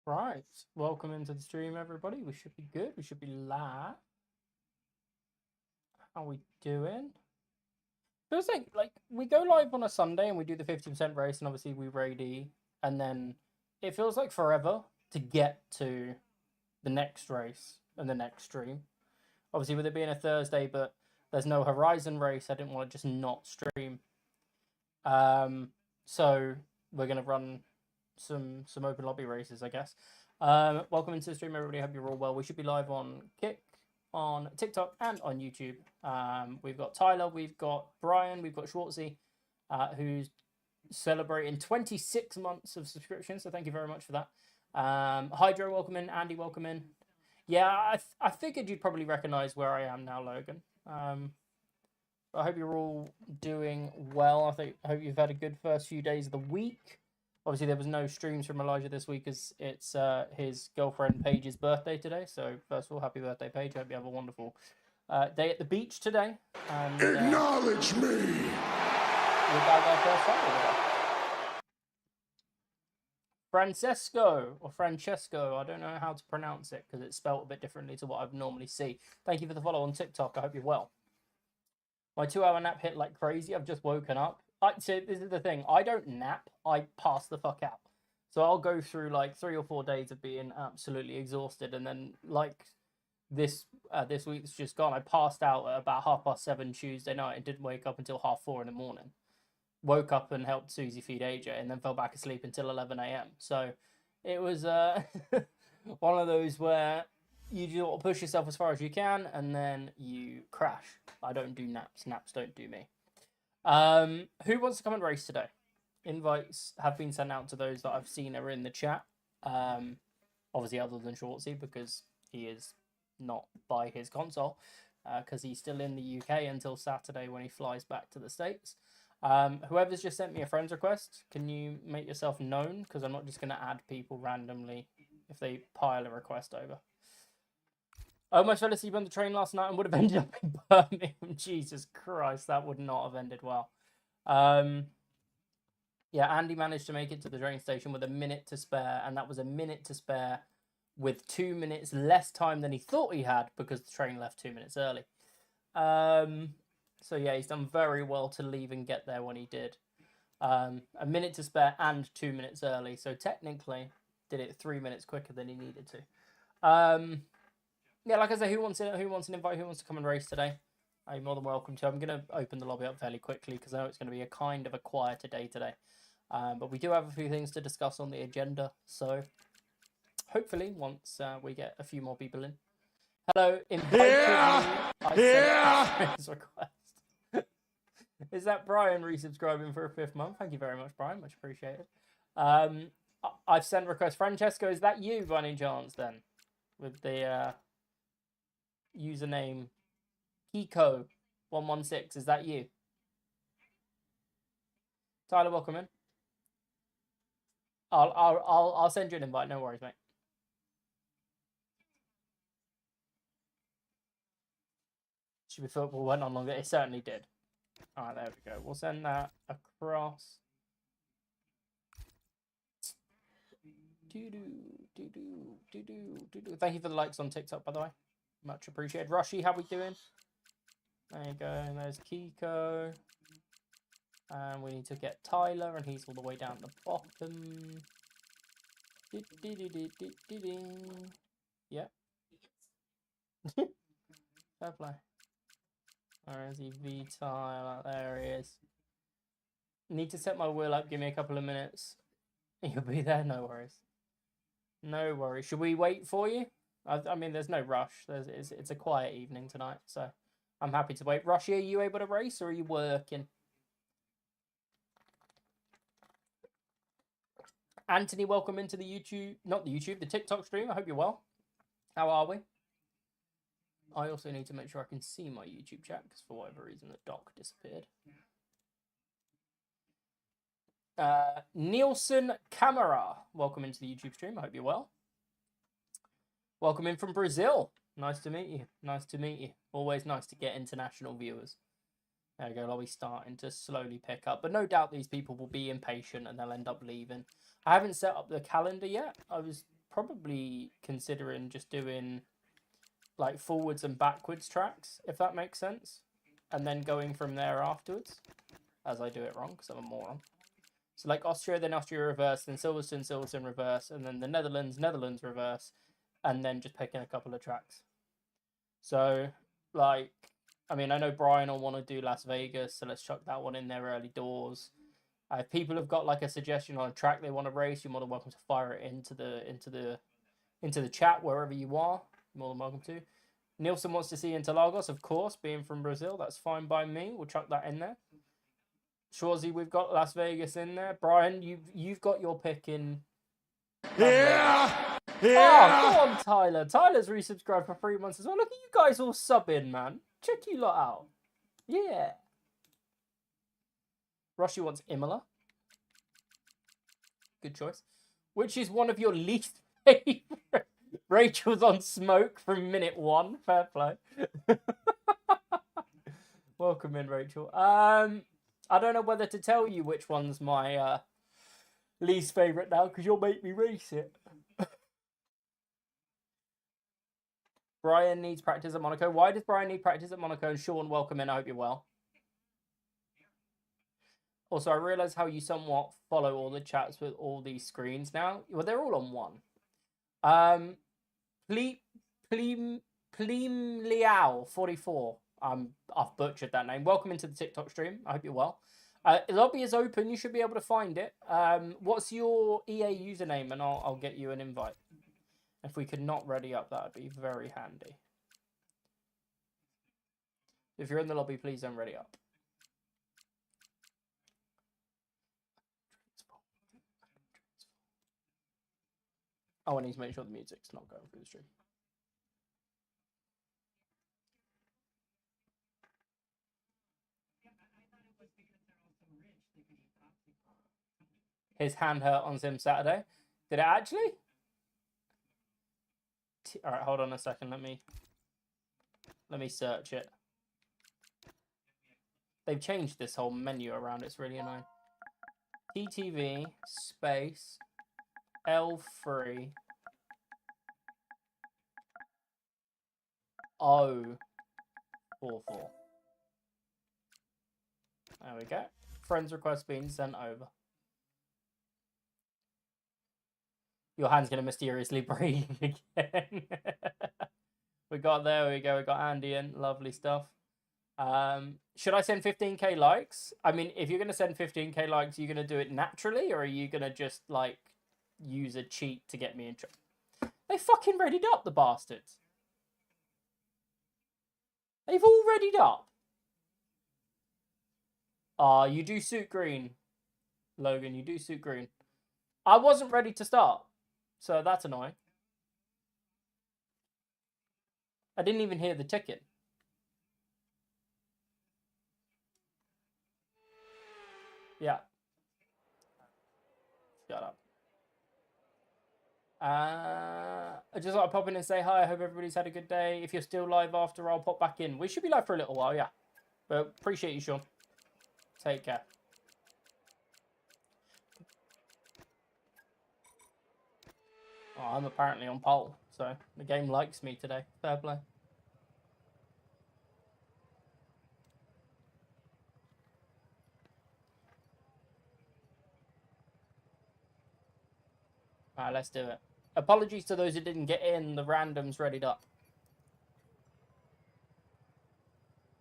Right, welcome into the stream, everybody. We should be good. We should be live. How we doing? Feels like we go live on a Sunday and we do the 50% race, and obviously we raid E, and then it feels like forever to get to the next race and the next stream. Obviously, with it being a Thursday, but there's no Horizon race, I didn't want to just not stream. So we're gonna run some open lobby races, I guess. Welcome into the stream, everybody. Hope you're all well. We should be live on Kick, on TikTok, and on YouTube. We've got Tyler, we've got Brian, we've got Schwartzy, who's celebrating 26 months of subscription. So thank you very much for that. Hydro, welcome in. Andy, welcome in. Yeah, I figured you'd probably recognize where I am now, Logan. I hope you're all doing well. I hope you've had a good first few days of the week. Obviously, there was no streams from Elijah this week as it's his girlfriend Paige's birthday today. So, first of all, happy birthday, Paige. I hope you have a wonderful day at the beach today. And, acknowledge me! We're back our first Saturday. Francesco, I don't know how to pronounce it because it's spelled a bit differently to what I'd normally see. Thank you for the follow on TikTok. I hope you're well. My 2-hour nap hit like crazy. I've just woken up. So this is the thing. I don't nap. I pass the fuck out. So I'll go through like 3 or 4 days of being absolutely exhausted, and then like this week's just gone. I passed out at about 7:30 Tuesday night and didn't wake up until 4:30 in the morning. Woke up and helped Susie feed AJ, and then fell back asleep until 11 a.m. So it was one of those where you just push yourself as far as you can, and then you crash. I don't do naps. Naps don't do me. Who wants to come and race today? Invites have been sent out to those that I've seen are in the chat. Obviously, other than Shortsy, because he is not by his console, because he's still in the UK until Saturday when he flies back to the States. Whoever's just sent me a friend's request, can you make yourself known? Because I'm not just going to add people randomly if they pile a request over. I almost fell asleep on the train last night and would have ended up in Birmingham. Jesus Christ, that would not have ended well. Yeah, Andy managed to make it to the train station with a minute to spare, and that was a minute to spare with 2 minutes less time than he thought he had because the train left 2 minutes early. So yeah, he's done very well to leave and get there when he did. A minute to spare and 2 minutes early, so technically did it 3 minutes quicker than he needed to. Yeah, like I say, who wants an invite? Who wants to come and race today? I'm more than welcome to. I'm going to open the lobby up fairly quickly because I know it's going to be a kind of a quieter day today. But we do have a few things to discuss on the agenda, so hopefully once we get a few more people in. Hello, request. Is that Brian resubscribing for a 5th month? Thank you very much, Brian. Much appreciated. I've sent request. Francesco, is that you by any chance then? With the username Kiko116, is that you? Tyler, welcome in. I'll send you an invite. No worries, mate. Should be football went on longer. It certainly did. All right, there we go. We'll send that across. Thank you for the likes on TikTok, by the way. Much appreciated. Rushy, how we doing? There you go. And there's Kiko. And we need to get Tyler, and he's all the way down the bottom. Yeah. Fair play. Where is he? V-Tyler. There he is. Need to set my wheel up. Give me a couple of minutes. You'll be there. No worries. No worries. Should we wait for you? I mean, there's no rush. It's a quiet evening tonight, so I'm happy to wait. Rushy, are you able to race, or are you working? Anthony, welcome into the the TikTok stream. I hope you're well. How are we? I also need to make sure I can see my YouTube chat, because for whatever reason the doc disappeared. Nielsen Camera, welcome into the YouTube stream. I hope you're well. Welcome in from Brazil. Nice to meet you. Nice to meet you. Always nice to get international viewers. There we go. Lobby starting to slowly pick up. But no doubt these people will be impatient and they'll end up leaving. I haven't set up the calendar yet. I was probably considering just doing like forwards and backwards tracks, if that makes sense, and then going from there afterwards, as I do it wrong because I'm a moron. So like Austria, then Austria reverse, then Silverstone, Silverstone reverse, and then the Netherlands, Netherlands reverse, and then just picking a couple of tracks. So like, I mean, I know Brian will want to do Las Vegas, so let's chuck that one in there early doors. If people have got like a suggestion on a track they want to race, you're more than welcome to fire it into the chat wherever you are. You're more than welcome to. Nielsen wants to see Interlagos, of course, being from Brazil. That's fine by me. We'll chuck that in there. Shorzy, we've got Las Vegas in there. Brian, you've got your pick in. Yeah! Oh, go on, Tyler. Tyler's resubscribed for 3 months as well. Look at you guys all subbing, man. Check you lot out. Yeah. Rossi wants Imola. Good choice. Which is one of your least favorite? Rachel's on smoke from minute 1. Fair play. Welcome in, Rachel. I don't know whether to tell you which one's my least favourite now, because you'll make me race it. Brian needs practice at Monaco. Why does Brian need practice at Monaco? And Sean, welcome in. I hope you're well. Also, I realise how you somewhat follow all the chats with all these screens now. Well, they're all on one. Pleem Liao 44. I've butchered that name. Welcome into the TikTok stream. I hope you're well. Lobby is open. You should be able to find it. What's your EA username? And I'll get you an invite. If we could not ready up, that would be very handy. If you're in the lobby, please don't ready up. Oh, I need to make sure the music's not going through the stream. His hand hurt on Sim Saturday. Did it actually? All right, hold on a second. Let me search it. They've changed this whole menu around. It's really annoying. TTV space L3 044. There we go. Friend's request being sent over. Your hand's going to mysteriously breathe again. There we go. We got Andy in. Lovely stuff. Should I send 15k likes? I mean, if you're going to send 15k likes, are you going to do it naturally? Or are you going to just, like, use a cheat to get me in trouble? They fucking readied up, the bastards. They've all readied up. You do suit green. Logan, you do suit green. I wasn't ready to start. So that's annoying. I didn't even hear the ticket. Yeah. Shut up. I just thought I'd pop in and say hi. I hope everybody's had a good day. If you're still live after, I'll pop back in. We should be live for a little while, yeah. But appreciate you, Sean. Take care. Oh, I'm apparently on pole, so the game likes me today. Fair play. Alright, let's do it. Apologies to those who didn't get in. The randoms readied up.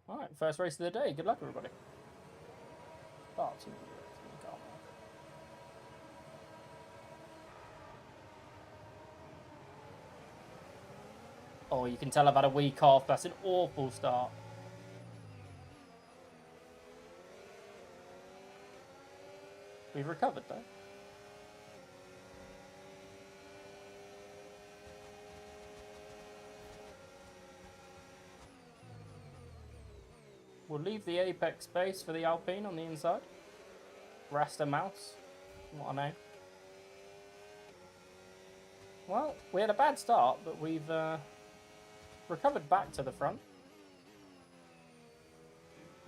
Alright, first race of the day. Good luck, everybody. Oh, you can tell I've had a week off. That's an awful start. We've recovered, though. We'll leave the apex space for the Alpine on the inside. Rasta Mouse. What a name. Well, we had a bad start, but we've recovered back to the front.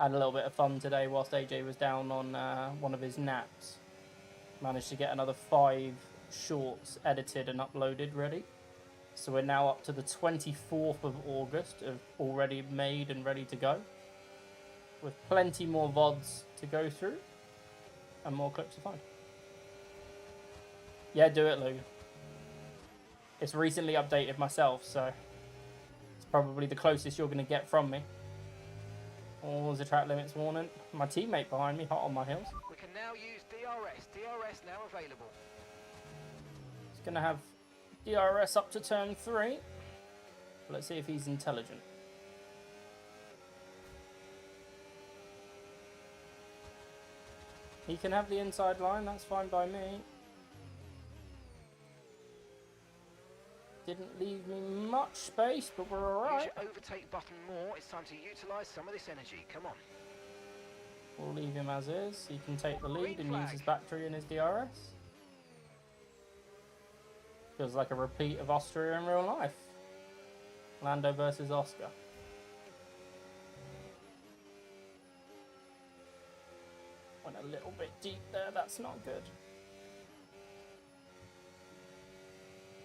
Had a little bit of fun today whilst AJ was down on one of his naps. Managed to get another 5 shorts edited and uploaded ready. So we're now up to the 24th of August, of already made and ready to go, with plenty more VODs to go through and more clips to find. Yeah, do it, Logan. It's recently updated myself, so it's probably the closest you're going to get from me. Oh, there's a track limits warning. My teammate behind me, hot on my heels. We can now use DRS. DRS now available. He's going to have DRS up to turn 3. Let's see if he's intelligent. He can have the inside line, that's fine by me. Didn't leave me much space, but we're alright. Use your overtake button more. It's time to utilise some of this energy. Come on. We'll leave him as is. He can take the lead and use his battery and his DRS. Feels like a repeat of Austria in real life. Lando versus Oscar. Went a little bit deep there, that's not good.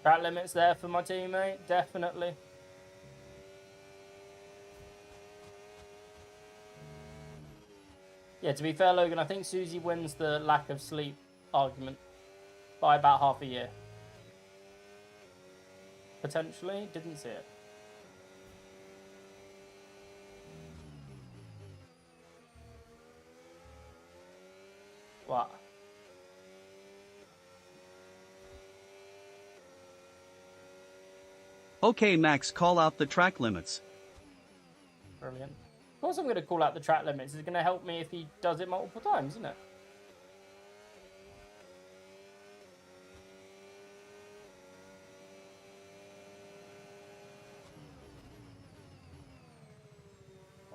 Track limits there for my teammate, definitely. Yeah, to be fair, Logan, I think Susie wins the lack of sleep argument by about half a year. Potentially, didn't see it. What? Okay, Max, call out the track limits. Brilliant. Of course I'm going to call out the track limits. It's going to help me if he does it multiple times, isn't it?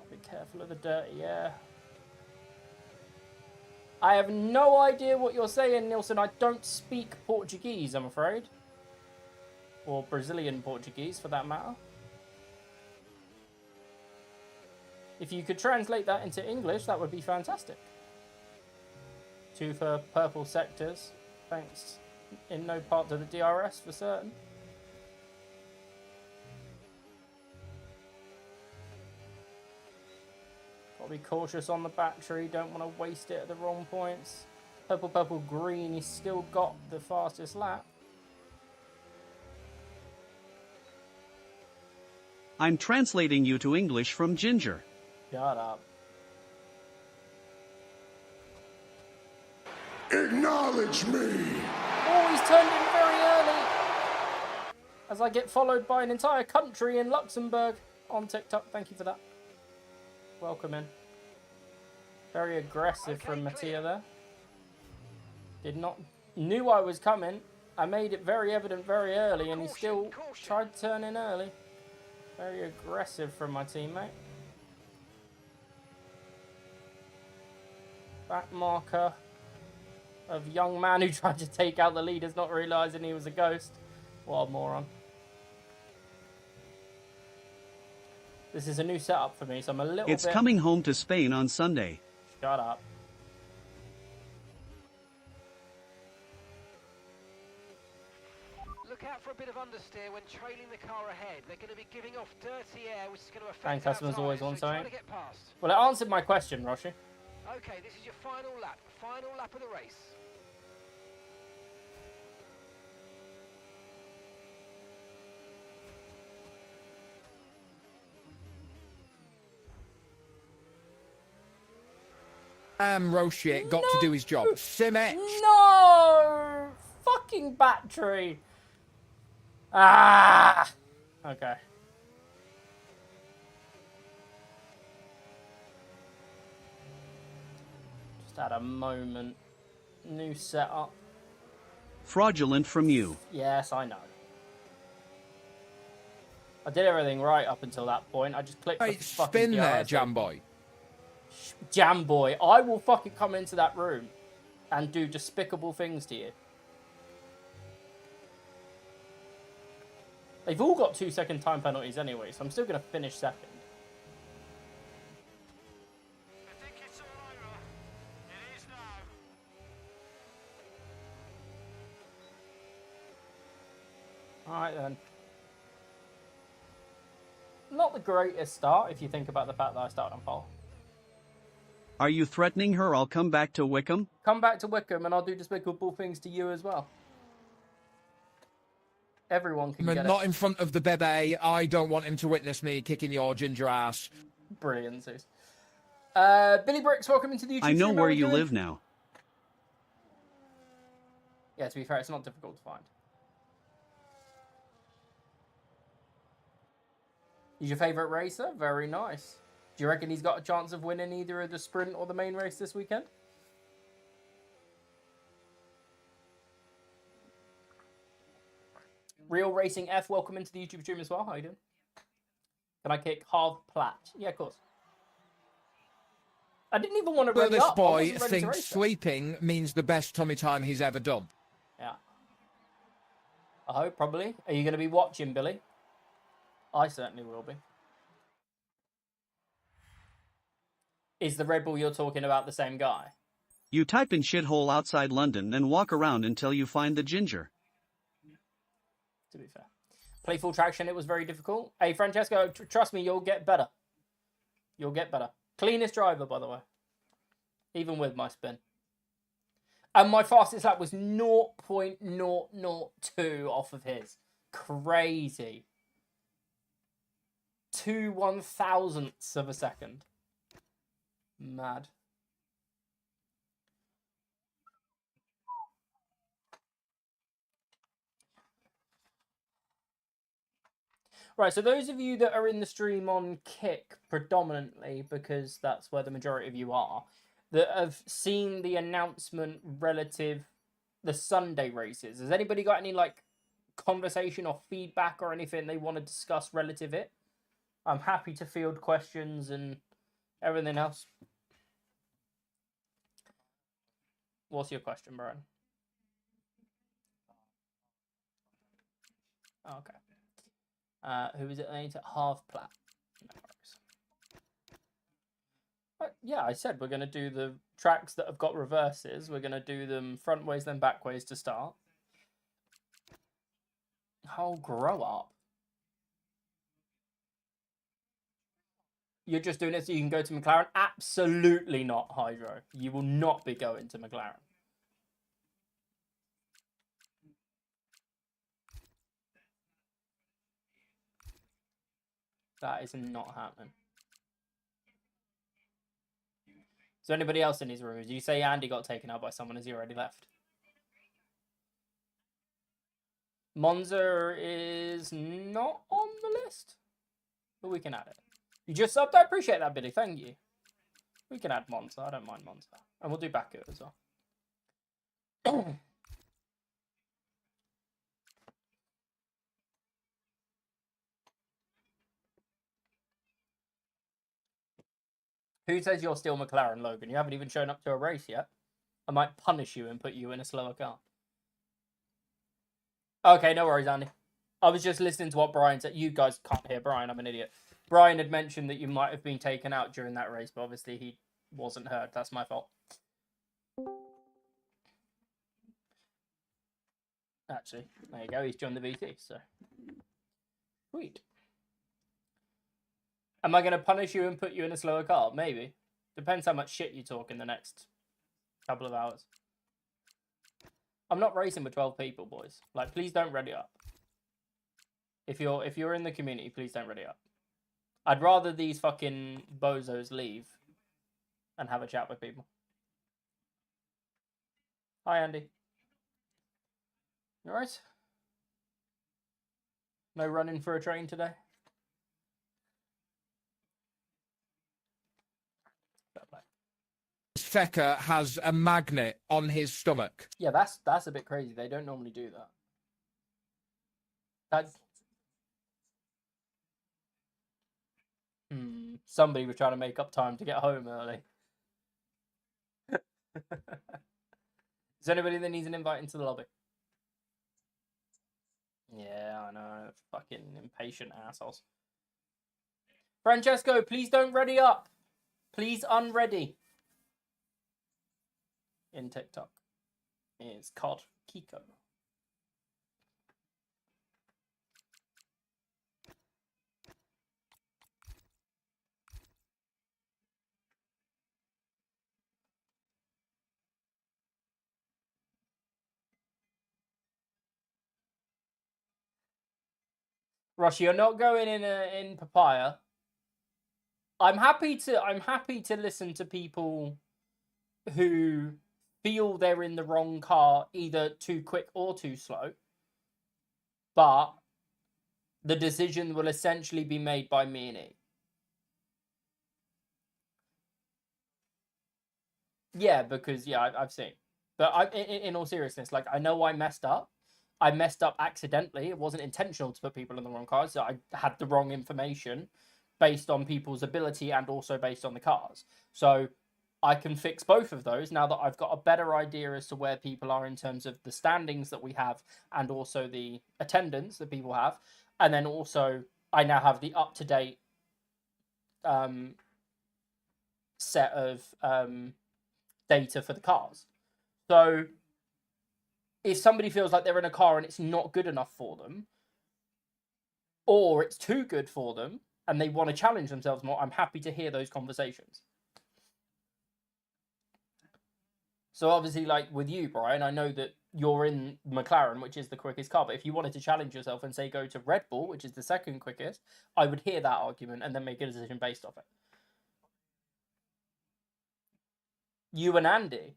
Be careful of the dirty air. I have no idea what you're saying, Nielsen. I don't speak Portuguese, I'm afraid. Or Brazilian Portuguese, for that matter. If you could translate that into English, that would be fantastic. 2 for purple sectors. Thanks. In no part to the DRS for certain. Got to be cautious on the battery. Don't want to waste it at the wrong points. Purple, purple, green. He's still got the fastest lap. I'm translating you to English from Ginger. Shut up. Acknowledge me. Oh, he's turned in very early. As I get followed by an entire country in Luxembourg on TikTok. Thank you for that. Welcome in. Very aggressive from Mattia there. Knew I was coming. I made it very evident very early and he still tried to turn in early. Very aggressive from my teammate. Back marker of young man who tried to take out the leaders, not realising he was a ghost. What a moron. This is a new setup for me, so I'm a little bit... It's coming home to Spain on Sunday. Shut up. Look out for a bit of understeer when trailing the car ahead. They're going to be giving off dirty air, which is going to affect And customers always want so try something. to get past. Well, it answered my question, Roshi. Okay, this is your final lap. Final lap of the race. Roshi got to do his job. Simet. No! Fucking battery. Ah! Okay. Just had a moment. New setup. Fraudulent from you. Yes, I know. I did everything right up until that point. I just clicked the Hey, fucking spin there, DRS. Jamboy. Jam boy, I will fucking come into that room and do despicable things to you. They've all got 2-second time penalties anyway, so I'm still going to finish second. I think it's all over. It is now. Alright then. Not the greatest start if you think about the fact that I started on pole. Are you threatening her I'll come back to Wickham? Come back to Wickham and I'll do despicable things to you as well. Everyone can But get not it. in front of the bebe. I don't want him to witness me kicking your ginger ass. Brilliant, Zeus. Billy Bricks, welcome into the YouTube I know stream. How where are you doing? live now. Yeah, to be fair, it's not difficult to find. He's your favourite racer? Very nice. Do you reckon he's got a chance of winning either of the sprint or the main race this weekend? Real Racing F, welcome into the YouTube stream as well. How you doing? Can I kick half plat? Yeah, of course. I didn't even want to But ready this up. I boy wasn't ready to thinks race it. sweeping means the best tummy time he's ever done. Yeah. I hope, probably. Are you going to be watching, Billy? I certainly will be. Is the Red Bull you're talking about the same guy? You type in shithole outside London and walk around until you find the ginger. To be fair. Play full traction, it was very difficult. Hey, Francesco, trust me, you'll get better. You'll get better. Cleanest driver, by the way. Even with my spin. And my fastest lap was 0.002 off of his. Crazy. 2 1,000ths of a second. Mad. Right, so those of you that are in the stream on Kick predominantly, because that's where the majority of you are, that have seen the announcement relative the Sunday races, has anybody got any like conversation or feedback or anything they want to discuss relative it? I'm happy to field questions and everything else. What's your question, Brian? Okay. Who is it? I need to half plat. No worries. But yeah, I said we're going to do the tracks that have got reverses. We're going to do them front ways, then back ways to start. Oh, grow up. You're just doing it so you can go to McLaren? Absolutely not, Hydro. You will not be going to McLaren. That is not happening. Is there anybody else in these rooms? You say Andy got taken out by someone. Has he already left? Monza is not on the list, but we can add it. You just subbed? I appreciate that, Billy. Thank you. We can add Monza. I don't mind Monza. And we'll do Baku as well. Who says you're still McLaren, Logan? You haven't even shown up to a race yet. I might punish you and put you in a slower car. Okay, no worries, Andy. I was just listening to what Brian said. You guys can't hear Brian. I'm an idiot. Brian had mentioned that you might have been taken out during that race, but obviously he wasn't heard. That's my fault. Actually, there you go. He's joined the VT, so. Sweet. Am I going to punish you and put you in a slower car? Maybe. Depends how much shit you talk in the next couple of hours. I'm not racing with 12 people, boys. Like, please don't ready up. If you're in the community, please don't ready up. I'd rather these fucking bozos leave and have a chat with people. Hi, Andy. You alright? No running for a train today? Fecker has a magnet on his stomach. Yeah, that's a bit crazy. They don't normally do that. That's... Somebody was trying to make up time to get home early. Is there anybody that needs an invite into the lobby? Yeah, I know. Fucking impatient assholes. Francesco, please don't ready up. Please unready. In TikTok. It's called Kiko. Rosh, you're not going in papaya. I'm happy to listen to people who feel they're in the wrong car, either too quick or too slow. But the decision will essentially be made by me and E. Yeah, because I've seen. But in all seriousness, like I know I messed up. I messed up accidentally. It wasn't intentional to put people in the wrong cars. So I had the wrong information based on people's ability and also based on the cars. So I can fix both of those now that I've got a better idea as to where people are in terms of the standings that we have and also the attendance that people have. And then also I now have the up-to-date set of data for the cars. So if somebody feels like they're in a car and it's not good enough for them, or it's too good for them and they want to challenge themselves more, I'm happy to hear those conversations. So obviously, like with you, Brian, I know that you're in McLaren, which is the quickest car, but if you wanted to challenge yourself and say go to Red Bull, which is the second quickest, I would hear that argument and then make a decision based off it. You and Andy.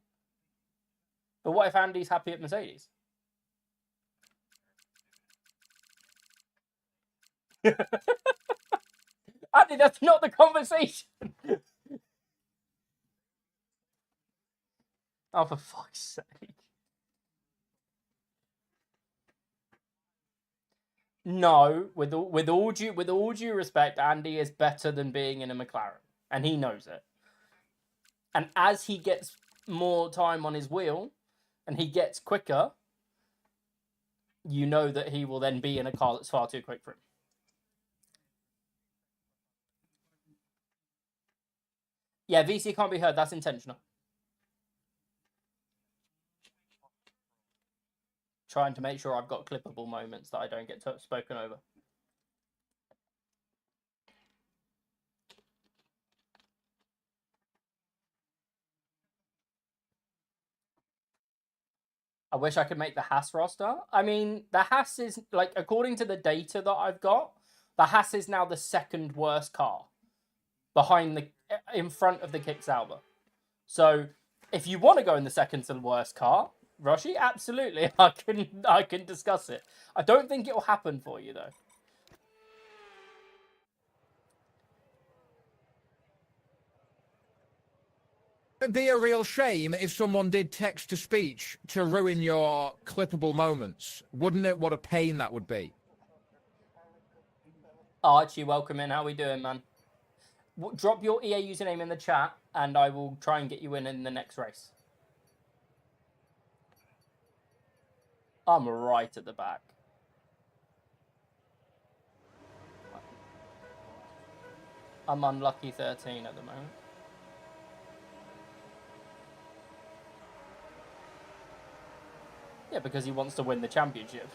But what if Andy's happy at Mercedes? Andy, that's not the conversation. Oh, for fuck's sake. No, with all due respect, Andy is better than being in a McLaren, and he knows it. And as he gets more time on his wheel, and he gets quicker, you know that he will then be in a car that's far too quick for him. Yeah, VC can't be heard. That's intentional. Trying to make sure I've got clippable moments that I don't get spoken over. I wish I could make the Haas roster. I mean, the Haas is, like, according to the data that I've got, the Haas is now the second worst car in front of the Kick Sauber. So if you want to go in the second to the worst car, Roshi, absolutely, I can discuss it. I don't think it'll happen for you though. It'd be a real shame if someone did text to speech to ruin your clippable moments. Wouldn't it? What a pain that would be. Archie, welcome in. How we doing, man? Drop your EA username in the chat and I will try and get you in the next race. I'm right at the back. I'm unlucky 13 at the moment. Yeah, because he wants to win the championship.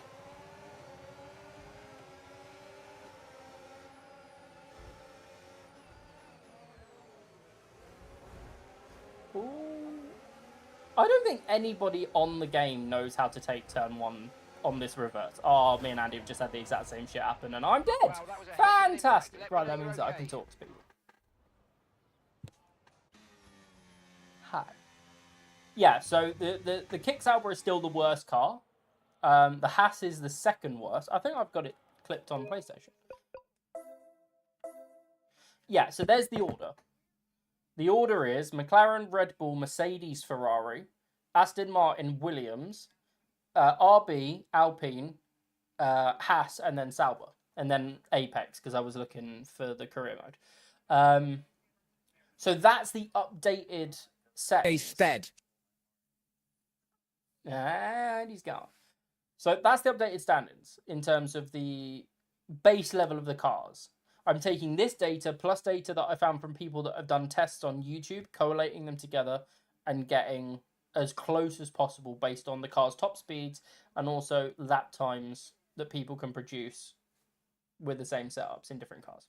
Ooh. I don't think anybody on the game knows how to take turn one on this reverse. Oh, me and Andy have just had the exact same shit happen and I'm dead. Wow, that was a heck of an Fantastic. impact. Right, Let that me know means you're that I can okay. talk to people. Hi. Yeah, so the Kick Sauber is still the worst car. The Haas is the second worst. I think I've got it clipped on PlayStation. Yeah, so there's the order. The order is McLaren, Red Bull, Mercedes, Ferrari, Aston Martin, Williams, RB, Alpine, Haas, and then Sauber. And then Apex, because I was looking for the career mode. So that's the updated set. Instead. And he's gone. So that's the updated standings in terms of the base level of the cars. I'm taking this data plus data that I found from people that have done tests on YouTube, collating them together and getting as close as possible based on the car's top speeds and also lap times that people can produce with the same setups in different cars.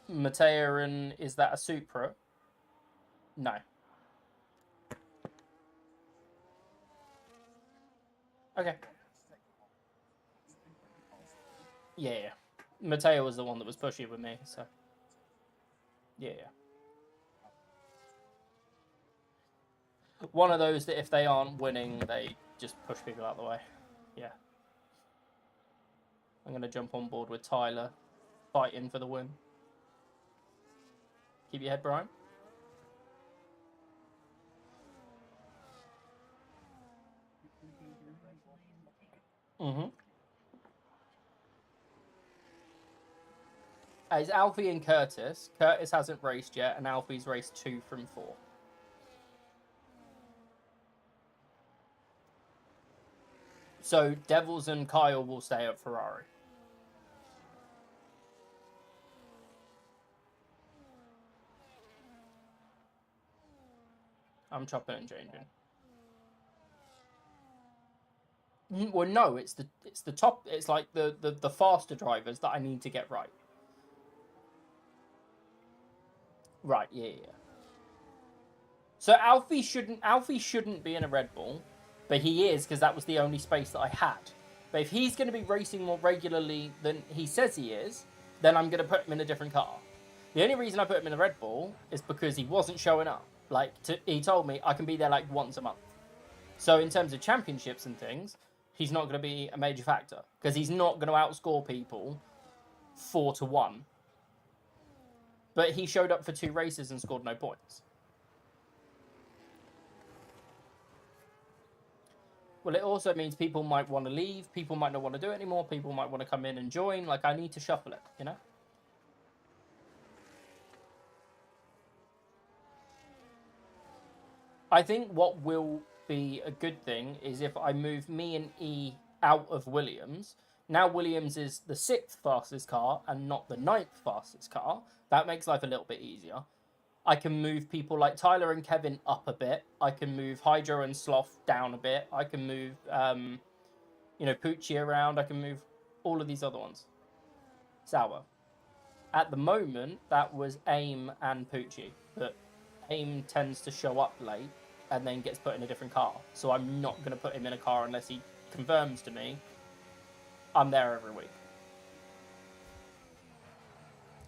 Mateo, and is that a Supra? No. Okay. Yeah. Mateo was the one that was pushy with me, so. Yeah. One of those that if they aren't winning, they just push people out of the way. Yeah. I'm going to jump on board with Tyler, fighting for the win. Keep your head, Brian. Mm-hmm. It's Alfie and Curtis. Curtis hasn't raced yet, and Alfie's raced 2 from 4. So Devils and Kyle will stay at Ferrari. I'm chopping and changing. Well, no, it's the top. It's like the faster drivers that I need to get right. Right, yeah. So Alfie shouldn't be in a Red Bull, but he is because that was the only space that I had. But if he's going to be racing more regularly than he says he is, then I'm going to put him in a different car. The only reason I put him in a Red Bull is because he wasn't showing up. He told me I can be there like once a month. So in terms of championships and things, he's not going to be a major factor because he's not going to outscore people 4-1. But he showed up for 2 races and scored no points. Well, it also means people might want to leave, people might not want to do it anymore, people might want to come in and join. Like, I need to shuffle it, you know? I think what will be a good thing is if I move me and E out of Williams. Now Williams is the 6th fastest car and not the 9th fastest car. That makes life a little bit easier. I can move people like Tyler and Kevin up a bit. I can move Hydro and Sloth down a bit. I can move, Pucci around. I can move all of these other ones. Sauer. At the moment, that was AIM and Pucci. But AIM tends to show up late and then gets put in a different car. So I'm not going to put him in a car unless he confirms to me I'm there every week.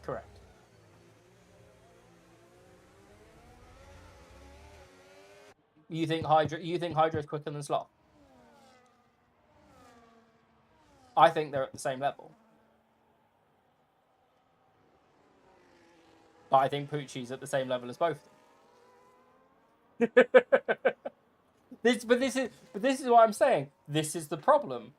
Correct. You think Hydro's quicker than Sloth? I think they're at the same level. But I think Pucci's at the same level as both of them. This is what I'm saying. This is the problem.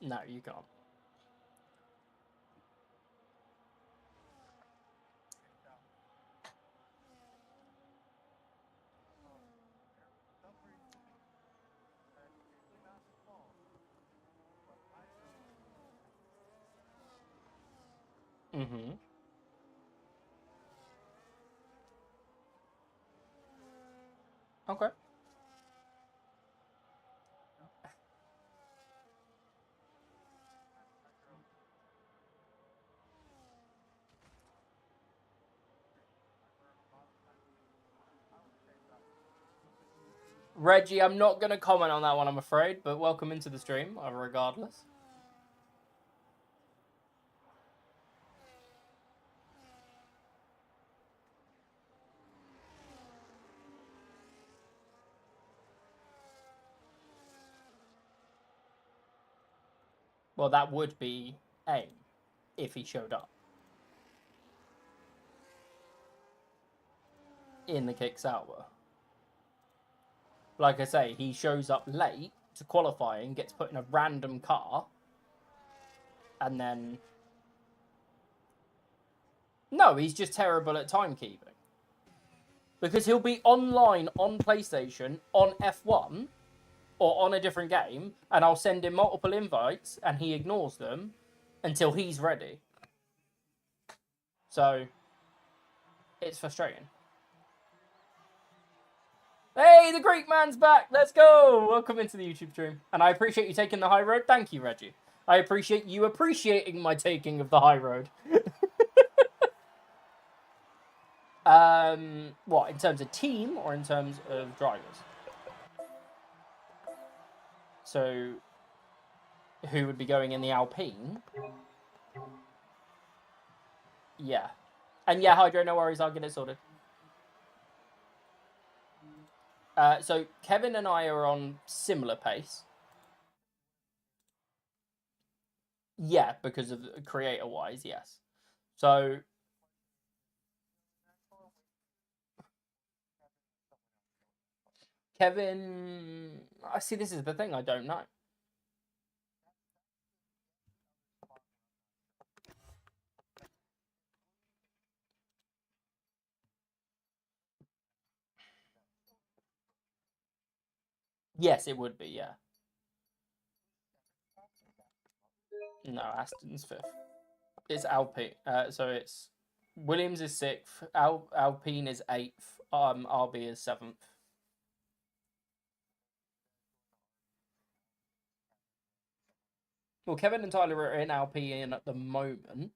No, you can't. Mm-hmm. Okay. Reggie, I'm not going to comment on that one, I'm afraid, but welcome into the stream, regardless. Well, that would be AIM, if he showed up. In the Kicks Hour. Like I say, he shows up late to qualifying, gets put in a random car, and then... No, he's just terrible at timekeeping. Because he'll be online on PlayStation, on F1, or on a different game, and I'll send him multiple invites, and he ignores them until he's ready. So, it's frustrating. Hey, the Greek man's back! Let's go! Welcome into the YouTube stream. And I appreciate you taking the high road. Thank you, Reggie. I appreciate you appreciating my taking of the high road. What, in terms of team or in terms of drivers? So, who would be going in the Alpine? Yeah. And yeah, Hydro, no worries, I'll get it sorted. So, Kevin and I are on similar pace. Yeah, because of creator-wise, yes. So, Kevin... I see, this is the thing, I don't know. Yes, it would be, yeah. No, Aston's 5th. It's Alpine. So it's... Williams is 6th, Alpine is 8th, RB is 7th. Well, Kevin and Tyler are in Alpine at the moment.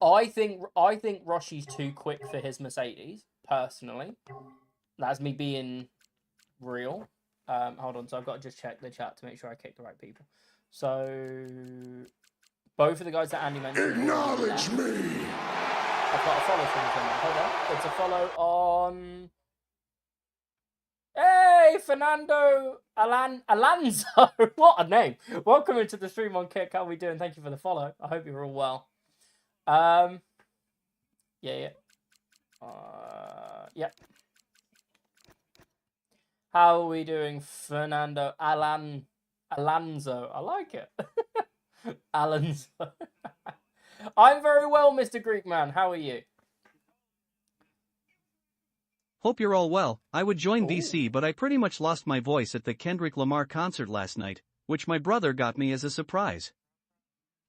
I think Roshi's too quick for his Mercedes, personally. That's me being real. Hold on, so I've got to just check the chat to make sure I kick the right people. So, both of the guys that Andy mentioned. Acknowledge me! I've got a follow from him. Hold on. It's a follow on... Hey, Fernando Alonso. What a name. Welcome into the stream on Kick. How are we doing? Thank you for the follow. I hope you're all well. Yeah. Yeah. How are we doing, Fernando Alonso? I like it. Alonso. I'm very well, Mr. Greek man. How are you? Hope you're all well. I would join VC, but I pretty much lost my voice at the Kendrick Lamar concert last night, which my brother got me as a surprise.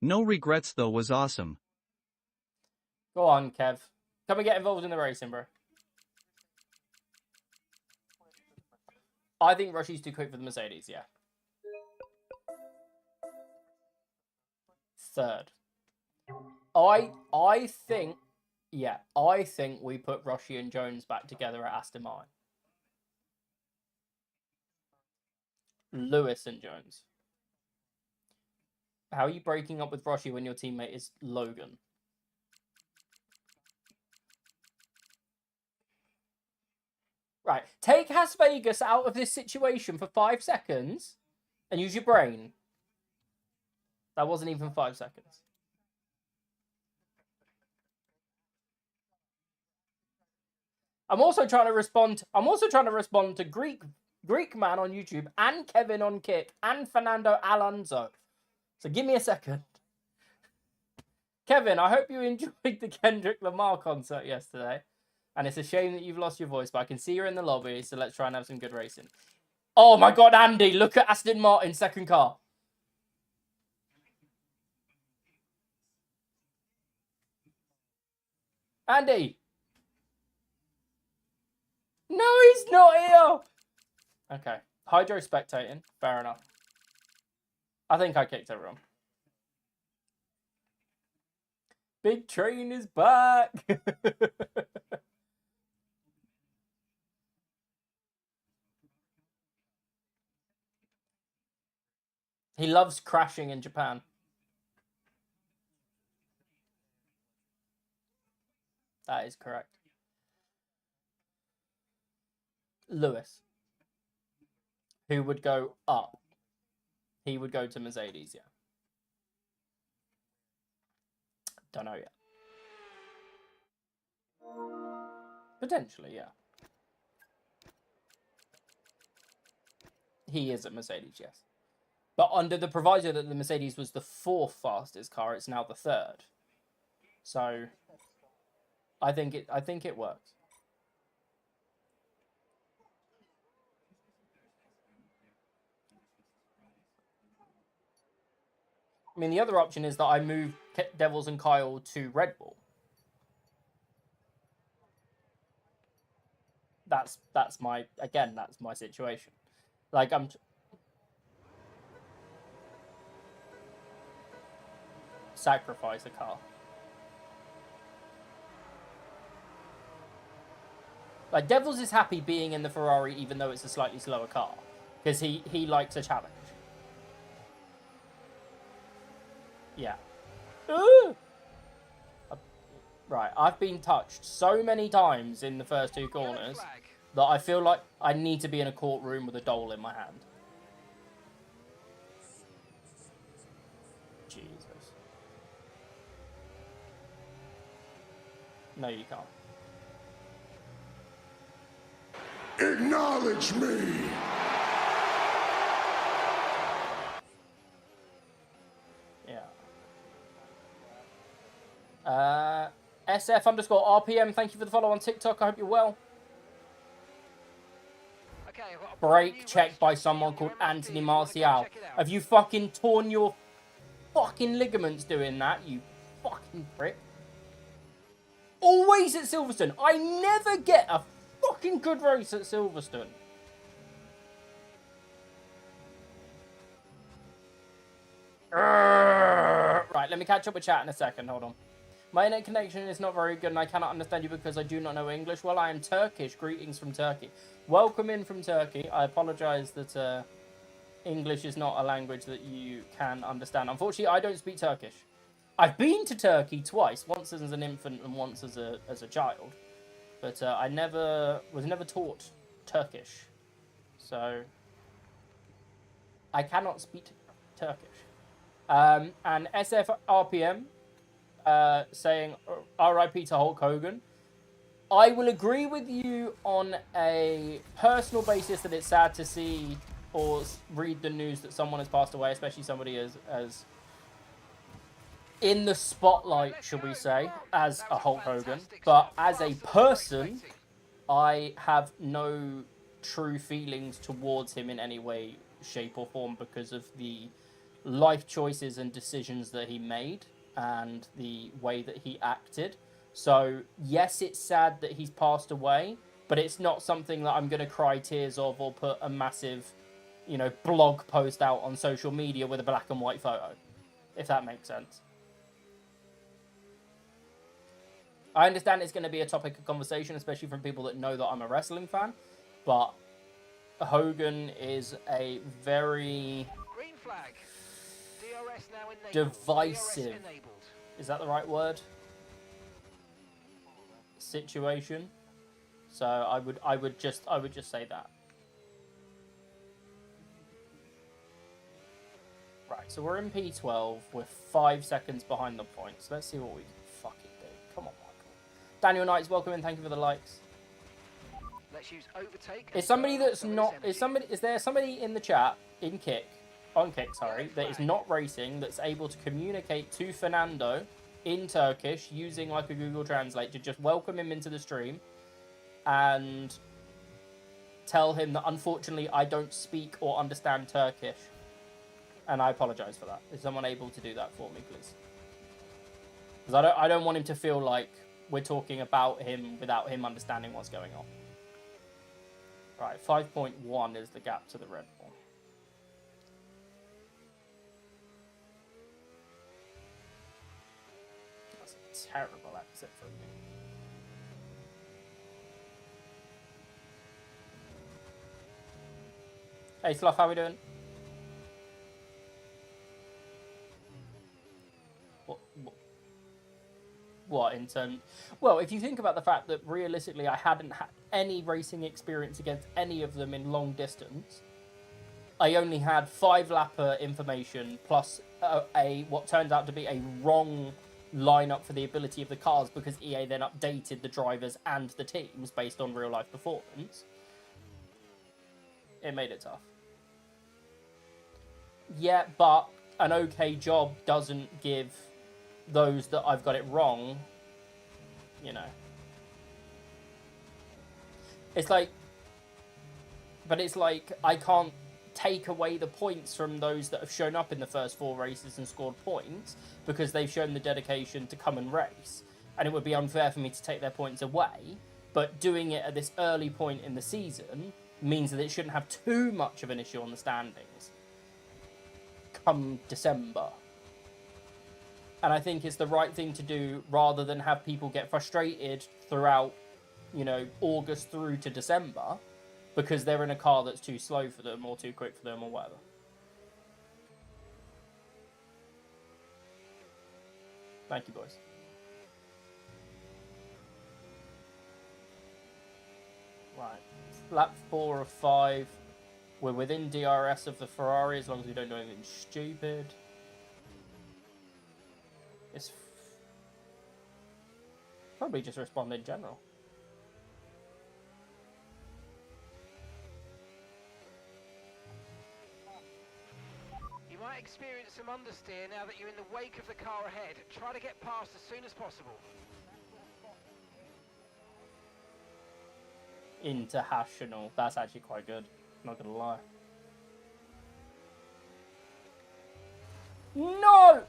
No regrets though, was awesome. Go on, Kev. Come and get involved in the racing, bro. I think Roshi's too quick for the Mercedes, yeah. 3rd. I think, yeah, I think we put Roshi and Jones back together at Aston Martin. Lewis and Jones. How are you breaking up with Roshi when your teammate is Logan? Right, take Las Vegas out of this situation for 5 seconds and use your brain. That wasn't even 5 seconds. I'm also trying to respond to Greek man on YouTube and Kevin on Kick and Fernando Alonso. So give me a second. Kevin, I hope you enjoyed the Kendrick Lamar concert yesterday. And it's a shame that you've lost your voice, but I can see you're in the lobby, so let's try and have some good racing. Oh my god, Andy, look at Aston Martin's second car. Andy! No, he's not here! Okay. Hydro spectating. Fair enough. I think I kicked everyone. Big Train is back! He loves crashing in Japan. That is correct. Lewis. Who would go up? He would go to Mercedes, yeah. Don't know yet. Potentially, yeah. He is at Mercedes, yes. But under the proviso that the Mercedes was the 4th fastest car, it's now the 3rd. So I think it works. I mean, the other option is that I move Devils and Kyle to Red Bull. That's my situation. Like sacrifice a car. Like, Devils is happy being in the Ferrari even though it's a slightly slower car. Because he likes a challenge. Yeah. Ooh! Right, I've been touched so many times in the first two Yellow corners flag. that I feel like I need to be in a courtroom with a dole in my hand. Jesus. No, you can't. Acknowledge me! Yeah. SF_RPM, thank you for the follow on TikTok. I hope you're well. Okay, I've got a brand new Break race checked by just someone in called your MSD. Anthony If you wanna go Martial. check it out. Have you fucking torn your fucking ligaments doing that, you fucking prick? Always at Silverstone. I never get a fucking good race at Silverstone. Right, let me catch up with chat in a second. Hold on. My internet connection is not very good and I cannot understand you because I do not know English. Well, I am Turkish. Greetings from Turkey. Welcome in from Turkey. I apologize that English is not a language that you can understand. Unfortunately, I don't speak Turkish. I've been to Turkey twice, once as an infant and once as a child. But I was never taught Turkish. So I cannot speak Turkish. And SFRPM saying RIP to Hulk Hogan. I will agree with you on a personal basis that it's sad to see or read the news that someone has passed away, especially somebody as in the spotlight, should we say, as a Hulk Hogan. But as a person, I have no true feelings towards him in any way, shape or form because of the life choices and decisions that he made and the way that he acted. So yes, it's sad that he's passed away, but it's not something that I'm going to cry tears of or put a massive, blog post out on social media with a black and white photo, if that makes sense. I understand it's going to be a topic of conversation, especially from people that know that I'm a wrestling fan, but Hogan is a very Green flag. DRS now enabled. divisive, DRS enabled. is that the right word? Situation. So I would just say that. Right, so we're in P12. We're 5 seconds behind the points. Let's see what we can fucking do. Come on, Michael. Daniel Knights, welcome in. Thank you for the likes. Let's use overtake. Is somebody and burn that's some of not this energy. is there somebody in the chat on Kick, that is not racing that's able to communicate to Fernando in Turkish using like a Google Translate to just welcome him into the stream and tell him that unfortunately I don't speak or understand Turkish and I apologize for that. Is someone able to do that for me, please? Because I don't want him to feel like we're talking about him without him understanding what's going on. Right, 5.1 is the gap to the Red Bull. That's a terrible exit for me. Hey Sloth, how we doing? What in terms? Well, if you think about the fact that realistically I hadn't had any racing experience against any of them in long distance, I only had 5-lapper information plus what turns out to be a wrong lineup for the ability of the cars because EA then updated the drivers and the teams based on real life performance. It made it tough. Yeah, but an okay job doesn't give those that I've got it wrong, It's like, but it's like I can't take away the points from those that have shown up in the first 4 races and scored points because they've shown the dedication to come and race. And it would be unfair for me to take their points away, but doing it at this early point in the season means that it shouldn't have too much of an issue on the standings come December. And I think it's the right thing to do rather than have people get frustrated throughout, you know, August through to December because they're in a car that's too slow for them or too quick for them or whatever. Thank you, boys. Right. Lap 4 of 5. We're within DRS of the Ferrari as long as we don't do anything stupid. It's probably just respond in general. You might experience some understeer now that you're in the wake of the car ahead. Try to get past as soon as possible. International. That's actually quite good. Not gonna lie. No!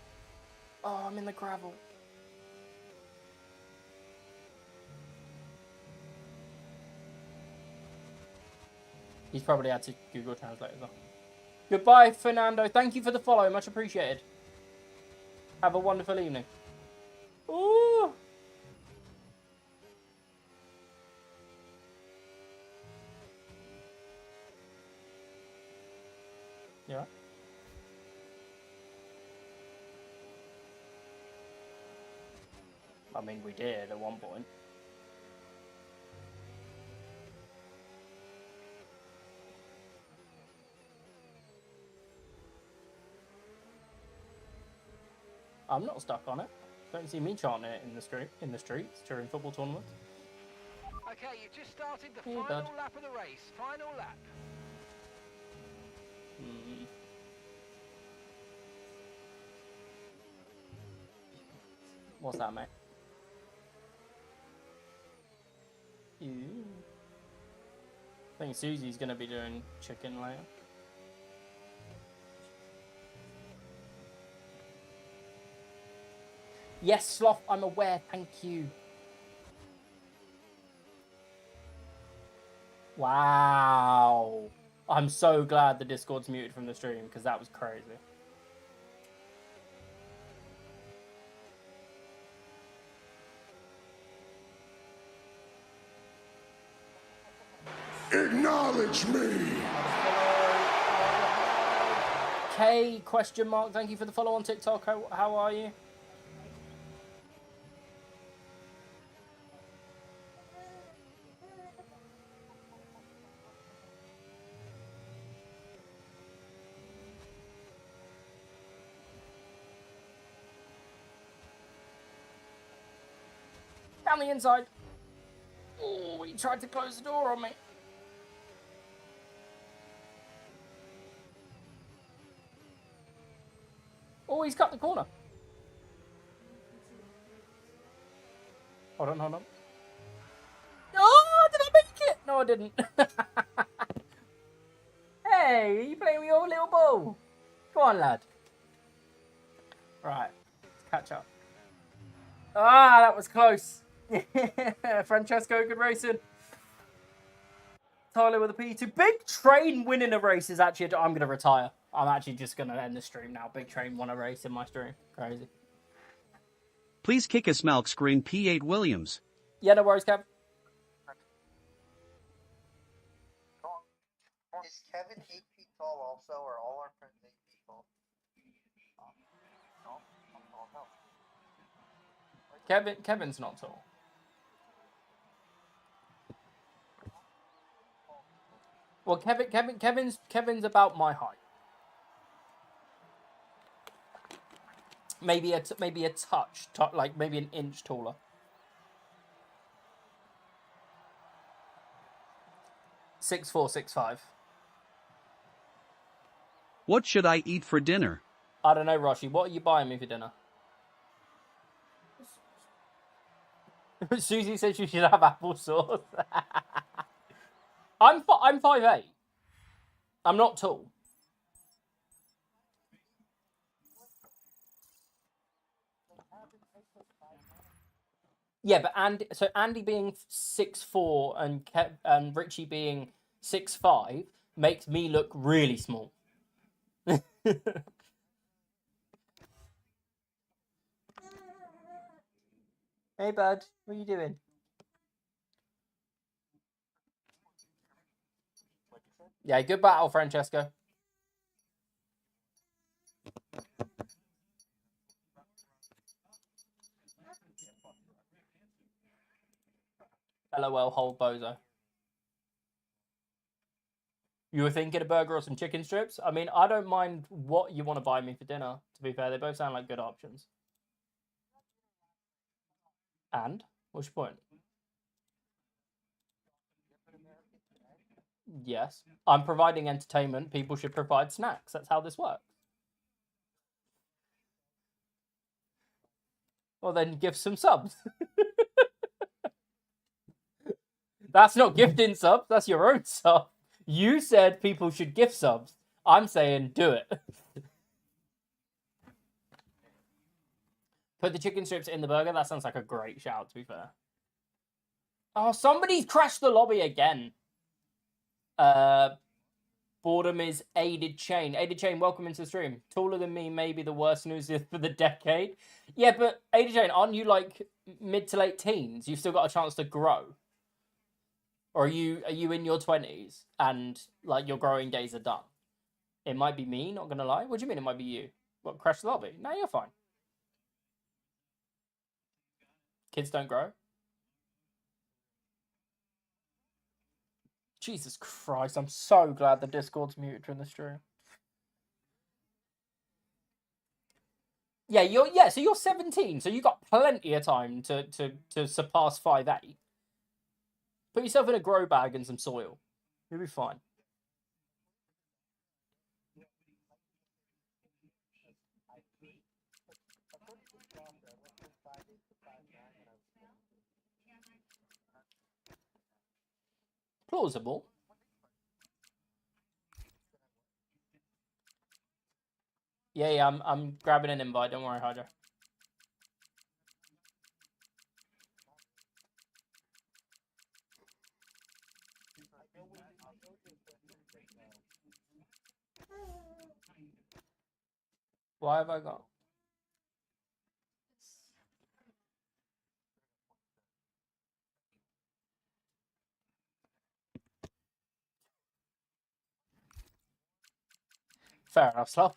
Oh, I'm in the gravel. He's probably had to Google Translate as well. Goodbye, Fernando. Thank you for the follow. Much appreciated. Have a wonderful evening. Ooh! You alright? I mean, we did at one point. I'm not stuck on it. Don't see me chanting it in the streets during football tournaments. Okay, you've just started the Hey, final bud. lap of the race. Final lap. Hmm. What's that, mate? Ew. I think Susie's gonna be doing chicken later. Yes, Sloth, I'm aware, thank you. Wow. I'm so glad the Discord's muted from the stream, because that was crazy. Acknowledge me! K, question mark, thank you for the follow on TikTok. How are you? Down the inside. Oh, he tried to close the door on me. Oh, he's cut the corner. Hold on, hold on. Oh, did I make it? No, I didn't. Hey, you playing with your little ball? Go on, lad. Right, let's catch up. Ah, that was close. Francesco, good racing. Tyler with a P2. Big Train winning a race is actually... I'm going to retire. I'm actually just going to end the stream now. Big Train won a race in my stream. Crazy. Please kick a smalk screen P8 Williams. Yeah, no worries, Kev. Is Kevin 8 feet tall also, or all our friends 8 feet tall? No. Kevin's not tall. Well, Kevin's about my height. Maybe a touch, like maybe an inch taller. Six 4, 6'5". What should I eat for dinner? I don't know, Roshi. What are you buying me for dinner? Susie says you should have applesauce. I'm 5'8". I'm not tall. Yeah, but Andy being 6'4" and Richie being 6'5" makes me look really small. Hey, bud. What are you doing? Yeah, good battle, Francesco. LOL, hold bozo. You were thinking a burger or some chicken strips? I mean, I don't mind what you want to buy me for dinner, to be fair. They both sound like good options. And? What's your point? Yes. I'm providing entertainment. People should provide snacks. That's how this works. Well, then give some subs. That's not gifting subs. That's your own sub. You said people should gift subs. I'm saying do it. Put the chicken strips in the burger. That sounds like a great shout, to be fair. Oh, somebody's crashed the lobby again. Boredom is Aided Chain. Aided Chain, welcome into the stream. Taller than me, maybe the worst news for the decade. Yeah, but Aided Chain, aren't you like mid to late teens? You've still got a chance to grow. Or are you in your 20s and like your growing days are done? It might be me, not gonna lie. What do you mean it might be you? What, crash the lobby? No, you're fine. Kids don't grow. Jesus Christ, I'm so glad the Discord's muted during the stream. Yeah, so you're 17, so you got plenty of time to surpass 5'8". Put yourself in a grow bag and some soil. You'll be fine. Plausible. Yeah, I'm grabbing an invite. Don't worry, Hydra. Why have I got? Fair enough, Sloth.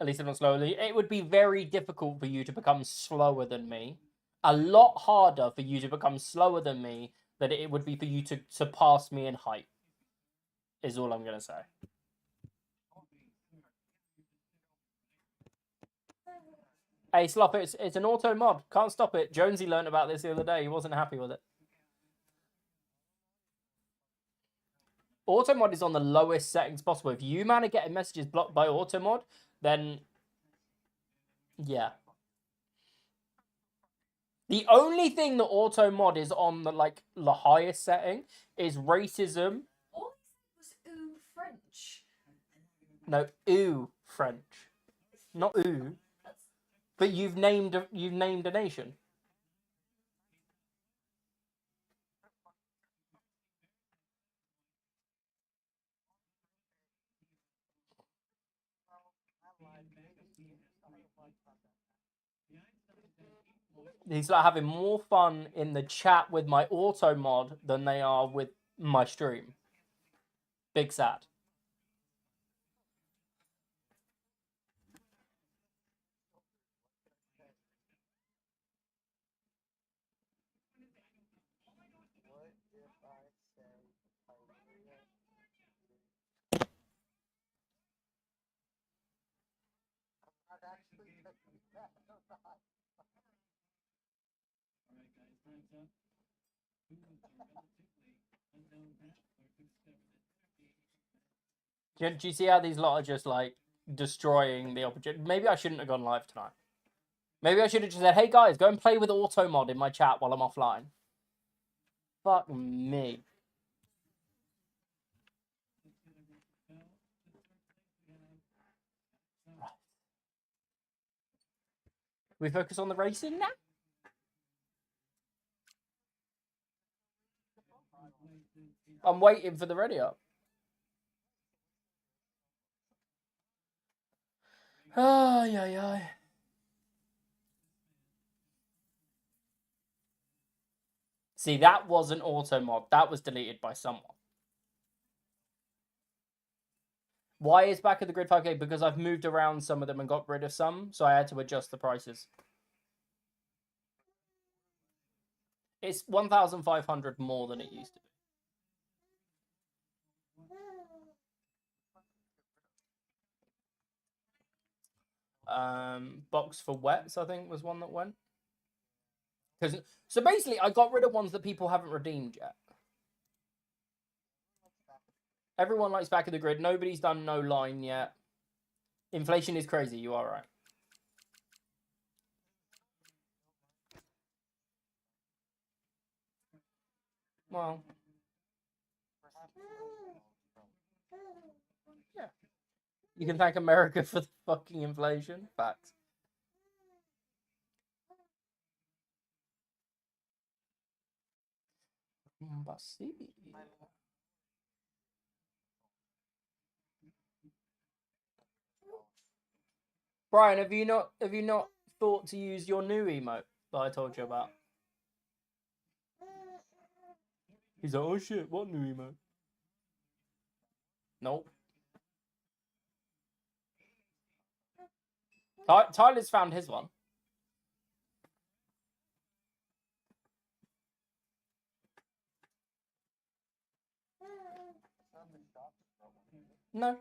At least I'm not slowly. It would be very difficult for you to become slower than me. A lot harder for you to become slower than me than it would be for you to surpass me in height. Is all I'm gonna say. Hey, Slop, it's an auto mod. Can't stop it. Jonesy learned about this the other day. He wasn't happy with it. Auto mod is on the lowest settings possible. If you man are getting messages blocked by auto mod, then yeah. The only thing that auto mod is on the highest setting is racism. All he said was ooh French. No, ooh French, not ooh. But you've named a nation. He's like having more fun in the chat with my auto mod than they are with my stream. Big sad. Do you see how these lot are just like destroying the opportunity? Maybe I shouldn't have gone live tonight. Maybe I should have just said, hey guys, go and play with auto mod in my chat while I'm offline. Fuck me. We focus on the racing now? I'm waiting for the ready up. Ay, ay, ay. See, that wasn't auto mod. That was deleted by someone. Why is Back of the Grid 5K? Because I've moved around some of them and got rid of some, so I had to adjust the prices. It's 1,500 more than it used to be. Box for Wets, I think, was one that went. So basically, I got rid of ones that people haven't redeemed yet. Everyone likes Back of the Grid. Nobody's done No Line yet. Inflation is crazy. You are right. Well, yeah. You can thank America for the fucking inflation. Facts. Brian, have you not thought to use your new emote that I told you about? He's like, oh shit, what new emote? Nope. Tyler's found his one. No.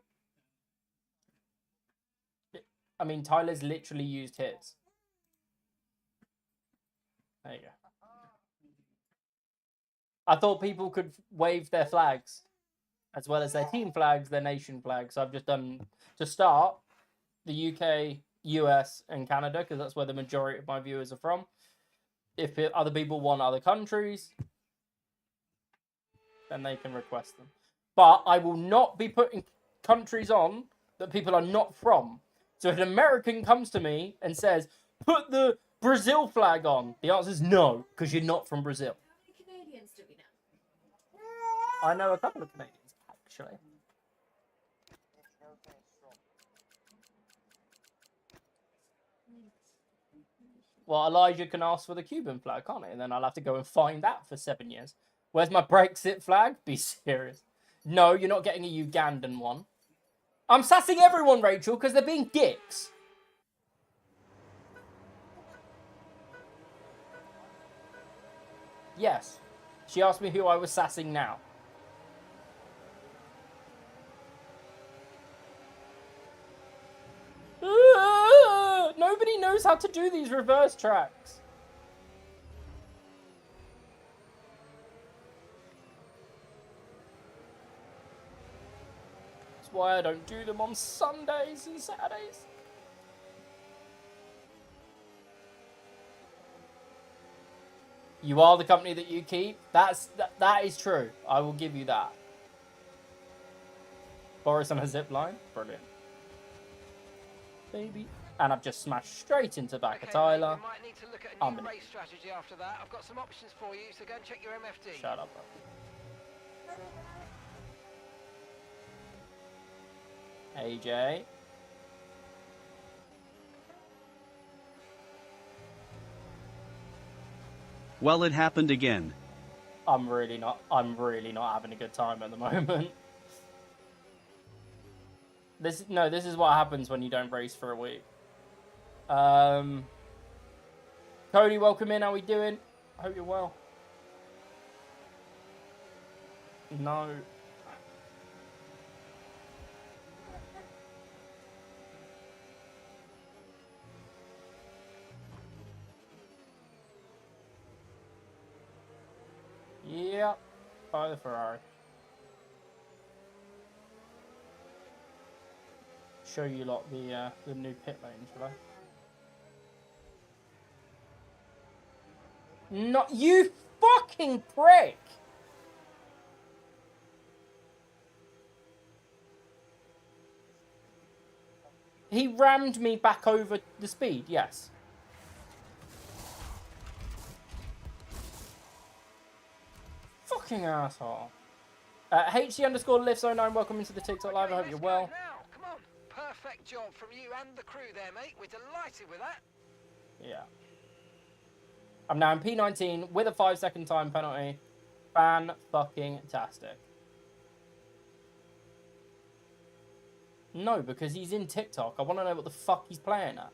I mean, Tyler's literally used his. There you go. I thought people could wave their flags as well as their team flags, their nation flags. So I've just done, to start, the UK, US, and Canada, because that's where the majority of my viewers are from. If other people want other countries, then they can request them. But I will not be putting countries on that people are not from. So if an American comes to me and says, put the Brazil flag on, the answer is no, because you're not from Brazil. How many Canadians do we know? I know a couple of Canadians, actually. Well, Elijah can ask for the Cuban flag, can't he? And then I'll have to go and find that for 7 years. Where's my Brexit flag? Be serious. No, you're not getting a Ugandan one. I'm sassing everyone, Rachel, because they're being dicks. Yes. She asked me who I was sassing now. Nobody knows how to do these reverse tracks. That's why I don't do them on Sundays and Saturdays. You are the company that you keep. That is true. I will give you that. Boris on a zip line. Brilliant. Baby. And I've just smashed straight into back of Tyler. We might need to look at a new race strategy after that. I've got some options for you, so go and check your MFD. Shut up, bro. AJ. Well, it happened again. I'm really not having a good time at the moment. This is what happens when you don't race for a week. Cody, welcome in. How we doing? I hope you're well. No. Yep. Buy the Ferrari. Show you lot the new pit lane, shall I? Not you fucking prick! He rammed me back over the speed, yes. Fucking asshole. HC_lifts09, welcome into the TikTok live. I hope you're well. Now, come on. Perfect job from you and the crew there, mate. We're delighted with that. Yeah. I'm now in P19 with a 5-second time penalty. Fan-fucking-tastic. No, because he's in TikTok. I want to know what the fuck he's playing at.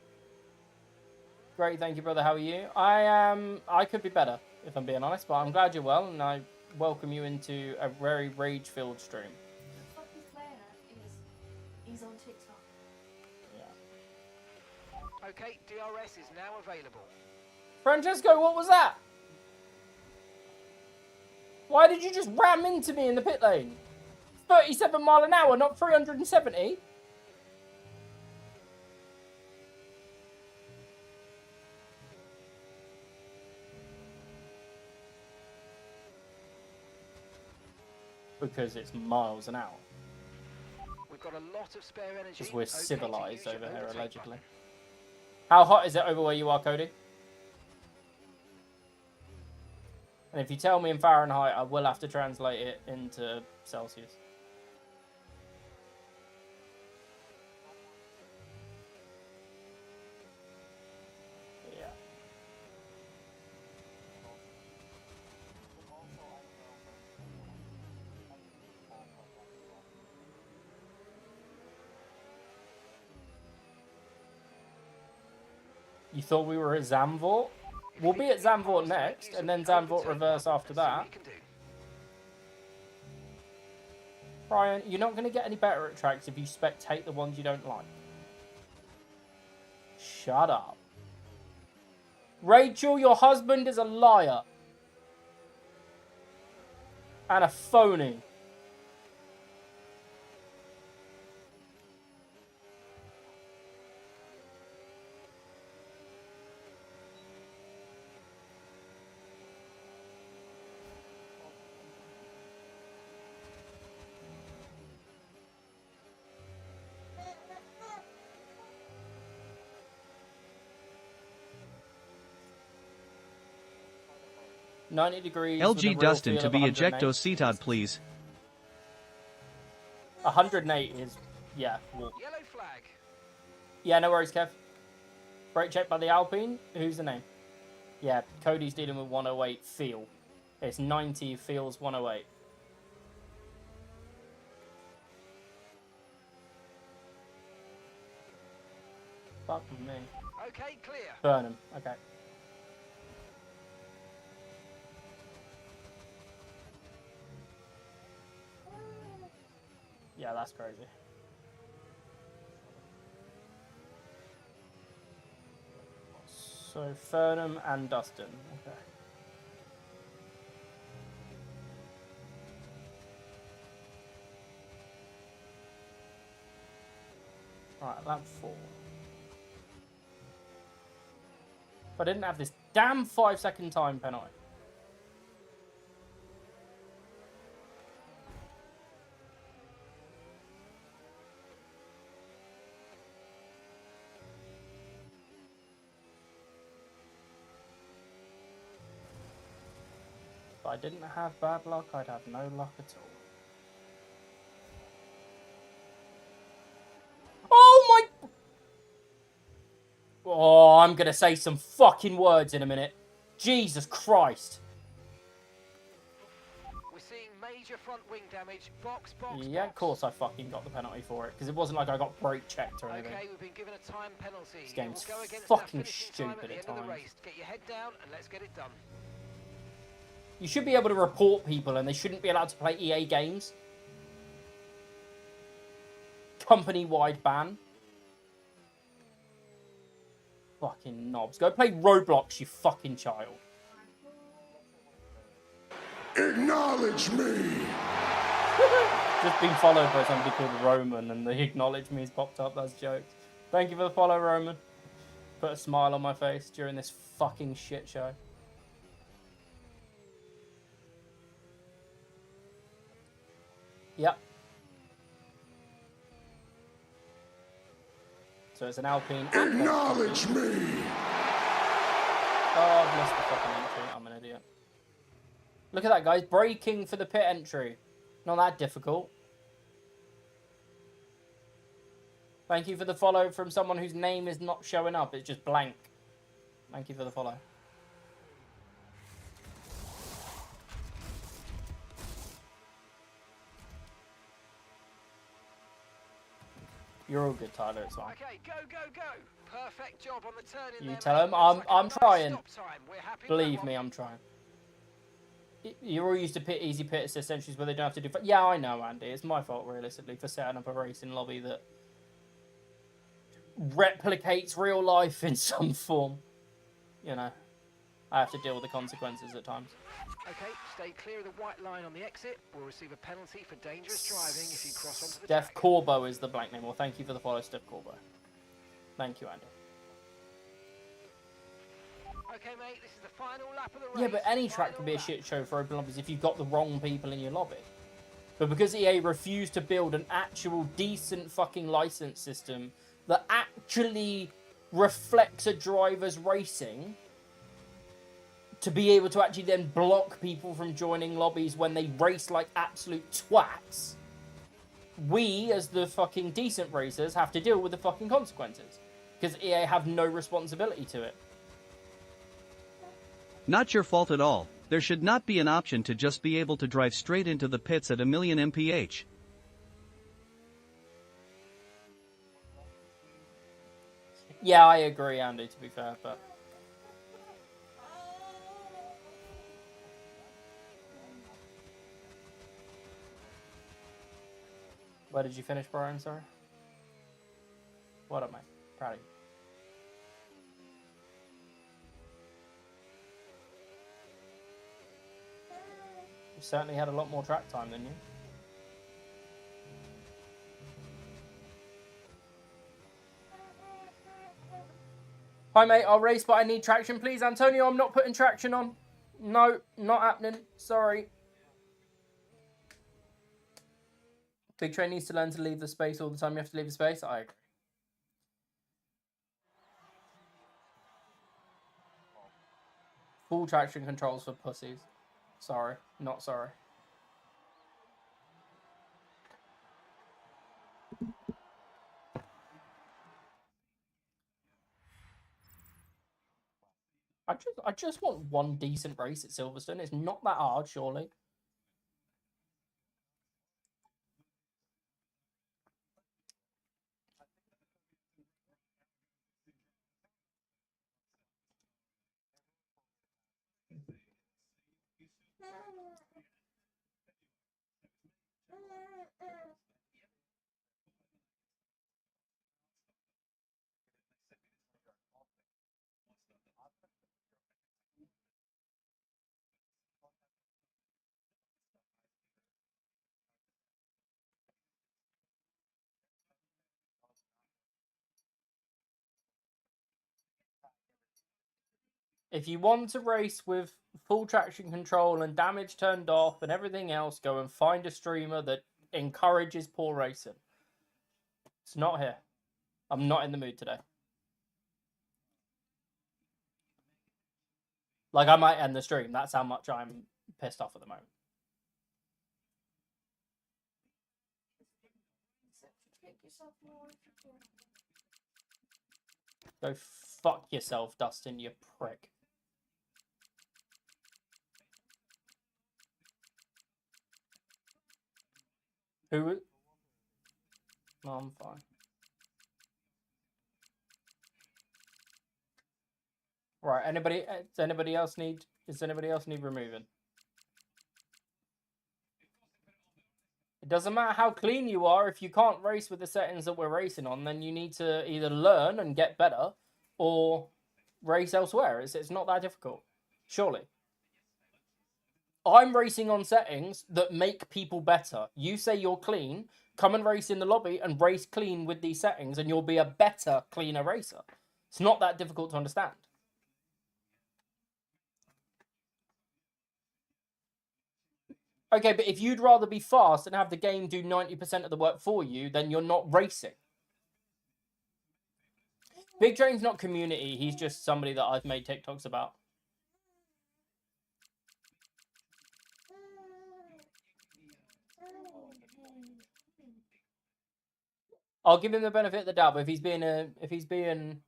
Great, thank you, brother. How are you? I could be better, if I'm being honest, but I'm glad you're well, and I welcome you into a very rage-filled stream. The fuck he's playing at is he's on TikTok. Yeah. Okay, DRS is now available. Francesco, what was that? Why did you just ram into me in the pit lane? 37 mile an hour, not 370. Because it's miles an hour. We've got a lot of spare energy. Because we're Okay to civilized use your over here, overtake allegedly. button. How hot is it over where you are, Cody? And if you tell me in Fahrenheit, I will have to translate it into Celsius. Yeah. You thought we were at Zandvoort? We'll be at Zandvoort next, and then Zandvoort reverse after that. Brian, you're not going to get any better at tracks if you spectate the ones you don't like. Shut up. Rachel, your husband is a liar. And a phony. $90 degrees. with a LG real Dustin feel to of be 108. ejecto citad, please. 108 is, yeah. Well, Yellow flag. yeah, no worries, Kev. Brake check by the Alpine. Who's the name? Yeah, Cody's dealing with 108 feel. It's 90 feels 108. Fuck me. Okay, clear. Burnham. Okay. Yeah, that's crazy. So Fernham and Dustin. Okay. Alright, lap 4. If I didn't have this damn 5-second time penalty. If I didn't have bad luck, I'd have no luck at all. Oh my... Oh, I'm gonna say some fucking words in a minute. Jesus Christ. We're seeing major front wing damage. Box, box, Yeah, of box. course I fucking got the penalty for it, because it wasn't like I got brake checked or anything. Okay, we've been given a time penalty. This game's It will go against fucking that finishing time stupid at at the end of the times. race. Get your head down and let's get it done. You should be able to report people and they shouldn't be allowed to play EA games. Company-wide ban. Fucking knobs. Go play Roblox, you fucking child. Acknowledge me. Just been followed by somebody called Roman and the acknowledge me's popped up. That's jokes. Thank you for the follow, Roman. Put a smile on my face during this fucking shit show. Yep. So it's an Alpine. Acknowledge me. Oh, I've missed the fucking entry. I'm an idiot. Look at that, guys. Braking for the pit entry. Not that difficult. Thank you for the follow from someone whose name is not showing up. It's just blank. Thank you for the follow. You're all good, Tyler. It's fine. Okay, go, go, go. Perfect job on the turn in You there, tell mate. him. Looks like a I'm nice trying. stop time. We're happy with that Believe one. me, I'm trying. You're all used to easy pit assist entries where they don't have to do... Yeah, I know, Andy. It's my fault, realistically, for setting up a racing lobby that replicates real life in some form. You know, I have to deal with the consequences at times. Okay, stay clear of the white line on the exit. We'll receive a penalty for dangerous driving if you cross onto the Steph track. Corbo is the blank name. Well, thank you for the follow, Steph Corbo. Thank you, Andy. Okay, mate, this is the final lap of the race. Yeah, but any track can be a shit show for open lobbies if you've got the wrong people in your lobby. But because EA refused to build an actual decent fucking license system that actually reflects a driver's racing, to be able to actually then block people from joining lobbies when they race like absolute twats, we, as the fucking decent racers, have to deal with the fucking consequences. Because EA have no responsibility to it. Not your fault at all. There should not be an option to just be able to drive straight into the pits at 1,000,000 mph. Yeah, I agree, Andy, to be fair, but... Where did you finish, Brian? Sorry. What up, mate? Proud of you. You certainly had a lot more track time than you. Hi, mate. I'll race, but I need traction, please. Antonio, I'm not putting traction on. No, not happening. Sorry. Big Train needs to learn to leave the space all the time. You have to leave the space. I agree. Full traction controls for pussies. Sorry. Not sorry. I just want one decent race at Silverstone. It's not that hard, surely. If you want to race with full traction control and damage turned off and everything else, go and find a streamer that encourages poor racing. It's not here. I'm not in the mood today. Like, I might end the stream. That's how much I'm pissed off at the moment. Go fuck yourself, Dustin, you prick. Who? No, I'm fine. Right, does anybody else need removing? It doesn't matter how clean you are, if you can't race with the settings that we're racing on, then you need to either learn and get better or race elsewhere. It's not that difficult, surely. I'm racing on settings that make people better. You say you're clean, come and race in the lobby and race clean with these settings and you'll be a better, cleaner racer. It's not that difficult to understand. Okay, but if you'd rather be fast and have the game do 90% of the work for you, then you're not racing. Big Train's not community, he's just somebody that I've made TikToks about. I'll give him the benefit of the doubt, but if he's being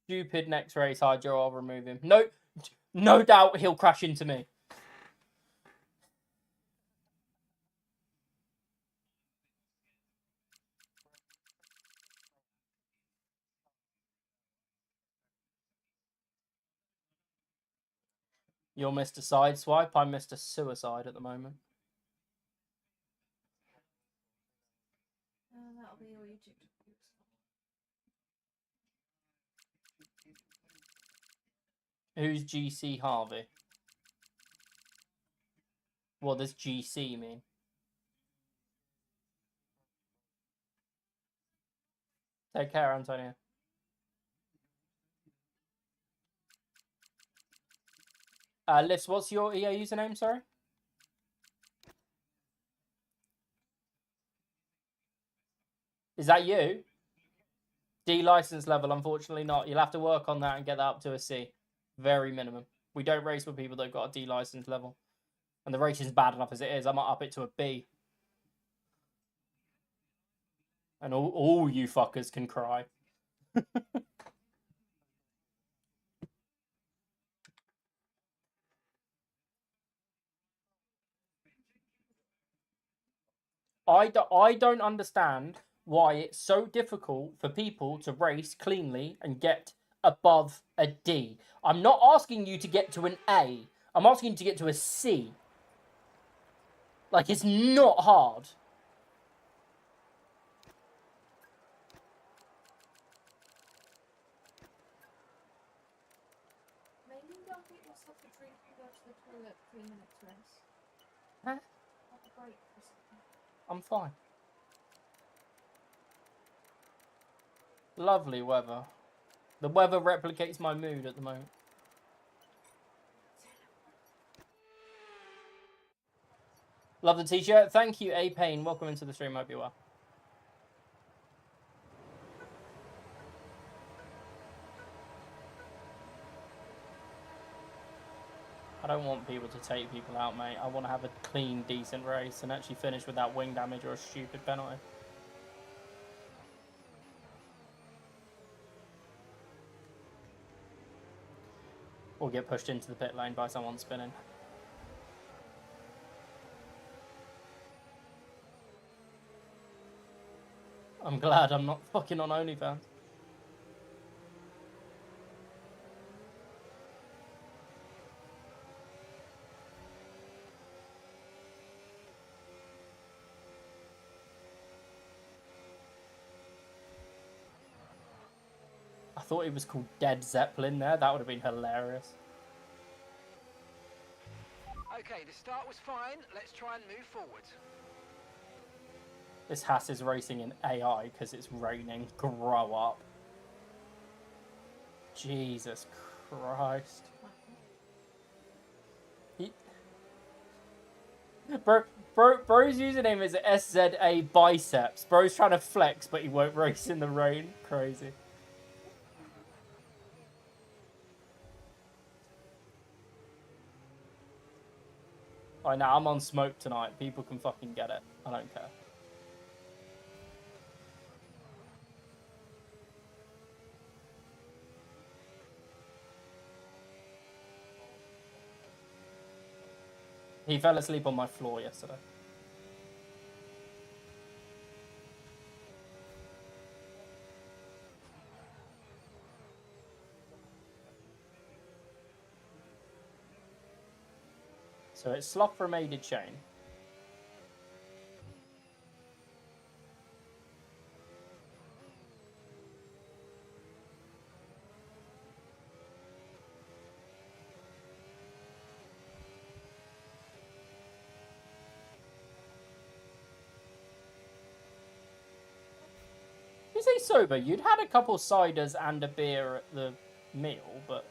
stupid next race, Hydro, I'll remove him. No doubt he'll crash into me. You're Mr. Sideswipe. I'm Mr. Suicide at the moment. That'll be all your TikTok views. Who's GC Harvey? What does GC mean? Take care, Antonio. Liz, what's your EA username, sorry? Is that you? D license level, unfortunately not. You'll have to work on that and get that up to a C. Very minimum. We don't race with people that've got a D license level. And the rating's bad enough as it is. I might up it to a B. And all you fuckers can cry. I don't understand why it's so difficult for people to race cleanly and get above a D. I'm not asking you to get to an A. I'm asking you to get to a C. Like, it's not hard. Maybe don't get yourself a drink and go to the toilet 3 minutes rest. Huh? Have a break or something. I'm fine. Lovely weather. The weather replicates my mood at the moment. Love the t-shirt. Thank you, A Payne. Welcome into the stream. Hope you're well. I don't want people to take people out, mate. I want to have a clean, decent race and actually finish without wing damage or a stupid penalty. Or get pushed into the pit lane by someone spinning. I'm glad I'm not fucking on OnlyFans. I thought it was called Dead Zeppelin there. That would have been hilarious. Okay, the start was fine. Let's try and move forward. This Haas is racing in AI because it's raining. Grow up. Jesus Christ. Bro's username is SZA Biceps. Bro's trying to flex, but he won't race in the rain. Crazy. I know, I'm on smoke tonight. People can fucking get it. I don't care. He fell asleep on my floor yesterday. So it's Sloth from Aided Chain. You say sober? You'd had a couple ciders and a beer at the meal, but...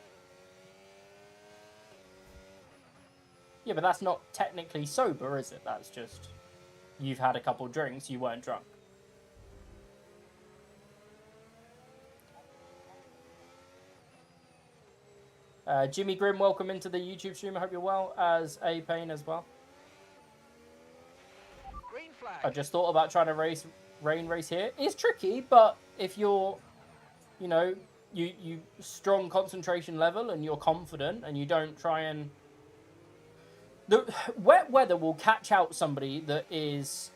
Yeah, but that's not technically sober, is it? That's just... You've had a couple drinks, you weren't drunk. Jimmy Grimm, welcome into the YouTube stream. I hope you're well, as A Payne as well. Green flag. I just thought about trying to rain race here. It's tricky, but if you're, you know, you strong concentration level and you're confident and you don't try and... The wet weather will catch out somebody that is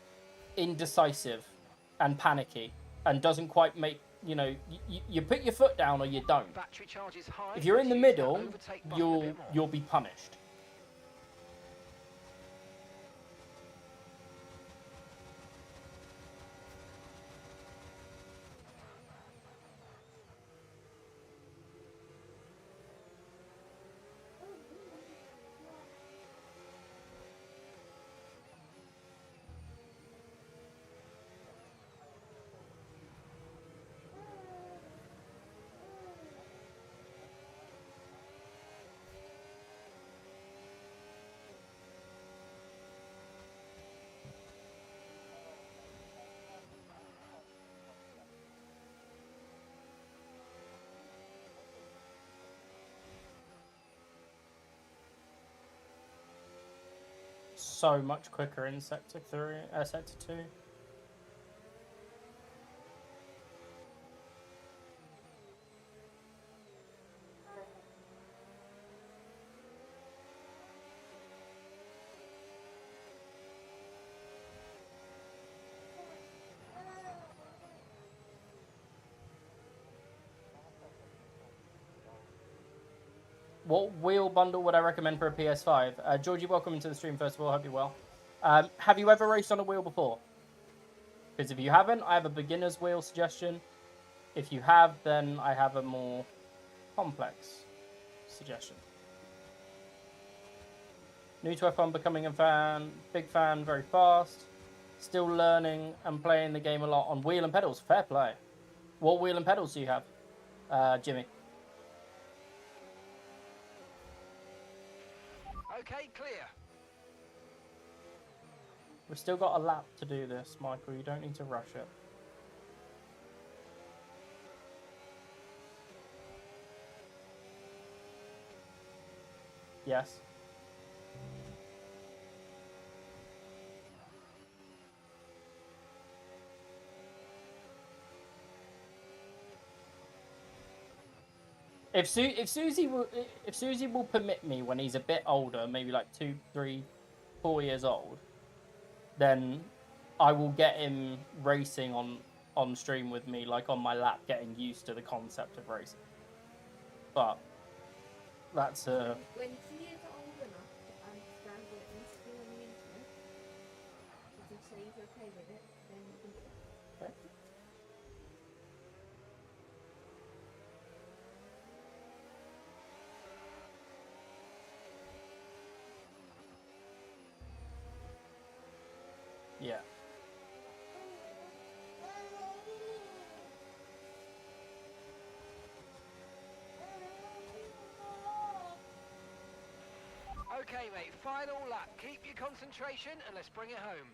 indecisive and panicky and doesn't quite make, you know, you put your foot down or you don't. Battery charge is high. If you're in the Let's use that middle, overtake button a bit more. you'll be punished. so much quicker in Sector 3, Sector 2. What wheel bundle would I recommend for a PS5? Georgie, welcome into the stream first of all. Hope you're well. Have you ever raced on a wheel before? Because if you haven't, I have a beginner's wheel suggestion. If you have, then I have a more complex suggestion. New to F1, becoming a fan, big fan, very fast. Still learning and playing the game a lot on wheel and pedals. Fair play. What wheel and pedals do you have, Jimmy? Okay, clear. We've still got a lap to do this, Michael. You don't need to rush it. Yes. If Susie will permit me when he's a bit older, maybe like 2, 3, 4 years old, then I will get him racing on stream with me, like on my lap, getting used to the concept of racing. But that's When he is old enough to understand what it needs to do on the internet, if he says he's okay with it, then we can do it. okay. Yeah. Okay, mate, final lap. Keep your concentration and let's bring it home.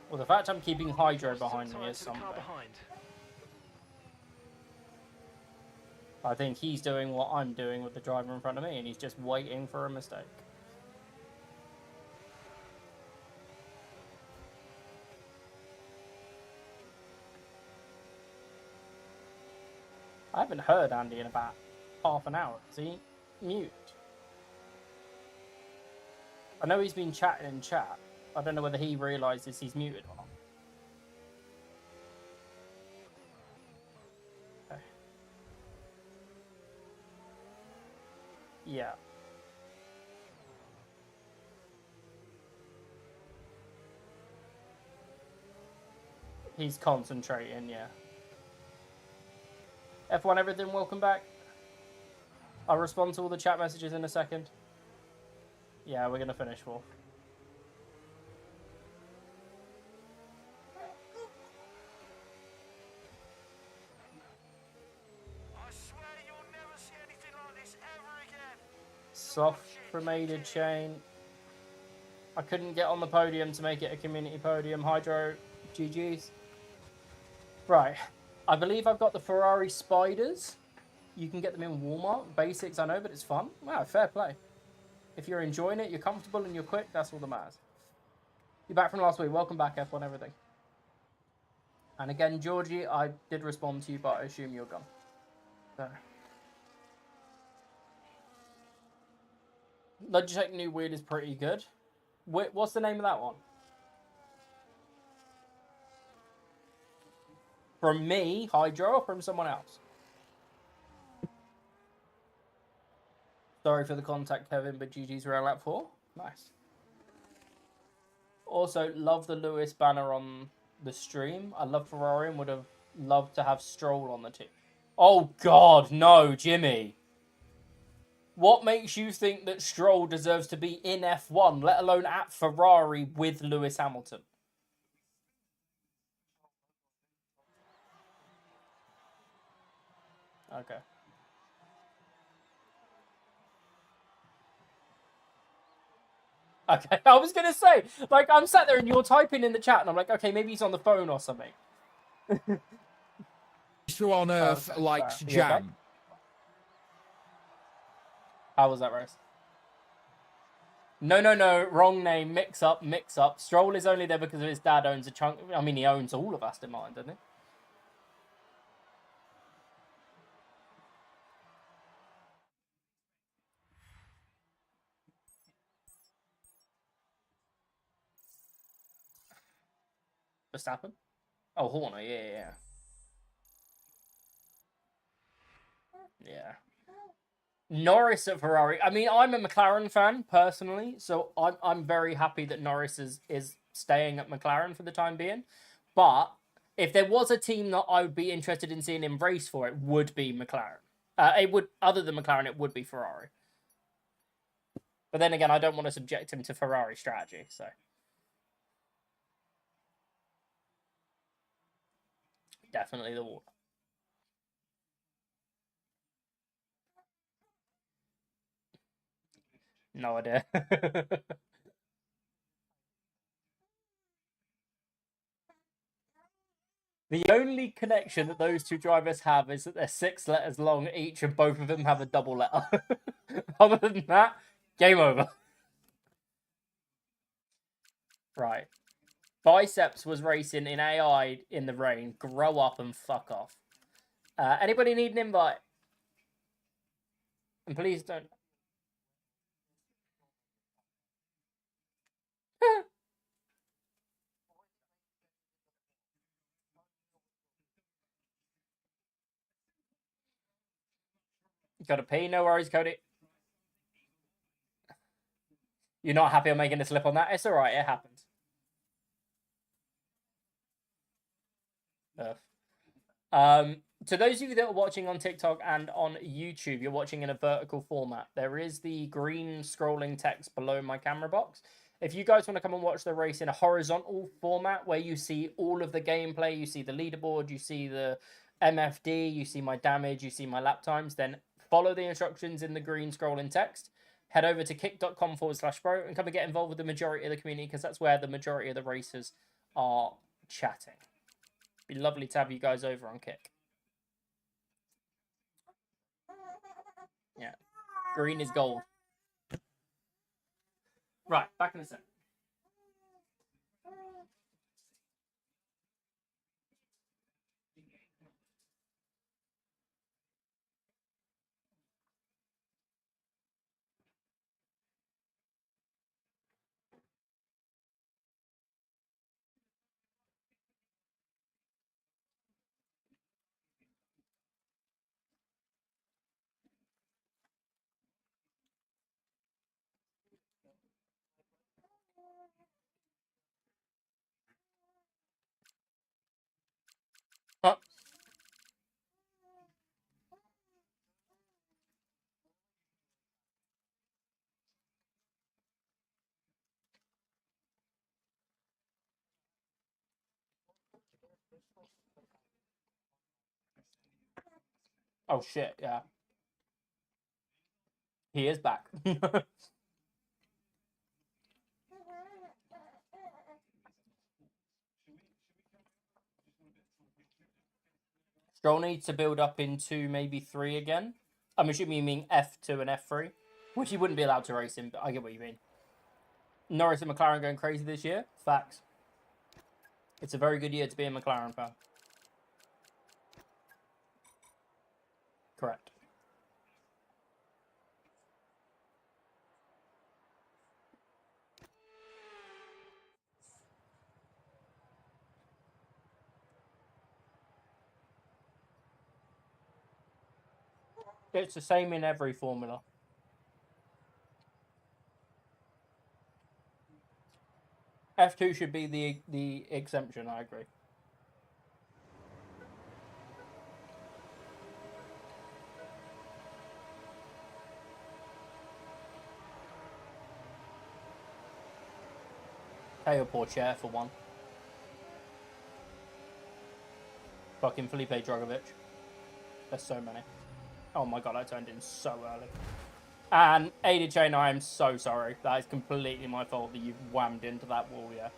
Well, the fact I'm keeping Hydro Lost some behind me time is to the car something. behind. I think he's doing what I'm doing with the driver in front of me, and he's just waiting for a mistake. I haven't heard Andy in about half an hour. Is he mute? I know he's been chatting in chat. I don't know whether he realises he's muted or not. Okay. Yeah. He's concentrating, yeah. F1 everything, welcome back. I'll respond to all the chat messages in a second. Yeah, we're going to finish fourth. I swear you'll never see anything like this ever again. Soft cremated chain. I couldn't get on the podium to make it a community podium. Hydro, GG's. Right. I believe I've got the Ferrari Spiders. You can get them in Walmart. Basics, I know, but it's fun. Wow, fair play. If you're enjoying it, you're comfortable and you're quick, that's all that matters. You're back from last week. Welcome back, F1 everything. And again, Georgie, I did respond to you, but I assume you're gone. So. Logitech new wheel is pretty good. What's the name of that one? From me, Hydro, or from someone else? Sorry for the contact, Kevin, but GG's around lap 4. Nice. Also, love the Lewis banner on the stream. I love Ferrari and would have loved to have Stroll on the team. Oh, God, no, Jimmy. What makes you think that Stroll deserves to be in F1, let alone at Ferrari with Lewis Hamilton? Okay. Okay, I was going to say, like, I'm sat there and you're typing in the chat and I'm like, okay, maybe he's on the phone or something. Who on earth Okay, likes fair. You okay? jam? How was that race? No, no, no. Wrong name. Mix up, mix up. Stroll is only there because of his dad owns a chunk. I mean, he owns all of Aston Martin, doesn't he? Verstappen? Oh, Horner. Yeah, yeah, yeah. Yeah. Norris at Ferrari. I mean, I'm a McLaren fan personally, so I'm very happy that Norris is staying at McLaren for the time being. But if there was a team that I would be interested in seeing him race for, it would be McLaren. It would, other than McLaren, it would be Ferrari. But then again, I don't want to subject him to Ferrari strategy, so. Definitely the water. No idea. The only connection that those two drivers have is that they're 6 letters long each, and both of them have a double letter. Other than that, game over. Right. Biceps was racing in AI in the rain. Grow up and fuck off. Anybody need an invite? And please don't. Got to pee. No worries, Cody. You're not happy I'm making a slip on that? It's alright, it happens. To those of you that are watching on TikTok and on YouTube, you're watching in a vertical format. There is the green scrolling text below my camera box. If you guys want to come and watch the race in a horizontal format where you see all of the gameplay, you see the leaderboard, you see the MFD, you see my damage, you see my lap times, then follow the instructions in the green scrolling text. Head over to kick.com/pro and come and get involved with the majority of the community, because that's where the majority of the racers are chatting. Be lovely to have you guys over on Kick. Yeah. Green is gold. Right, back in a sec. Huh? Oh shit, yeah. He is back. Stroll needs to build up into maybe 3 again. I'm assuming you mean F2 and F3, which he wouldn't be allowed to race in, but I get what you mean. Norris and McLaren going crazy this year? Facts. It's a very good year to be a McLaren fan. Correct. It's the same in every formula. F2 should be the exemption, I agree. Pay a poor chair for one. Fucking Felipe Drogovic. There's so many. Oh my god, I turned in so early. And ADJ, I am so sorry. That is completely my fault that you've whammed into that wall, yeah.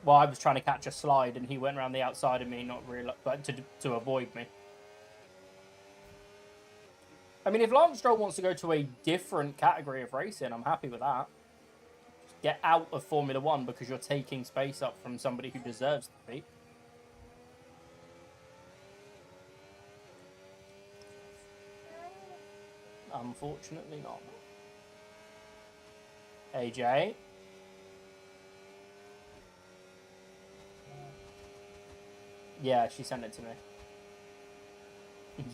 Well, I was trying to catch a slide and he went around the outside of me, not really, but to avoid me. I mean, if Lance Stroll wants to go to a different category of racing, I'm happy with that. Just get out of Formula One because you're taking space up from somebody who deserves to be. Unfortunately not. AJ. Yeah, she sent it to me.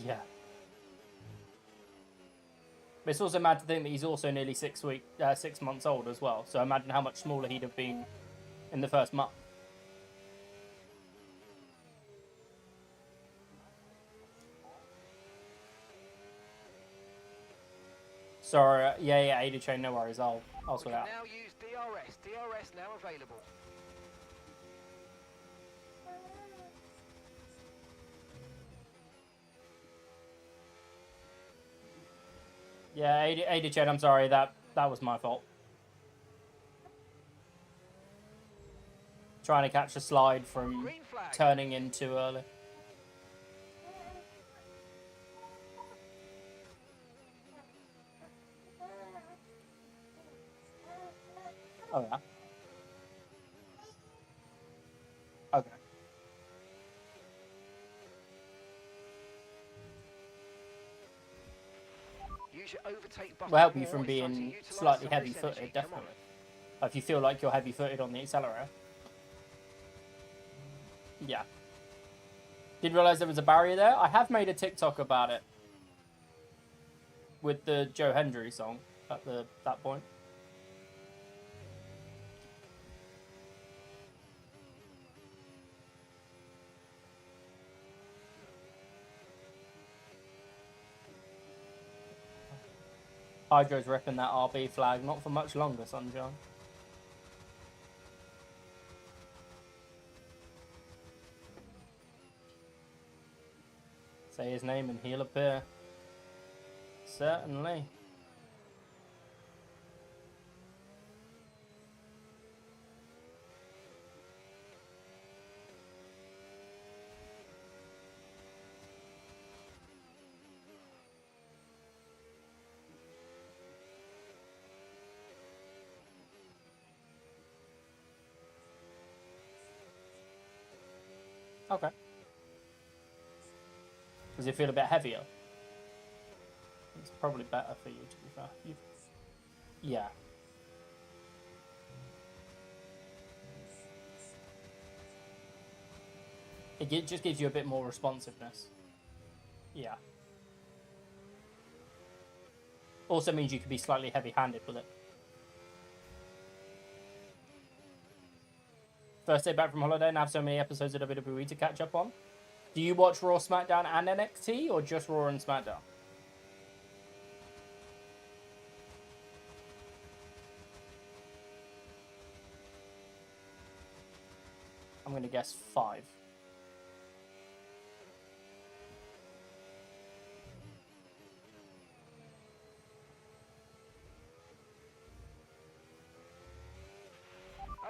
Yeah. But it's also mad to think that he's also nearly 6 months old as well. So imagine how much smaller he'd have been in the first month. Sorry, yeah, Ada Chain, no worries, I'll We sort can it out. now use DRS. DRS now available. Yeah, Ada Chain, I'm sorry, that was my fault. Trying to catch a slide from Green flag. turning in too early. Oh, yeah. Okay. Use your overtake button Will help you more. from It's time to being utilise slightly some of this heavy-footed, energy. Come on. definitely. If you feel like you're heavy-footed on the accelerator. Yeah. Didn't realise there was a barrier there. I have made a TikTok about it. With the Joe Hendry song at that point. Hydro's repping that RB flag, not for much longer, Sunshine. Say his name and he'll appear. Certainly. Okay. Does it feel a bit heavier? It's probably better for you, to be fair. Yeah. It just gives you a bit more responsiveness. Yeah. Also means you can be slightly heavy-handed with it. First day back from holiday and have so many episodes of WWE to catch up on. Do you watch Raw, SmackDown, and NXT, or just Raw and SmackDown? I'm going to guess 5.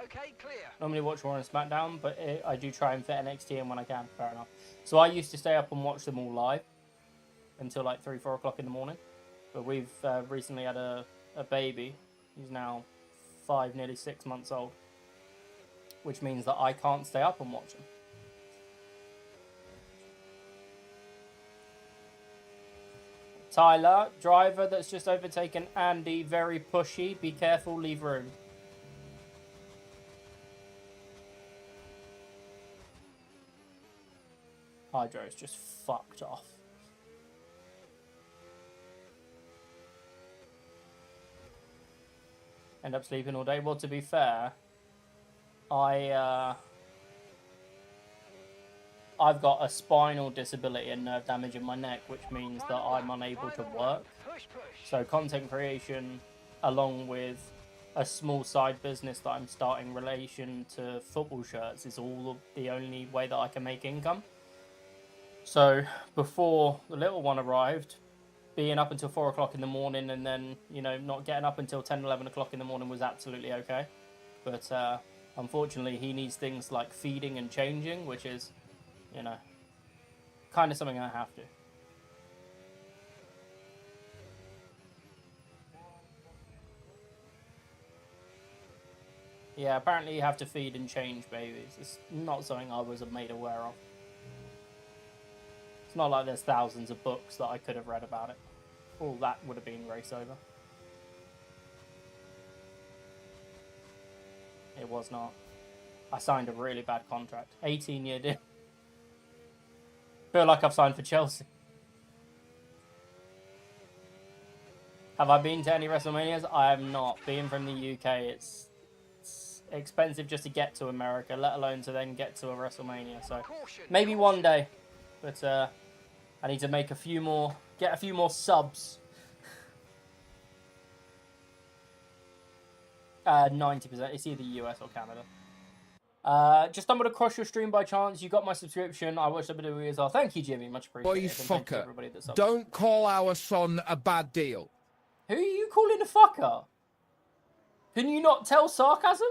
Okay, clear. Normally watch Raw and SmackDown, but I do try and fit NXT in when I can. Fair enough. So I used to stay up and watch them all live until like 3, 4 o'clock in the morning. But we've recently had a baby. He's now 5, nearly 6 months old. Which means that I can't stay up and watch him. Tyler, driver that's just overtaken Andy, very pushy. Be careful, leave room. Hydro's just fucked off. End up sleeping all day. Well, to be fair, I've got a spinal disability and nerve damage in my neck, which means that I'm unable to work. Push, push. So content creation, along with a small side business that I'm starting in relation to football shirts, is all the only way that I can make income. So before the little one arrived, being up until 4 o'clock in the morning and then, you know, not getting up until 10, 11 o'clock in the morning was absolutely okay. But unfortunately, he needs things like feeding and changing, which is, you know, kind of something I have to. Yeah, apparently you have to feed and change babies. It's not something I was made aware of. It's not like there's thousands of books that I could have read about it. All that would have been race over. It was not. I signed a really bad contract. 18-year deal. Feel like I've signed for Chelsea. Have I been to any WrestleManias? I have not. Being from the UK, it's expensive just to get to America, let alone to then get to a WrestleMania. So maybe one day. But I need to make a few more, get a few more subs. 90%. It's either US or Canada. Just stumbled across your stream by chance. You got my subscription. I watched a bit of it as well. Thank you, Jimmy. Much appreciated. Boy, And thank you to fucker. everybody that subbed. Don't call our son a bad deal. Who are you calling a fucker? Can you not tell sarcasm?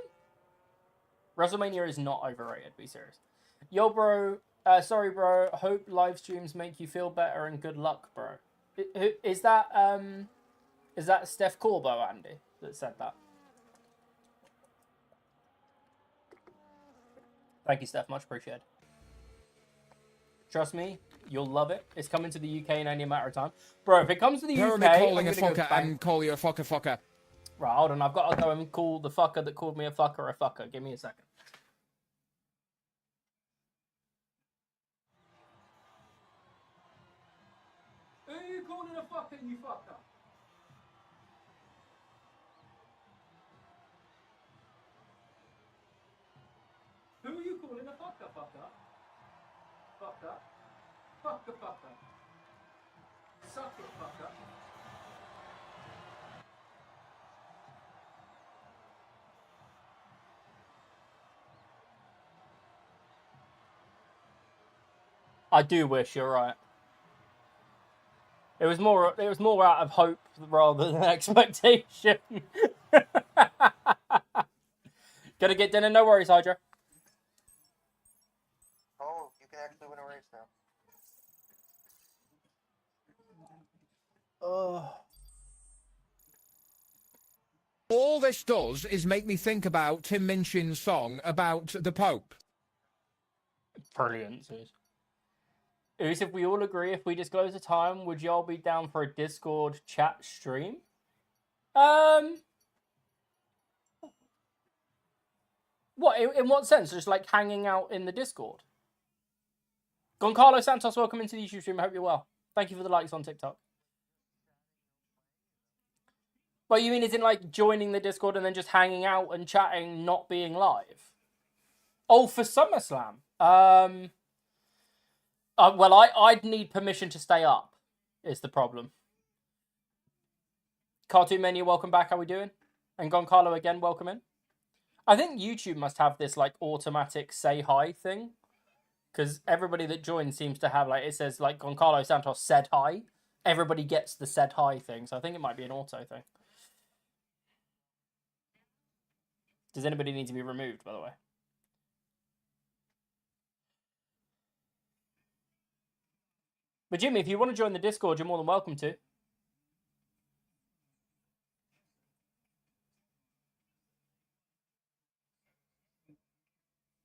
WrestleMania is not overrated. Be serious. Yo, bro. Sorry, bro. Hope live streams make you feel better and good luck, bro. Is that Steph Corbo, Andy, that said that? Thank you, Steph. Much appreciated. Trust me, you'll love it. It's coming to the UK in any matter of time. Bro, if it comes to the Hear UK, me calling I'm a gonna go fucker bang. and call you a fucker. Right, hold on. I've got to go and call the fucker that called me a fucker. Give me a second. Who are you calling a fucker, you fucker? Who are you calling a fucker? Fucker. Fucker. Suck it, fucker. I do wish, you're right. It was more out of hope rather than expectation. Gonna get dinner, no worries, Hydra. Oh, you can actually win a race now. All this does is make me think about Tim Minchin's song about the Pope. Brilliant, Zeus. If we all agree, if we disclose a time, would y'all be down for a Discord chat stream? What, in what sense? Just like hanging out in the Discord? Goncalo Santos, welcome into the YouTube stream. I hope you're well. Thank you for the likes on TikTok. But you mean as in like joining the Discord and then just hanging out and chatting, not being live? Oh, for SummerSlam. Well, I'd need permission to stay up, is the problem. Cartoon Menu, welcome back. How we doing? And Goncalo again, welcome in. I think YouTube must have this like automatic say hi thing, because everybody that joins seems to have like, it says like Goncalo Santos said hi. Everybody gets the said hi thing, so I think it might be an auto thing. Does anybody need to be removed, by the way? But Jimmy, if you want to join the Discord, you're more than welcome to.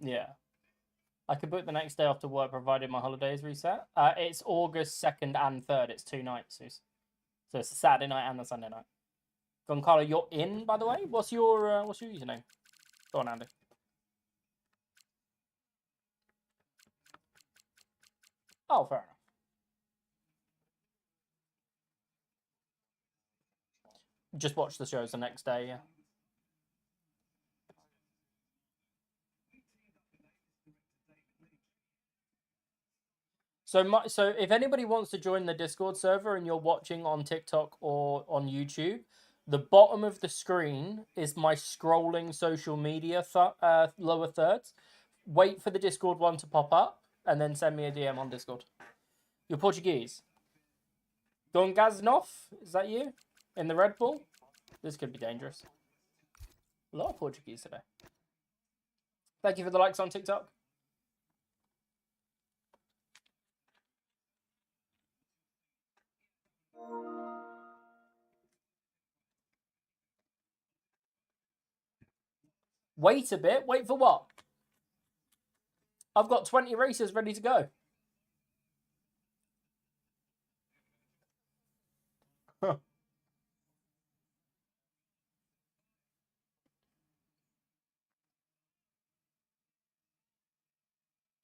Yeah. I could book the next day after work, provided my holidays reset. It's August 2nd and 3rd. It's 2 nights. So it's a Saturday night and a Sunday night. Goncalo, you're in, by the way? What's your username? Go on, Andy. Oh, fair enough. Just watch the shows the next day, yeah. So if anybody wants to join the Discord server and you're watching on TikTok or on YouTube, the bottom of the screen is my scrolling social media lower thirds. Wait for the Discord one to pop up and then send me a DM on Discord. You're Portuguese. Gongaznov, is that you? In the Red Bull? This could be dangerous. A lot of Portuguese today. Thank you for the likes on TikTok. Wait a bit. Wait for what? I've got 20 races ready to go. Huh.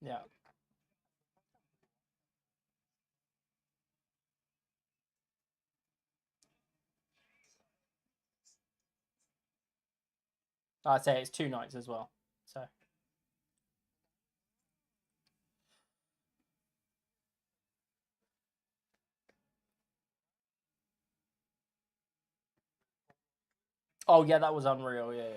Yeah. I'd say it's 2 nights as well. So. Oh yeah, that was unreal. Yeah, yeah.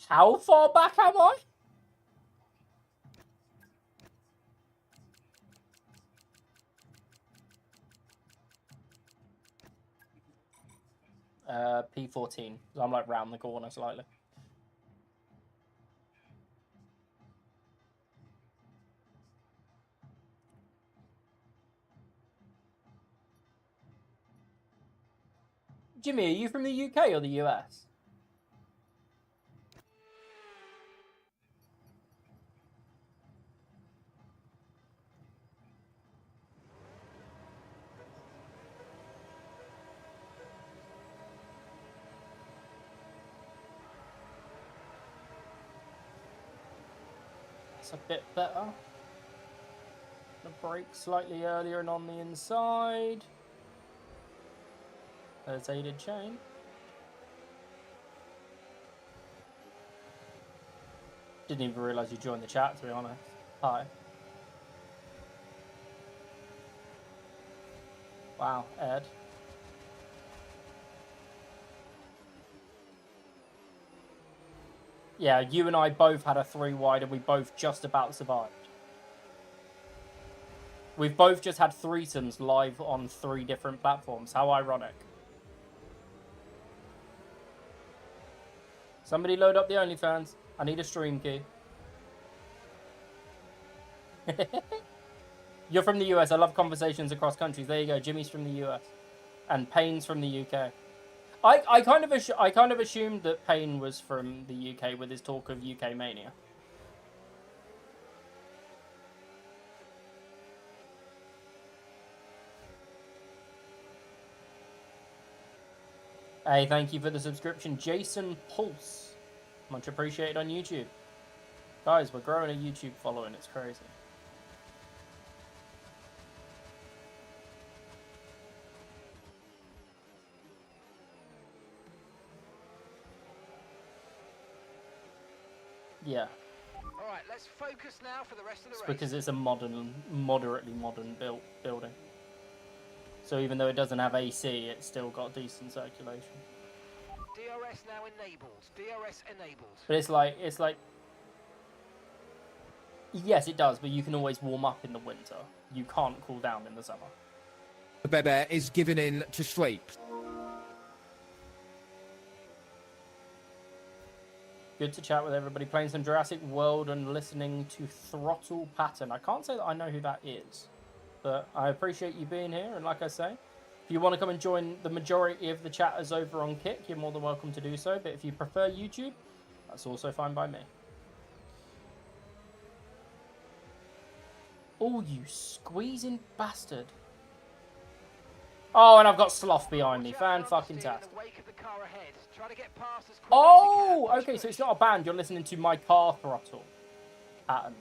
How far back am I? P14. I'm like round the corner slightly. Jimmy, are you from the UK or the US? It's a bit better. The brake slightly earlier and on the inside. There's aided chain. Didn't even realise you joined the chat, to be honest. Hi. Wow, Ed. Yeah, you and I both had a 3 wide and we both just about survived. We've both just had threesomes live on 3 different platforms. How ironic. Somebody load up the OnlyFans. I need a stream key. You're from the US. I love conversations across countries. There you go. Jimmy's from the US. And Payne's from the UK. I kind of assumed that Payne was from the UK with his talk of UK mania. Hey, thank you for the subscription, Jason Pulse. Much appreciated on YouTube. Guys, we're growing a YouTube following. It's crazy. Yeah. All right, let's focus now for the rest of the It's race. because it's a moderately modern building. So even though it doesn't have AC, it's still got decent circulation. DRS now enabled. DRS enabled. But it's like, yes, it does, but you can always warm up in the winter. You can't cool down in the summer. The Bebe is giving in to sleep. Good to chat with everybody, playing some Jurassic World and listening to Throttle Pattern. I can't say that I know who that is, but I appreciate you being here. And like I say, if you want to come and join the majority of the chatters over on Kick, you're more than welcome to do so. But if you prefer YouTube, that's also fine by me. Oh, you squeezing bastard. Oh, and I've got Sloth behind me. Fan-fucking-tastic. Oh, okay, so it's not a band. You're listening to my car throttle pattern.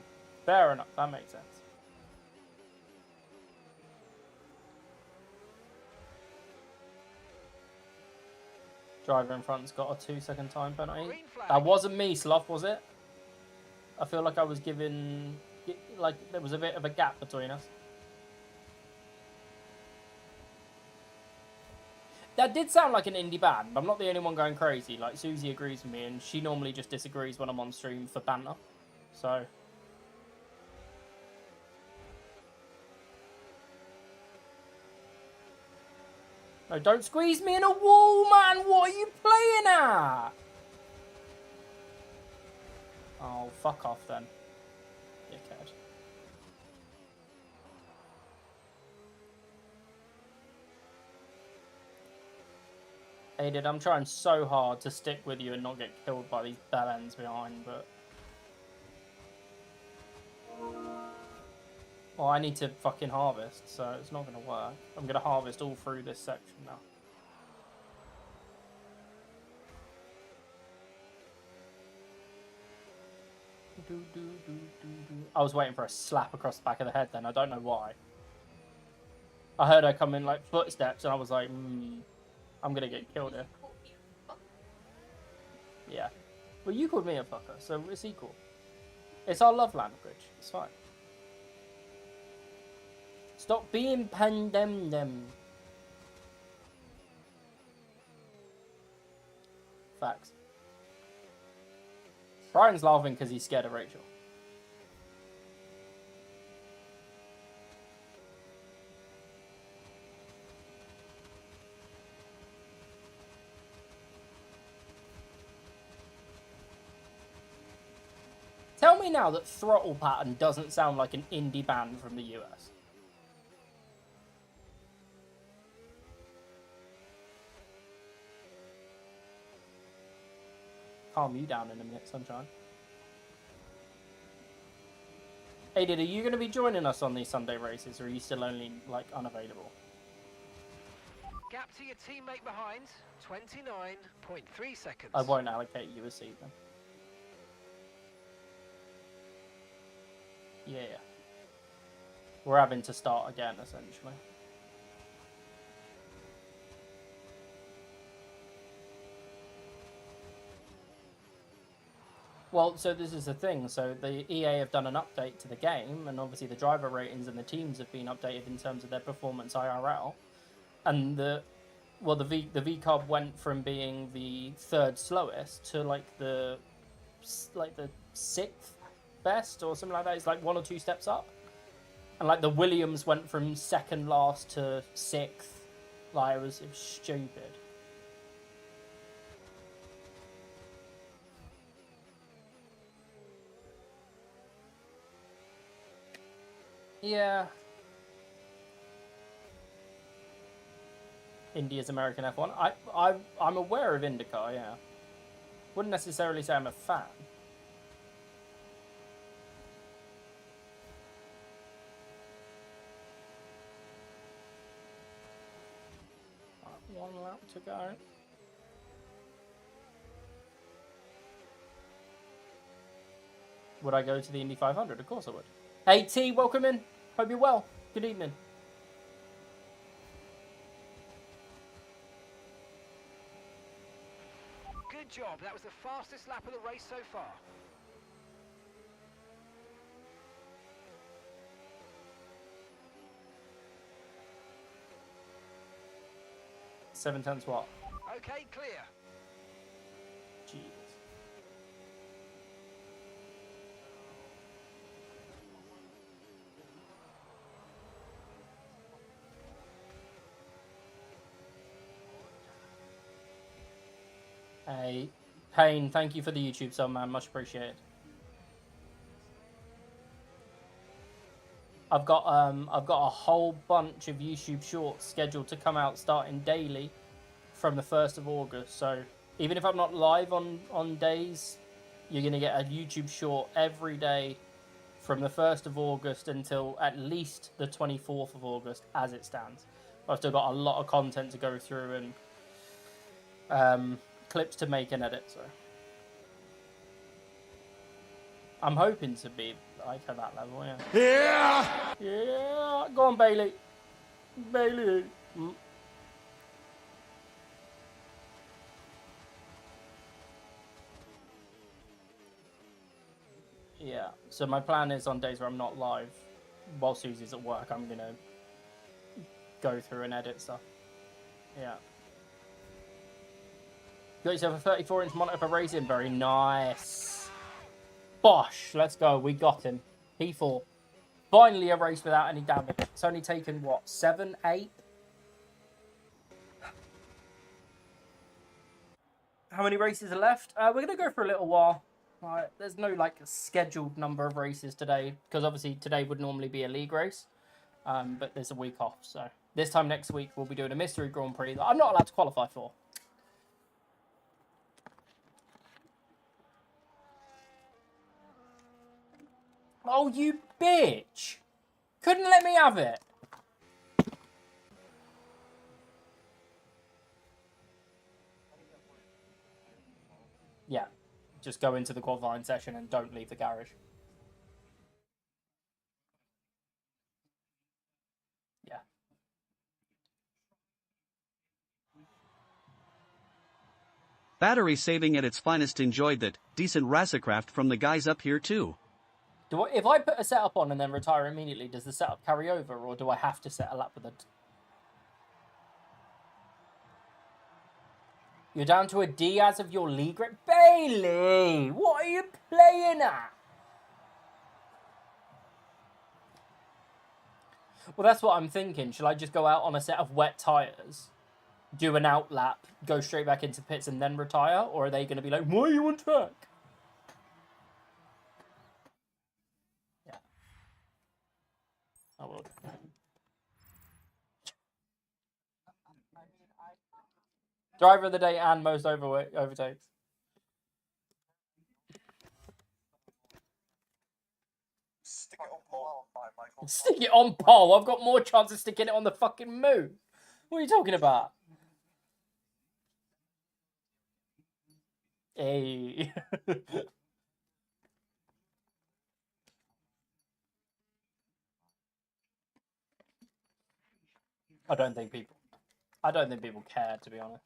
Fair enough. That makes sense. Driver in front's got a 2-second time penalty. That wasn't me, Sloth, was it? I feel like I was given... Like, there was a bit of a gap between us. That did sound like an indie band. I'm not the only one going crazy. Like, Susie agrees with me, and she normally just disagrees when I'm on stream for banter. So... No, don't squeeze me in a wall, man! What are you playing at? Oh, fuck off then. Dickhead. Aided, I'm trying so hard to stick with you and not get killed by these bellends behind, but... Well, I need to fucking harvest, so it's not going to work. I'm going to harvest all through this section now. I was waiting for a slap across the back of the head then, I don't know why. I heard her come in like footsteps and I was like, I'm going to get killed here. Yeah. Well, you called me a fucker, so it's equal. It's our love language. It's fine. Stop being pandemned. Facts. Brian's laughing because he's scared of Rachel. Tell me now that Throttle Pattern doesn't sound like an indie band from the US. Calm you down in a minute, sunshine. Aided, are you going to be joining us on these Sunday races, or are you still only, like, unavailable? Gap to your teammate behind, 29.3 seconds. I won't allocate you a seat then. Yeah. We're having to start again, essentially. Well, so this is the thing. So the EA have done an update to the game, and obviously the driver ratings and the teams have been updated in terms of their performance IRL. And the VCOB went from being the third slowest to like the sixth best or something like that. It's like 1 or 2 steps up. And like the Williams went from second last to sixth. Like it was stupid. Yeah. India's American F1. I'm aware of IndyCar, yeah. Wouldn't necessarily say I'm a fan. One lap to go. Would I go to the Indy 500? Of course I would. Hey T, welcome in. Hope you're well. Good evening. Good job. That was the fastest lap of the race so far. Seven tenths what? Okay, clear. Jesus. Hey, Payne, thank you for the YouTube sub, man. Much appreciated. I've got a whole bunch of YouTube shorts scheduled to come out starting daily from the 1st of August. So even if I'm not live on days, you're going to get a YouTube short every day from the 1st of August until at least the 24th of August as it stands. I've still got a lot of content to go through and clips to make and edit, so I'm hoping to be like at that level, yeah. Yeah, go on, Bailey. Bailey. Yeah, so my plan is on days where I'm not live, while Susie's at work, I'm gonna go through and edit stuff. Yeah. Got yourself a 34-inch monitor for racing. Very nice. Bosh. Let's go. We got him. P4. Finally a race without any damage. It's only taken, what, 7, 8? How many races are left? We're going to go for a little while. There's no, like, scheduled number of races today, because obviously today would normally be a league race. But there's a week off, so this time next week we'll be doing a mystery Grand Prix that I'm not allowed to qualify for. Oh, you bitch! Couldn't let me have it. Yeah, just go into the qualifying session and don't leave the garage. Yeah. Battery saving at its finest. Enjoyed that. Decent Rassacraft from the guys up here too. If I put a setup on and then retire immediately, does the setup carry over, or do I have to set a lap with it? You're down to a D as of your league rate. Bailey, what are you playing at? Well, that's what I'm thinking. Shall I just go out on a set of wet tyres, do an out lap, go straight back into pits and then retire? Or are they going to be like, why are you on track? Yeah. I will. Driver of the day and most overtakes. Stick it on pole. Michael. Stick it on pole. I've got more chance of sticking it on the fucking moon. What are you talking about? Hey. I don't think people care, to be honest.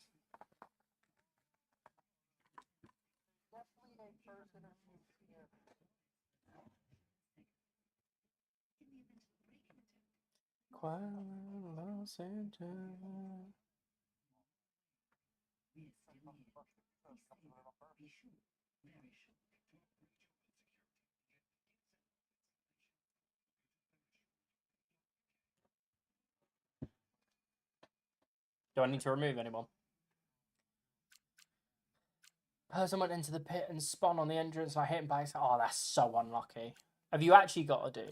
Do I need to remove anyone? Person went into the pit and spun on the entrance and I hit him back. Oh, that's so unlucky. Have you actually got to do?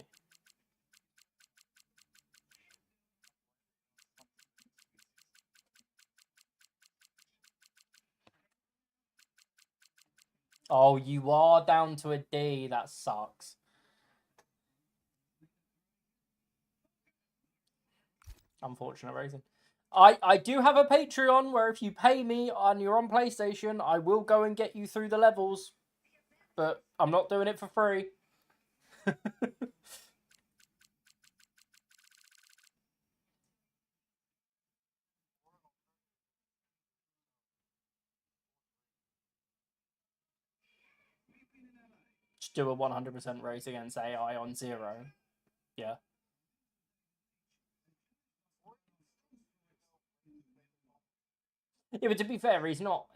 Oh, you are down to a D. That sucks. Unfortunate racing. I do have a Patreon where if you pay me and you're on PlayStation, I will go and get you through the levels. But I'm not doing it for free. Just do a 100% race against AI on 0. Yeah. Yeah, but to be fair, it's not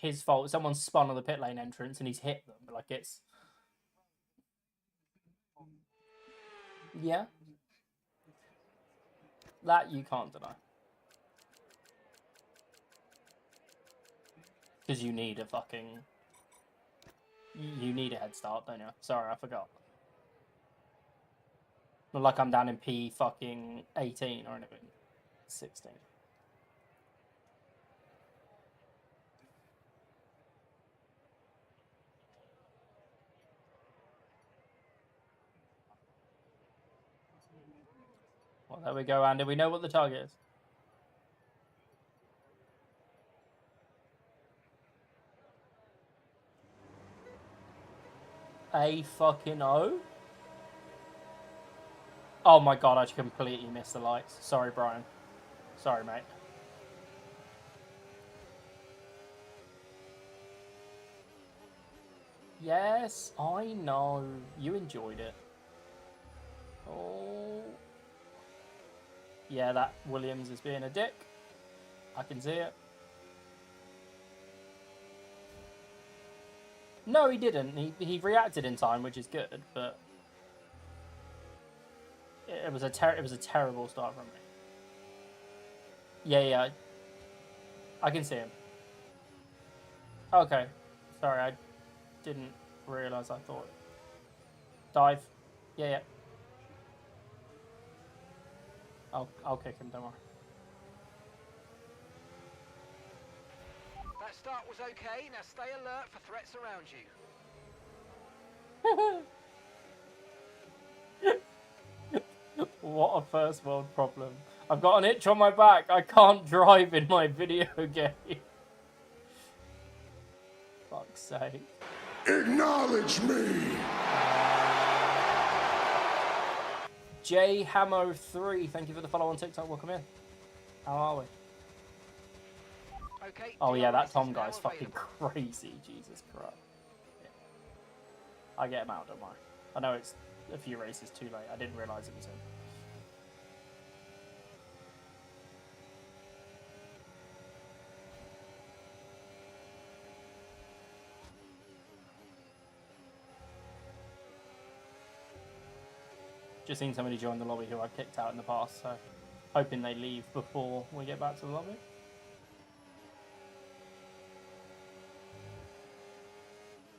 his fault. Someone spun on the pit lane entrance and he's hit them. Like, it's... Yeah. That you can't deny. Because you need a fucking... You need a head start, don't you? Sorry, I forgot. Not like I'm down in P fucking 18 or anything. 16. Well, there we go, Andy. We know what the target is. A fucking O? Oh my god, I completely missed the lights. Sorry, Brian. Sorry, mate. Yes, I know. You enjoyed it. Oh. Yeah, that Williams is being a dick. I can see it. No, he didn't. He reacted in time, which is good, but it was a terrible start from me. Yeah. I can see him. Okay. Sorry, I didn't realise. I thought. Dive. Yeah. I'll kick him, don't worry. That start was okay, now stay alert for threats around you. What a first world problem. I've got an itch on my back. I can't drive in my video game. Fuck's sake. Acknowledge me. J Hamo3, thank you for the follow on TikTok. Welcome in. How are we? Okay. Oh yeah, that DRS is Tom now guy's fucking available. crazy. Jesus Christ. Yeah. I get him out, don't worry. I know it's a few races too late. I didn't realise it was him. Just seen somebody join the lobby who I kicked out in the past, so hoping they leave before we get back to the lobby.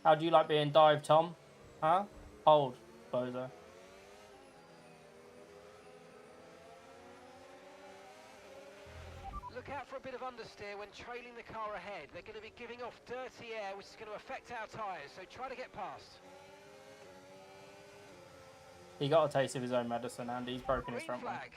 How do you like being dived, Tom? Huh? Hold, bozo. Look out for a bit of understeer when trailing the car ahead. They're going to be giving off dirty air, which is going to affect our tyres, so try to get past. He got a taste of his own medicine and he's broken his Green front one. flag.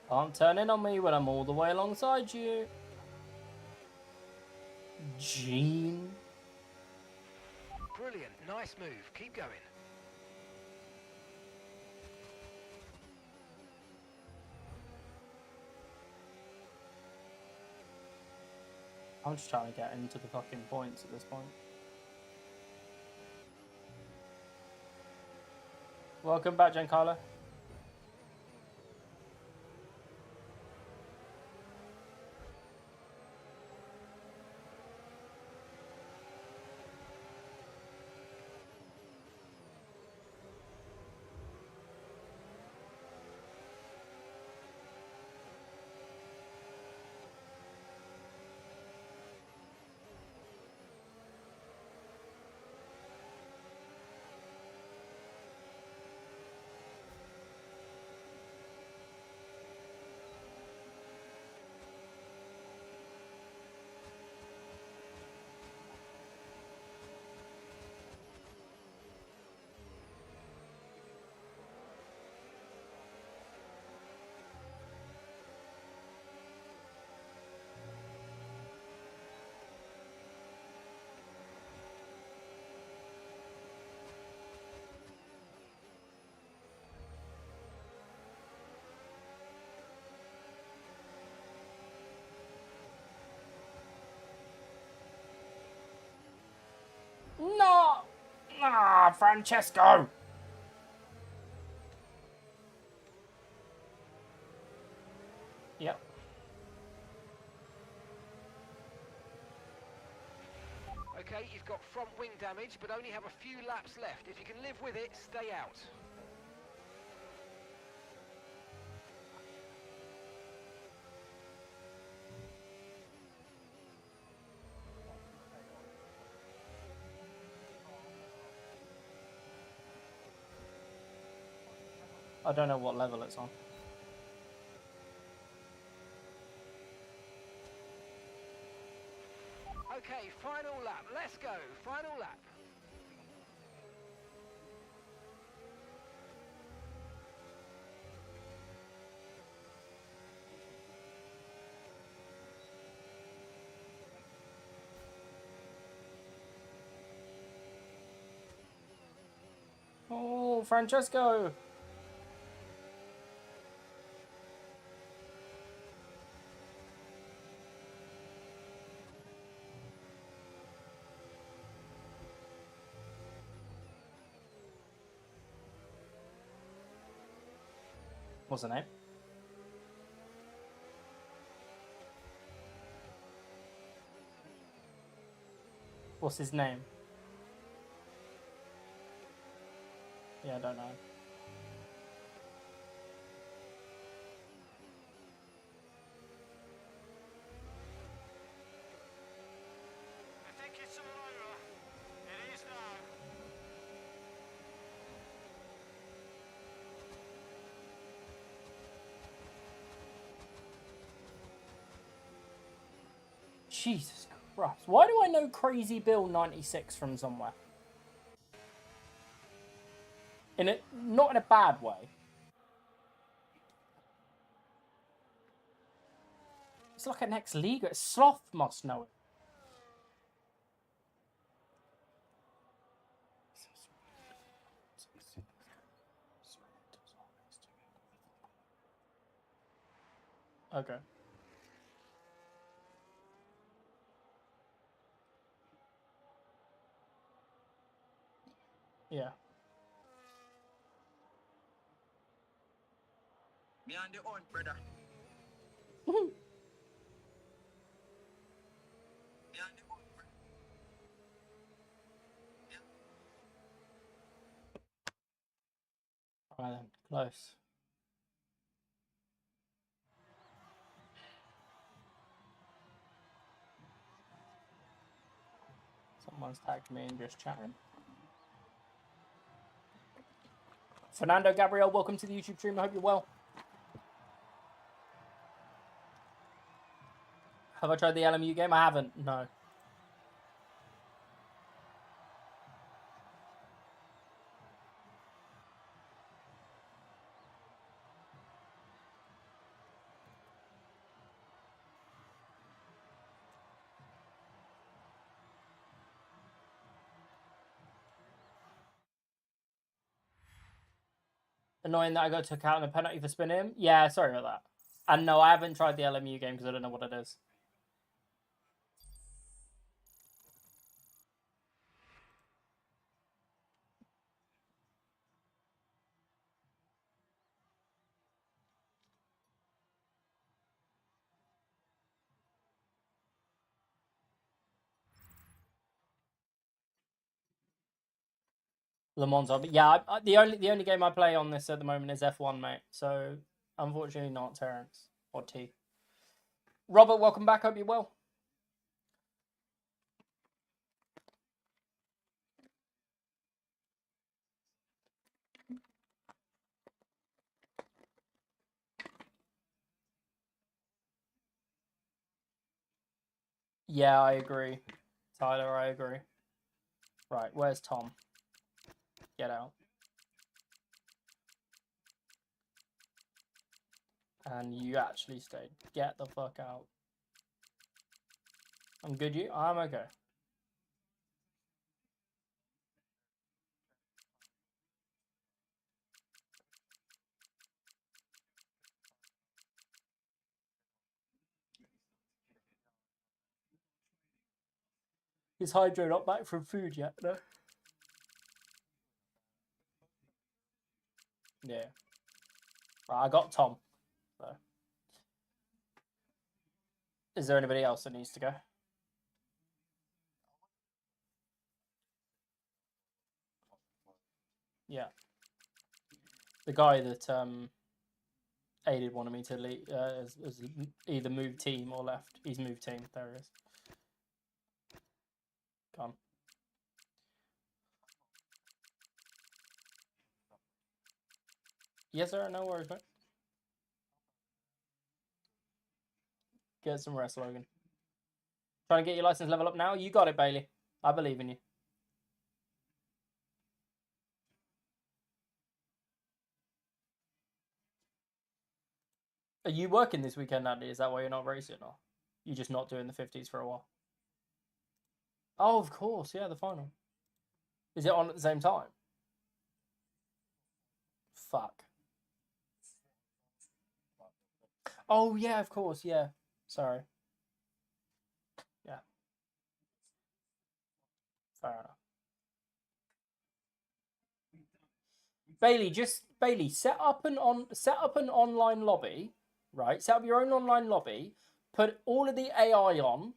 Can't turn in on me when I'm all the way alongside you. Gene. Brilliant. Nice move. Keep going. I'm just trying to get into the fucking points at this point. Welcome back, Giancarlo. No! Ah, Francesco! Yep. Okay, you've got front wing damage, but only have a few laps left. If you can live with it, stay out. I don't know what level it's on. Okay, final lap. Let's go. Final lap. Oh, Francesco! What's the name? What's his name? Yeah, I don't know. Jesus Christ. Why do I know Crazy Bill 96 from somewhere? Not in a bad way. It's like an ex-leaguer. Sloth must know it. Okay. Yeah. Me on the hunt, brother. Me on the hunt, brother. Alright then. Close. Someone's tagged me and just chatting. Fernando Gabriel, welcome to the YouTube stream. I hope you're well. Have I tried the LMU game? I haven't. No. Annoying that I got took out in a penalty for spinning him. Yeah, sorry about that. And no, I haven't tried the LMU game because I don't know what it is. Le Mans Hobby. Yeah, the only game I play on this at the moment is F1, mate. So unfortunately, not Terrence or T. Robert, welcome back. Hope you're well. Yeah, I agree. Tyler, I agree. Right, where's Tom? Get out. And you actually stayed. Get the fuck out. I'm good, you? I'm okay. Is Hydro not back from food yet? No? Yeah. Right, I got Tom. So. Is there anybody else that needs to go? Yeah. The guy that aided wanted me to leave has either moved team or left. He's moved team. There he is. Gone. Yes, sir. No worries, mate. Get some rest, Logan. Trying to get your license level up now? You got it, Bailey. I believe in you. Are you working this weekend, Andy? Is that why you're not racing, or you just not doing the 50s for a while? Oh, of course. Yeah, the final. Is it on at the same time? Fuck. Oh, yeah, of course. Yeah. Sorry. Yeah. Fair enough. Bailey, set up an online lobby, right? Set up your own online lobby. Put all of the AI on.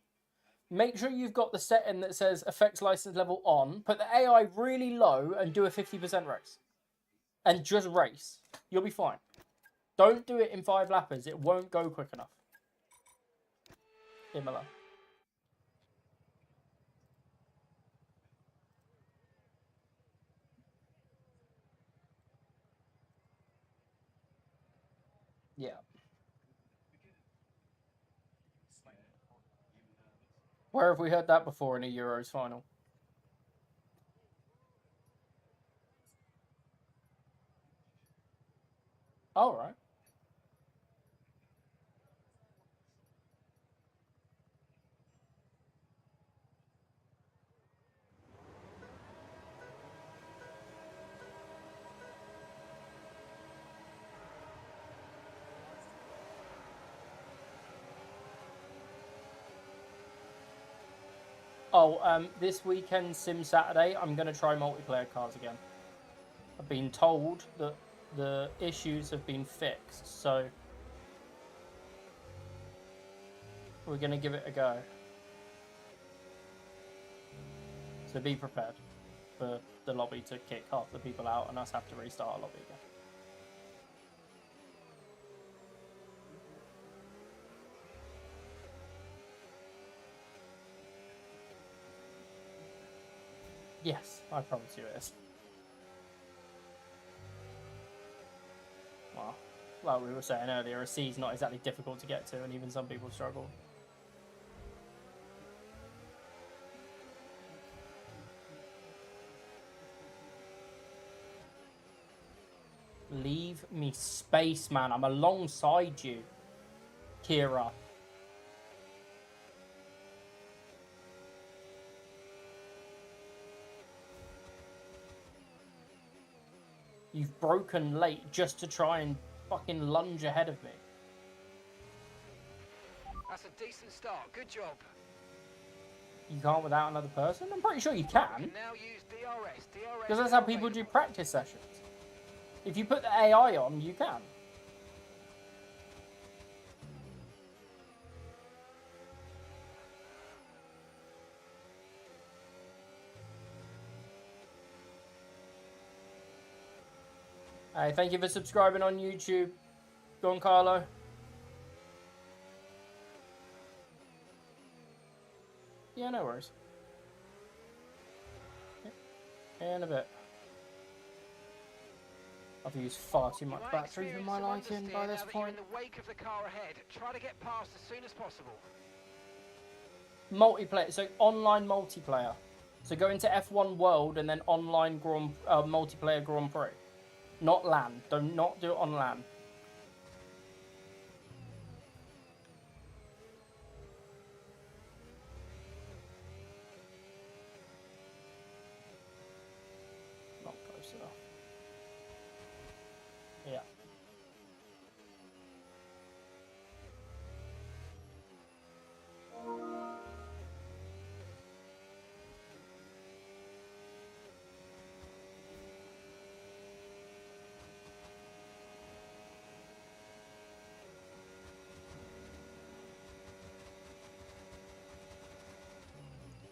Make sure you've got the setting that says effects license level on. Put the AI really low and do a 50% race. And just race. You'll be fine. Don't do it in 5 lappers. It won't go quick enough. Imola. Yeah. Where have we heard that before in a Euros final? All right. Oh, this weekend, Sim Saturday, I'm going to try multiplayer cars again. I've been told that the issues have been fixed, so we're going to give it a go. So be prepared for the lobby to kick half the people out and us have to restart our lobby again. Yes, I promise you it is. Well, like we were saying earlier, a C is not exactly difficult to get to, and even some people struggle. Leave me space, man. I'm alongside you, Kira. You've broken late just to try and fucking lunge ahead of me. That's a decent start. Good job. You can't without another person? I'm pretty sure you can. You can now use DRS. Because that's how people do practice sessions. If you put the AI on, you can. Hey, thank you for subscribing on YouTube. Go on, Carlo. Yeah, no worries. In a bit. I've used far too much battery for my liking by this point. In the wake of the car ahead, try to get past as soon as possible. Multiplayer, so online multiplayer. So go into F1 World and then online multiplayer Grand Prix. Not LAN. Do not do it on LAN. Not close enough. Yeah.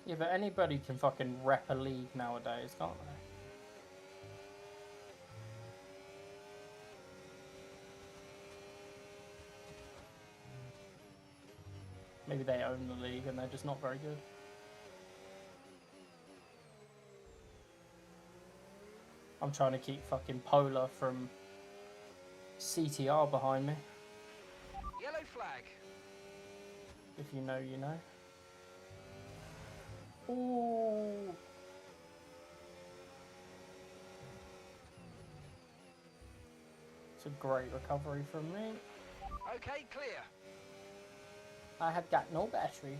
Yeah, but anybody can fucking rep a league nowadays, can't they? Maybe they own the league and they're just not very good. I'm trying to keep fucking Polar from CTR behind me. Yellow flag. If you know, you know. Ooh. It's a great recovery from me. Okay, clear. I have got no battery.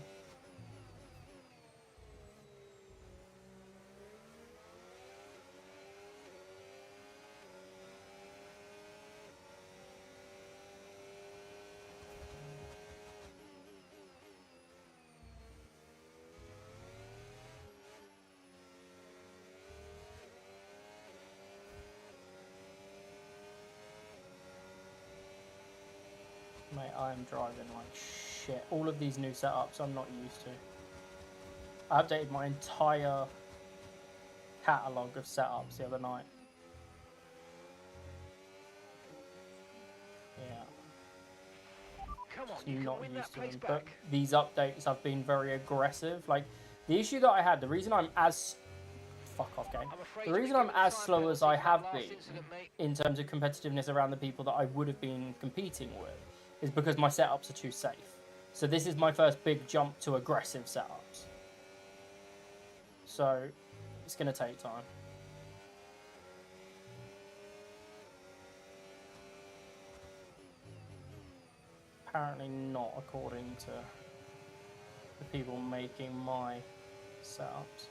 Mate, I am driving like shit. All of these new setups I'm not used to. I updated my entire catalogue of setups the other night. Yeah. Come on, So you you're can not win used that to place them. But back. these updates have been very aggressive. Like, the issue that I had, the reason I'm as... Fuck off, game. I'm afraid The you've reason been I'm given a as time slow as penalty I for that have last been incident, mate. in terms of competitiveness around the people that I would have been competing with is because my setups are too safe. So this is my first big jump to aggressive setups. So it's going to take time. Apparently not according to the people making my setups.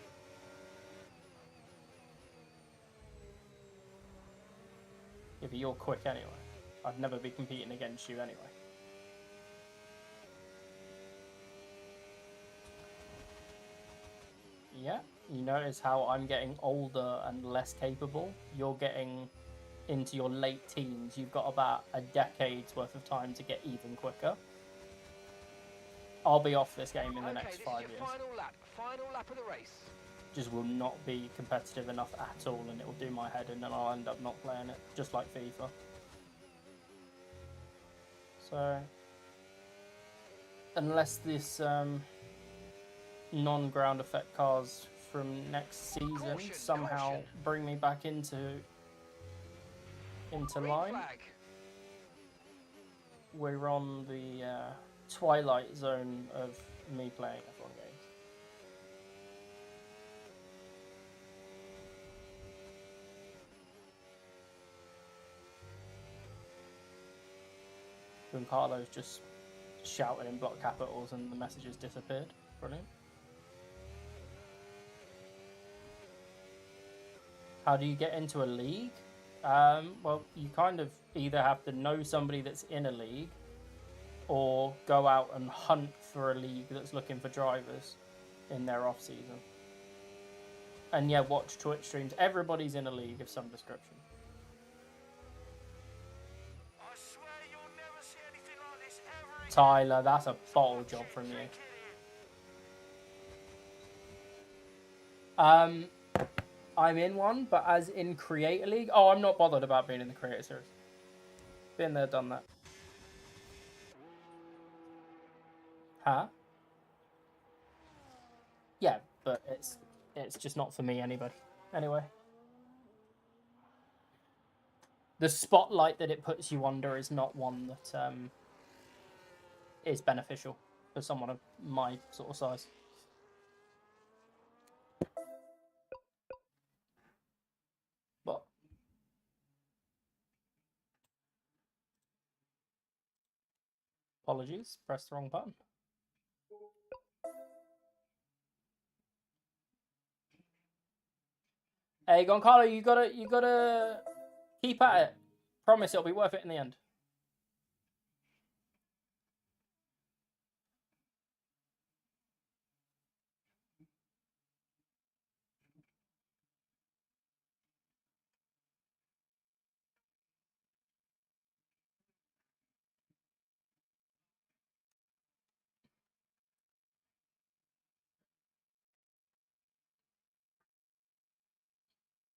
Yeah, but you're quick anyway. I'd never be competing against you anyway. Yeah, you notice how I'm getting older and less capable? You're getting into your late teens. You've got about a decade's worth of time to get even quicker. I'll be off this game in the next 5 years. Final lap of the race. Just will not be competitive enough at all, and it will do my head in, and I'll end up not playing it, just like FIFA. So, unless this non-ground effect cars from next season Caution, somehow caution. bring me back into Green line, flag. we're on the twilight zone of me playing F1 games. When Carlos just shouted in block capitals and the messages disappeared. Brilliant. How do you get into a league? Well, you kind of either have to know somebody that's in a league or go out and hunt for a league that's looking for drivers in their off season. And yeah, watch Twitch streams. Everybody's in a league of some description. I swear you'll never see anything like this ever again. Tyler, that's a bottle job from you. I'm in one, but as in Creator League, oh, I'm not bothered about being in the Creator Series. Been there, done that. Huh? Yeah, but it's just not for me anybody. Anyway. The spotlight that it puts you under is not one that is beneficial for someone of my sort of size. But apologies, pressed the wrong button. Hey, Goncalo, you gotta keep at it. Promise it'll be worth it in the end.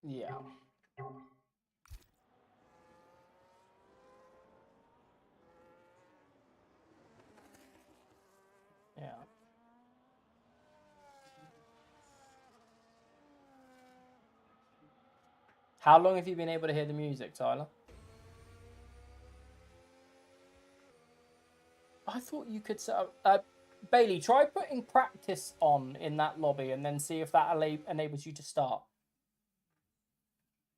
Yeah. Yeah. How long have you been able to hear the music, Tyler? I thought you could set up... Bailey, try putting practice on in that lobby and then see if that enables you to start.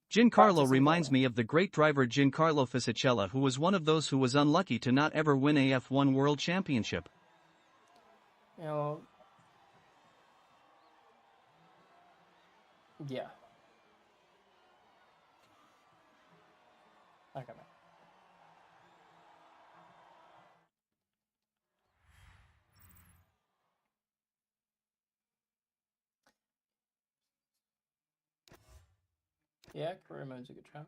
Giancarlo Practice reminds involved. me of the great driver Giancarlo Fisichella, who was one of those who was unlucky to not ever win a F1 World Championship. You know... Yeah. Okay, mate. Yeah, career mode's a good chat.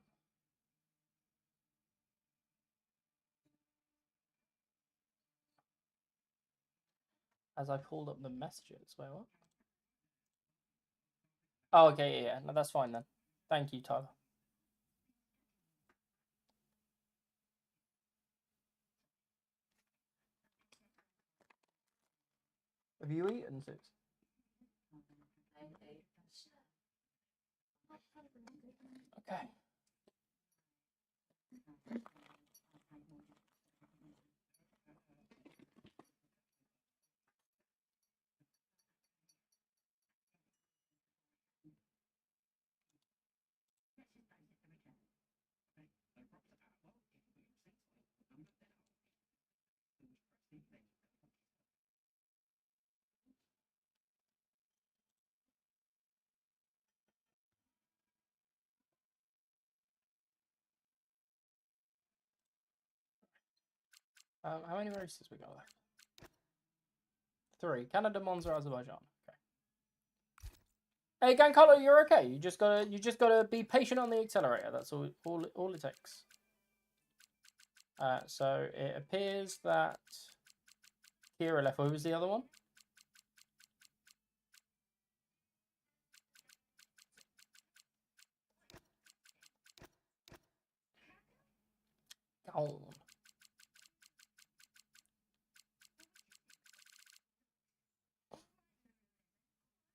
As I pulled up the messages, wait, what? Oh, okay, yeah, no, that's fine then. Thank you, Tyler. Have you eaten, Six? Okay. How many races we got left? 3. Canada, Monza, Azerbaijan. Okay. Hey, Gankalo, you're okay. You just gotta be patient on the accelerator. That's all it takes. So it appears that Kira left. Who was the other one? Gone.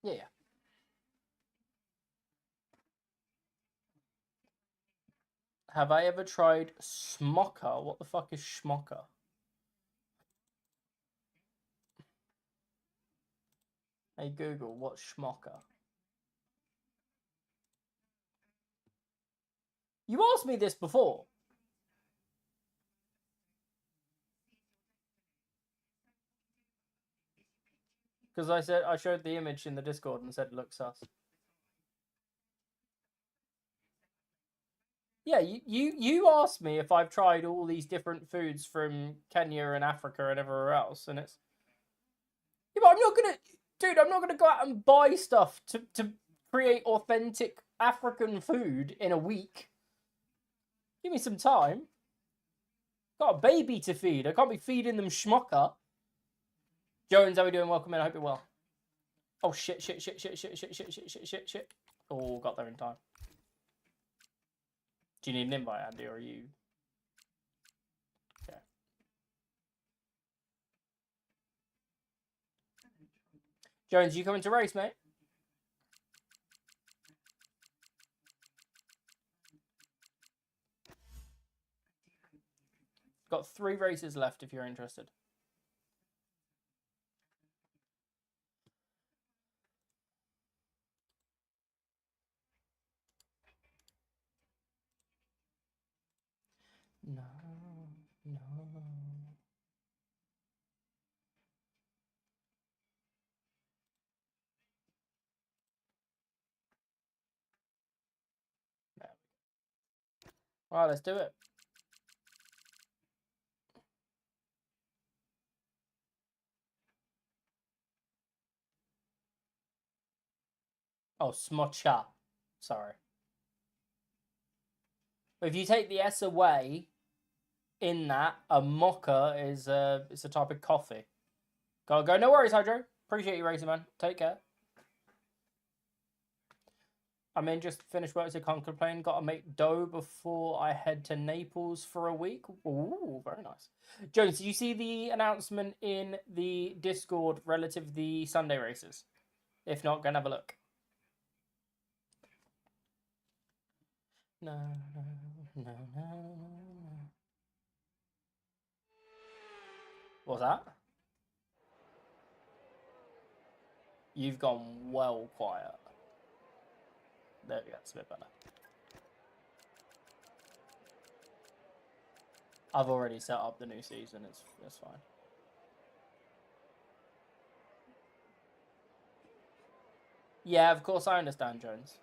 Yeah. Have I ever tried Schmocker? What the fuck is Schmocker? Hey Google, what's Schmocker? You asked me this before. Because I showed the image in the Discord and said it looks sus. Yeah, you asked me if I've tried all these different foods from Kenya and Africa and everywhere else, and it's yeah, but I'm not gonna go out and buy stuff to create authentic African food in a week. Give me some time. Got a baby to feed. I can't be feeding them schmucker. Jones, how we doing? Welcome in. I hope you're well. Oh shit. Oh, got there in time. Do you need an invite, Andy, or are you? Okay. Jones, you coming to race, mate? Got 3 races left if you're interested. No. All right, let's do it. Oh, smocha. Sorry. If you take the S away in that, a mocha is it's a type of coffee. Go. No worries, Hydro. Appreciate you racing, man. Take care. I'm in, just finished work, so can't complain. Got to make dough before I head to Naples for a week. Ooh, very nice. Jones, did you see the announcement in the Discord relative to the Sunday races? If not, go and have a look. No. What's that? You've gone well quiet. There we go, it's a bit better. I've already set up the new season, it's fine. Yeah, of course I understand, Jones.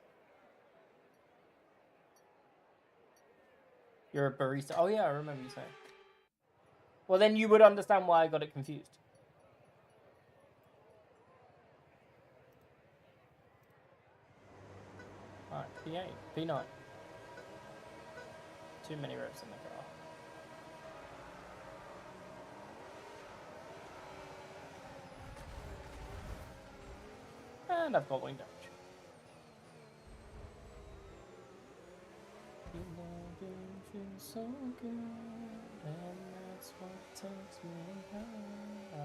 You're a barista. Oh yeah, I remember you saying. Well, then you would understand why I got it confused. Alright, P8, P9. Too many ropes in the car. And I've got wing damage. So good, and that's what takes me high.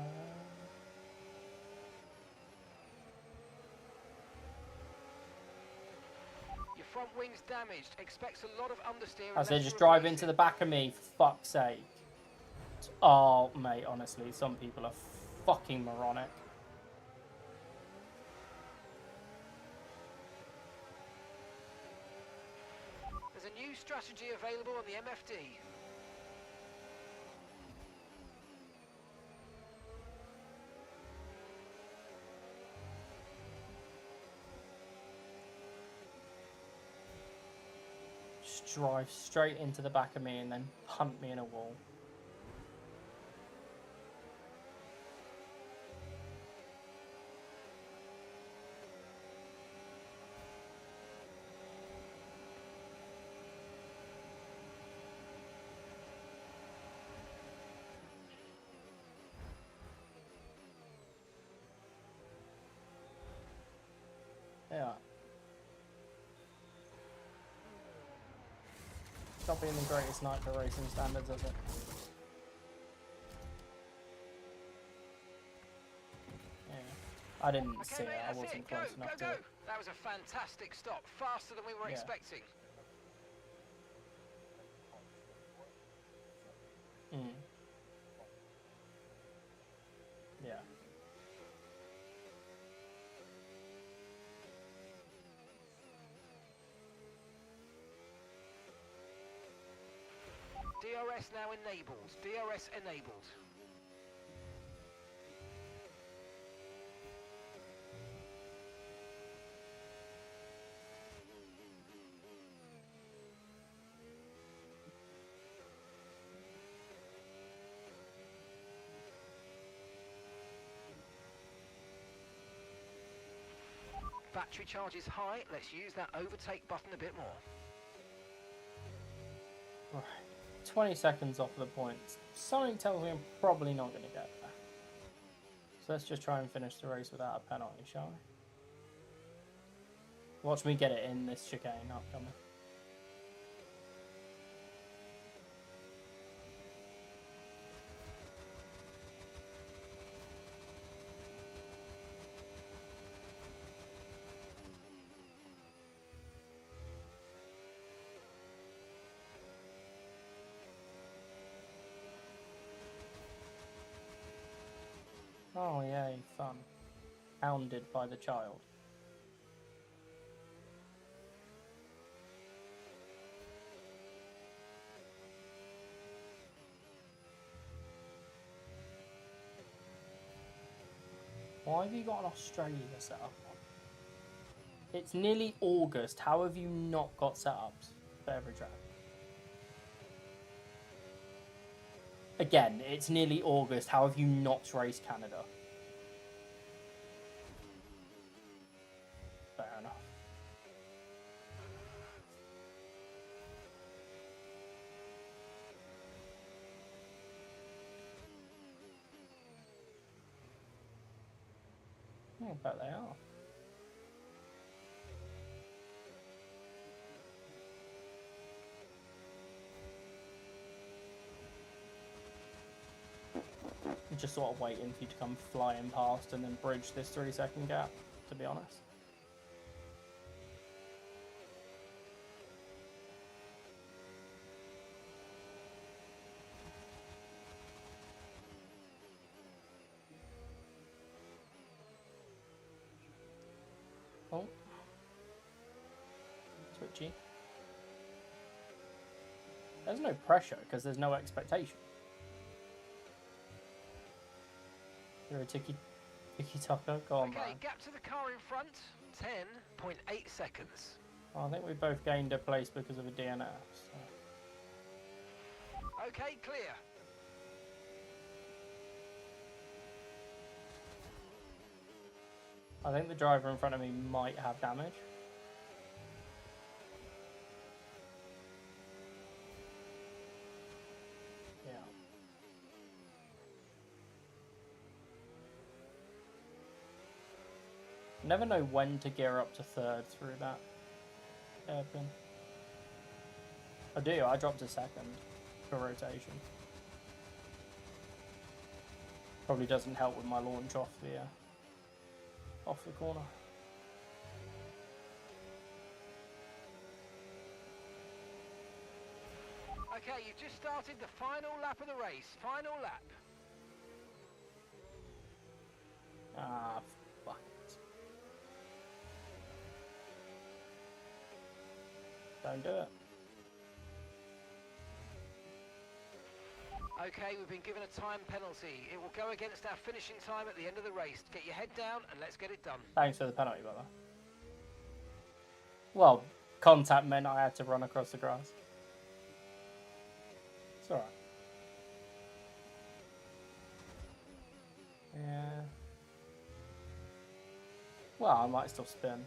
Your front wing's damaged. Expects a lot of understeer. I said just drive into the back of me, for fuck's sake. Oh, mate, honestly, some people are fucking moronic. There's a new strategy available on the MFD. Just drive straight into the back of me and then punt me in a wall. Yeah. It's not being the greatest night for racing standards, is it? Yeah. I didn't Okay, see mate, it. I that's wasn't it. Go, close go, enough go. to it. That was a fantastic stop. Faster than we were Yeah. expecting. Mm. Yeah. DRS now enabled. DRS enabled. Battery charge is high. Let's use that overtake button a bit more. Right. 20 seconds off the points. Something tells me I'm probably not going to get there. So let's just try and finish the race without a penalty, shall we? Watch me get it in this chicane upcoming. Oh yay, fun. Hounded by the child. Why have you got an Australia set up on? It's nearly August. How have you not got setups for every track? Again, it's nearly August. How have you not raced Canada? Fair enough. I bet they are. I'm just sort of waiting for you to come flying past and then bridge this 3-second gap, to be honest. Oh. Twitchy. There's no pressure because there's no expectation. You're a tiki-taka? Go on, Okay, man. gap to the car in front. 10.8 seconds. Well, I think we both gained a place because of a DNF. So. Okay, clear. I think the driver in front of me might have damage. Yeah. Never know when to gear up to third through that hairpin. I do, I dropped to second for rotation. Probably doesn't help with my launch off the corner. Okay, you've just started the final lap of the race. Final lap. Ah, fuck it. Don't do it. Okay, we've been given a time penalty. It will go against our finishing time at the end of the race. Get your head down and let's get it done. Thanks for the penalty, brother. Well, contact meant I had to run across the grass. It's alright. Yeah. Well, I might still spin.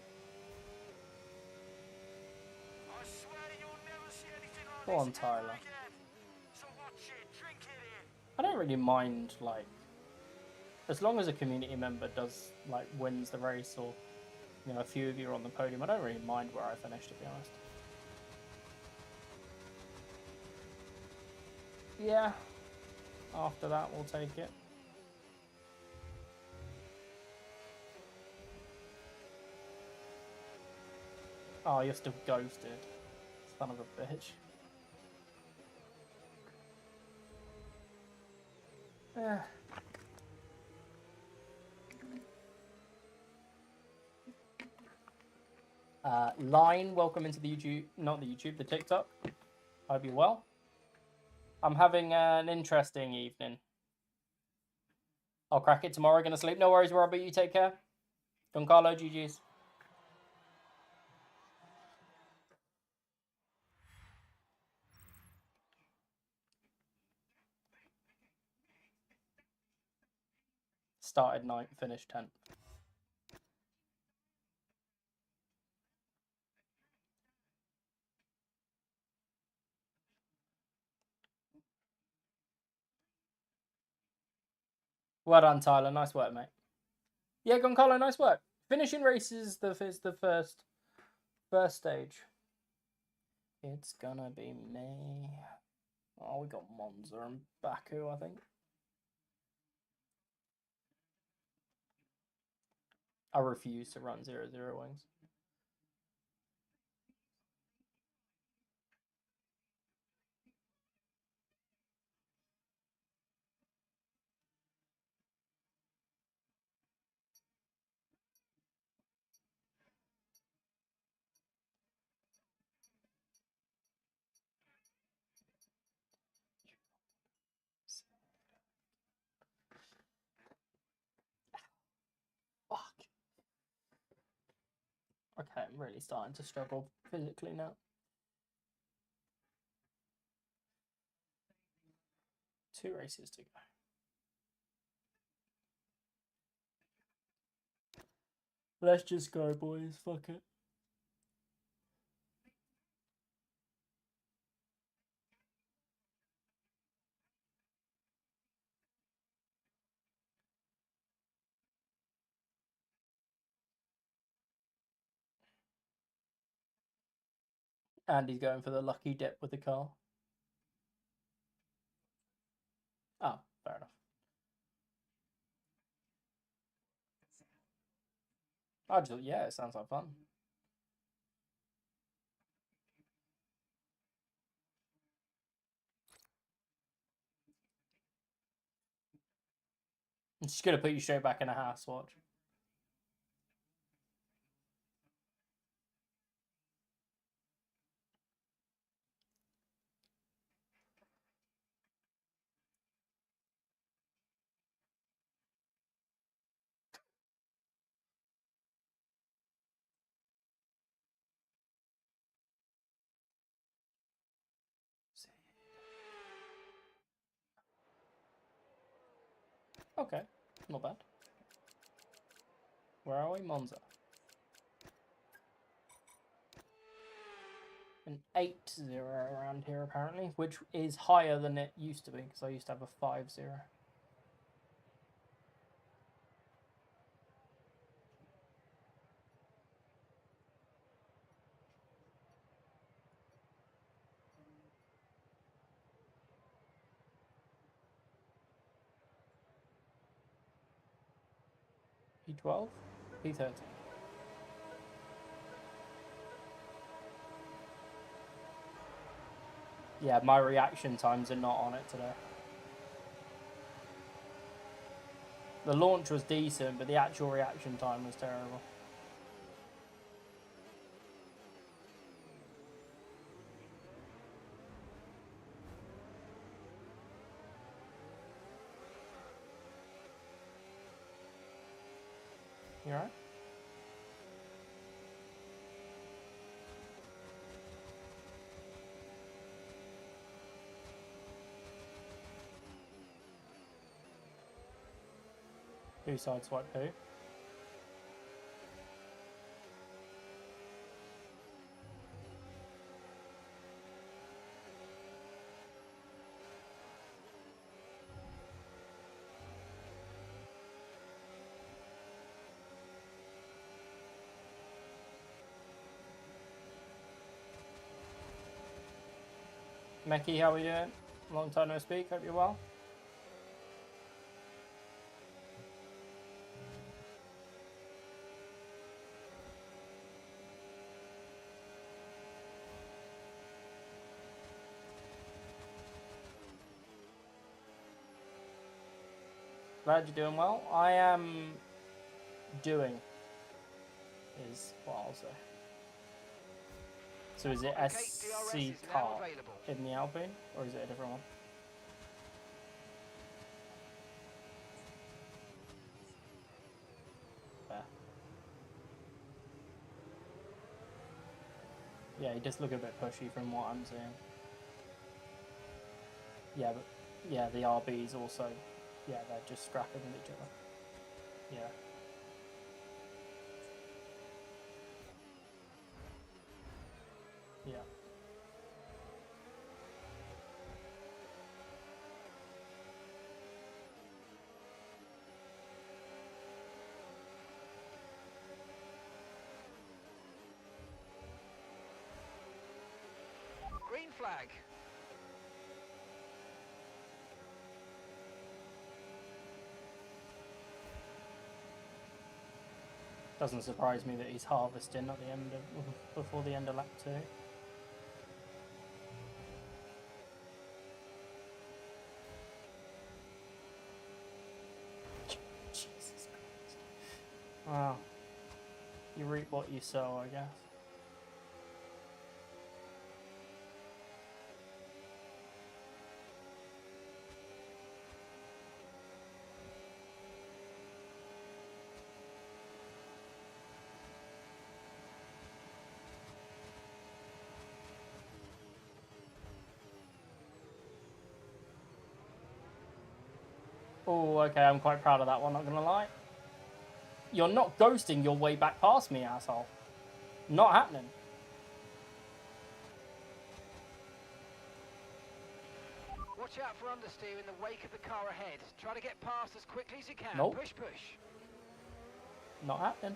I swear you'll never see anything like Go on, this Tyler. ever again. So watch it, drink it in. I don't really mind, like, as long as a community member does, like, wins the race or You know, a few of you are on the podium. I don't really mind where I finish, to be honest. Yeah. After that, we'll take it. Oh, you're still ghosted. Son of a bitch. Yeah. Line, welcome into the YouTube, not the YouTube, the TikTok. Hope you're well. I'm having an interesting evening. I'll crack it tomorrow. Gonna sleep. No worries, Robert. You take care. Don Carlo, GG's. Started 9th, finished 10th. Well done, Tyler. Nice work, mate. Yeah, Goncalo, nice work. Finishing races is the first stage. It's gonna be me. Oh, we got Monza and Baku, I think. I refuse to run 0-0 wings. Fuck. Okay, I'm really starting to struggle physically now. 2 races to go. Let's just go, boys. Fuck it. Andy's going for the lucky dip with the car. Oh, fair enough. I just, yeah, it sounds like fun. I'm just gonna put you straight back in a house, watch. Okay, not bad. Where are we? Monza. An 8-0 around here, apparently, which is higher than it used to be, because I used to have a 5-0. P12? P13. Yeah, my reaction times are not on it today. The launch was decent, but the actual reaction time was terrible. You alright? Who sideswiped who? Meki, how are you doing? Long time no speak. Hope you're well. Glad you're doing well. I am doing is what I'll say. So is it Okay, SC DRS is now car available. in the Alpine, or is it a different one? Fair. Yeah, he does look a bit pushy from what I'm seeing. Yeah, but yeah, the RBs also, yeah, they're just scrapping with each other. Yeah. Yeah. Green flag. Doesn't surprise me that he's harvesting at the end of before the end of lap 2. Jesus Christ. Wow. You reap what you sow, I guess. Oh, okay, I'm quite proud of that one, not gonna lie. You're not ghosting your way back past me, asshole. Not happening. Watch out for understeer in the wake of the car ahead. Try to get past as quickly as you can. Nope. Push, push. Not happening.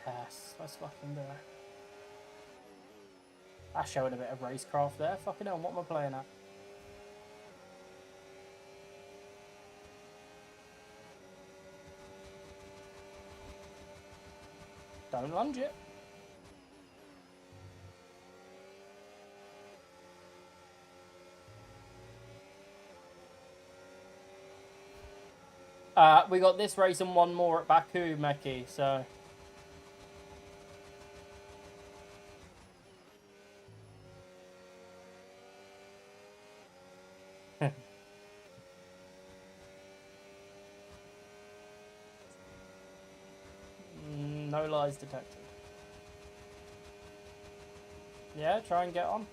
Yes, let's fucking do it. That's showing a bit of racecraft there. Fucking hell, what am I playing at? Don't lunge it. We got this race and one more at Baku, Meki, so... No lies detected. Yeah, try and get on.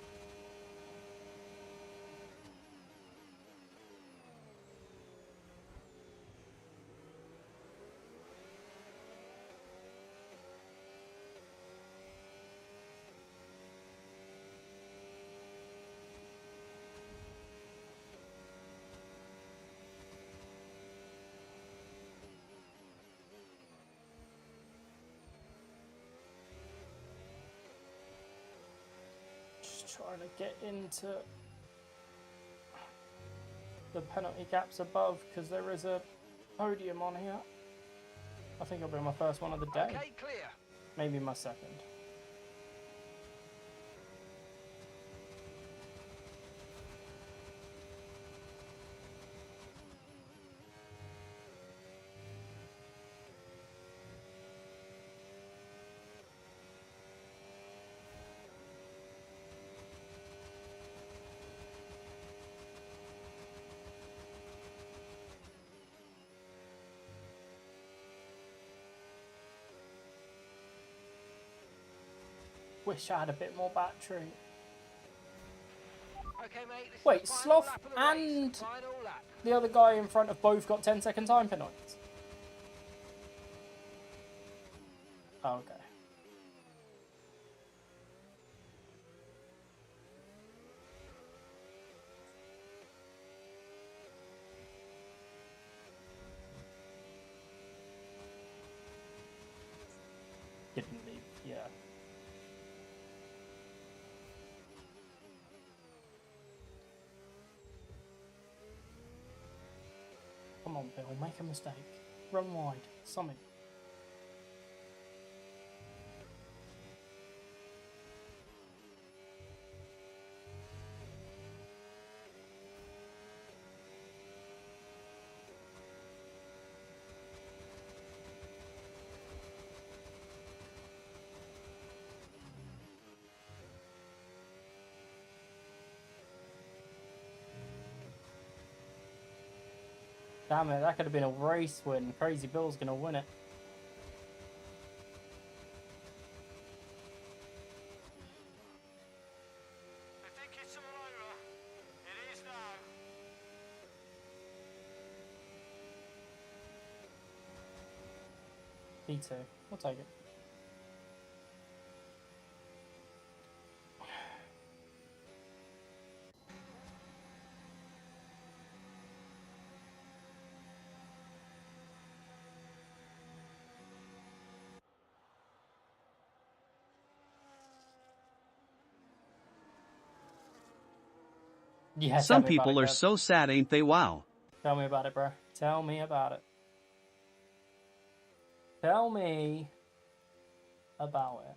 Just trying to get into the penalty gaps above because there is a podium on here. I think it'll be my first one of the day. Okay, clear. Maybe my second. Wish I had a bit more battery. Okay, mate. This Wait, is the final Sloth lap of the race. and Final lap. the other guy in front have both got 10-second time penalties. Oh, okay. on, Bill. Make a mistake. Run wide. Something. Damn it, that could have been a race win. Crazy Bill's gonna win it. I think it's all over. It is now. P2. We'll take it. Yeah, Some tell me about people it, are Kev. so sad, ain't they? Wow. Tell me about it, bro. Tell me about it. Tell me about it.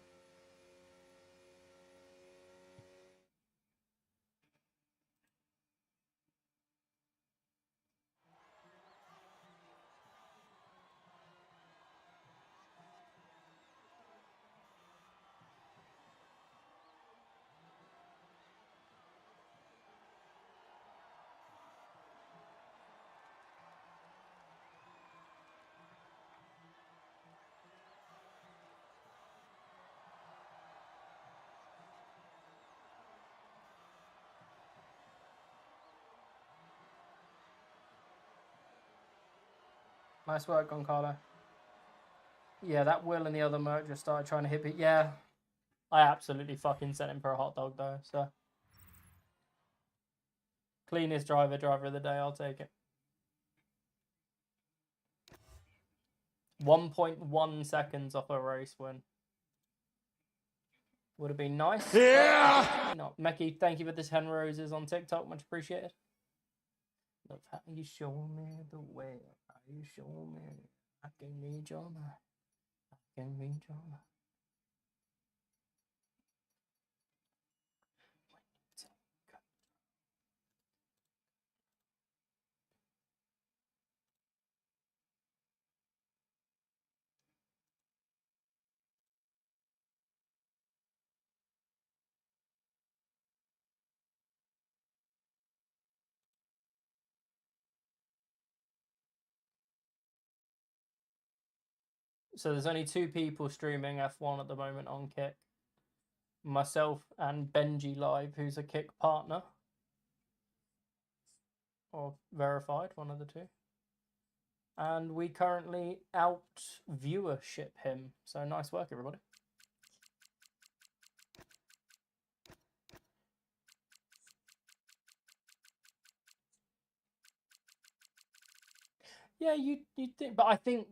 Nice work, Goncalo. Yeah, that Will and the other merc just started trying to hit it. Yeah, I absolutely fucking sent him for a hot dog though. So cleanest driver of the day. I'll take it. 1.1 seconds off a race win. Would have been nice. Yeah! Not. Mecky, thank you for the 10 roses on TikTok. Much appreciated. Love how you show me the way. How you show me. I can read your mind. I can read your mind. So there's only 2 people streaming F1 at the moment on Kick. Myself and Benji Live, who's a Kick partner. Or verified, one of the 2. And we currently out viewership him. So nice work, everybody. Yeah, you think, but I think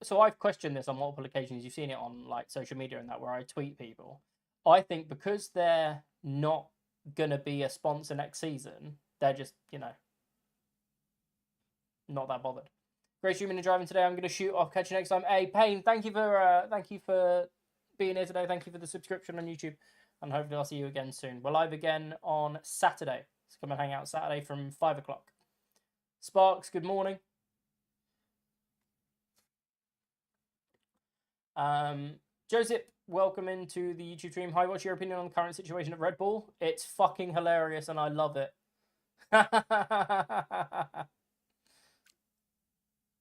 so. I've questioned this on multiple occasions. You've seen it on like social media and that, where I tweet people. I think because they're not gonna be a sponsor next season, they're just not that bothered. Great streaming and driving today. I'm gonna shoot off. Catch you next time. Hey, Payne, thank you for being here today. Thank you for the subscription on YouTube, and hopefully I'll see you again soon. We're live again on Saturday, so come and hang out Saturday from 5 o'clock. Sparks, good morning. Joseph, welcome into the YouTube stream. Hi, what's your opinion on the current situation of Red Bull? It's fucking hilarious and I love it.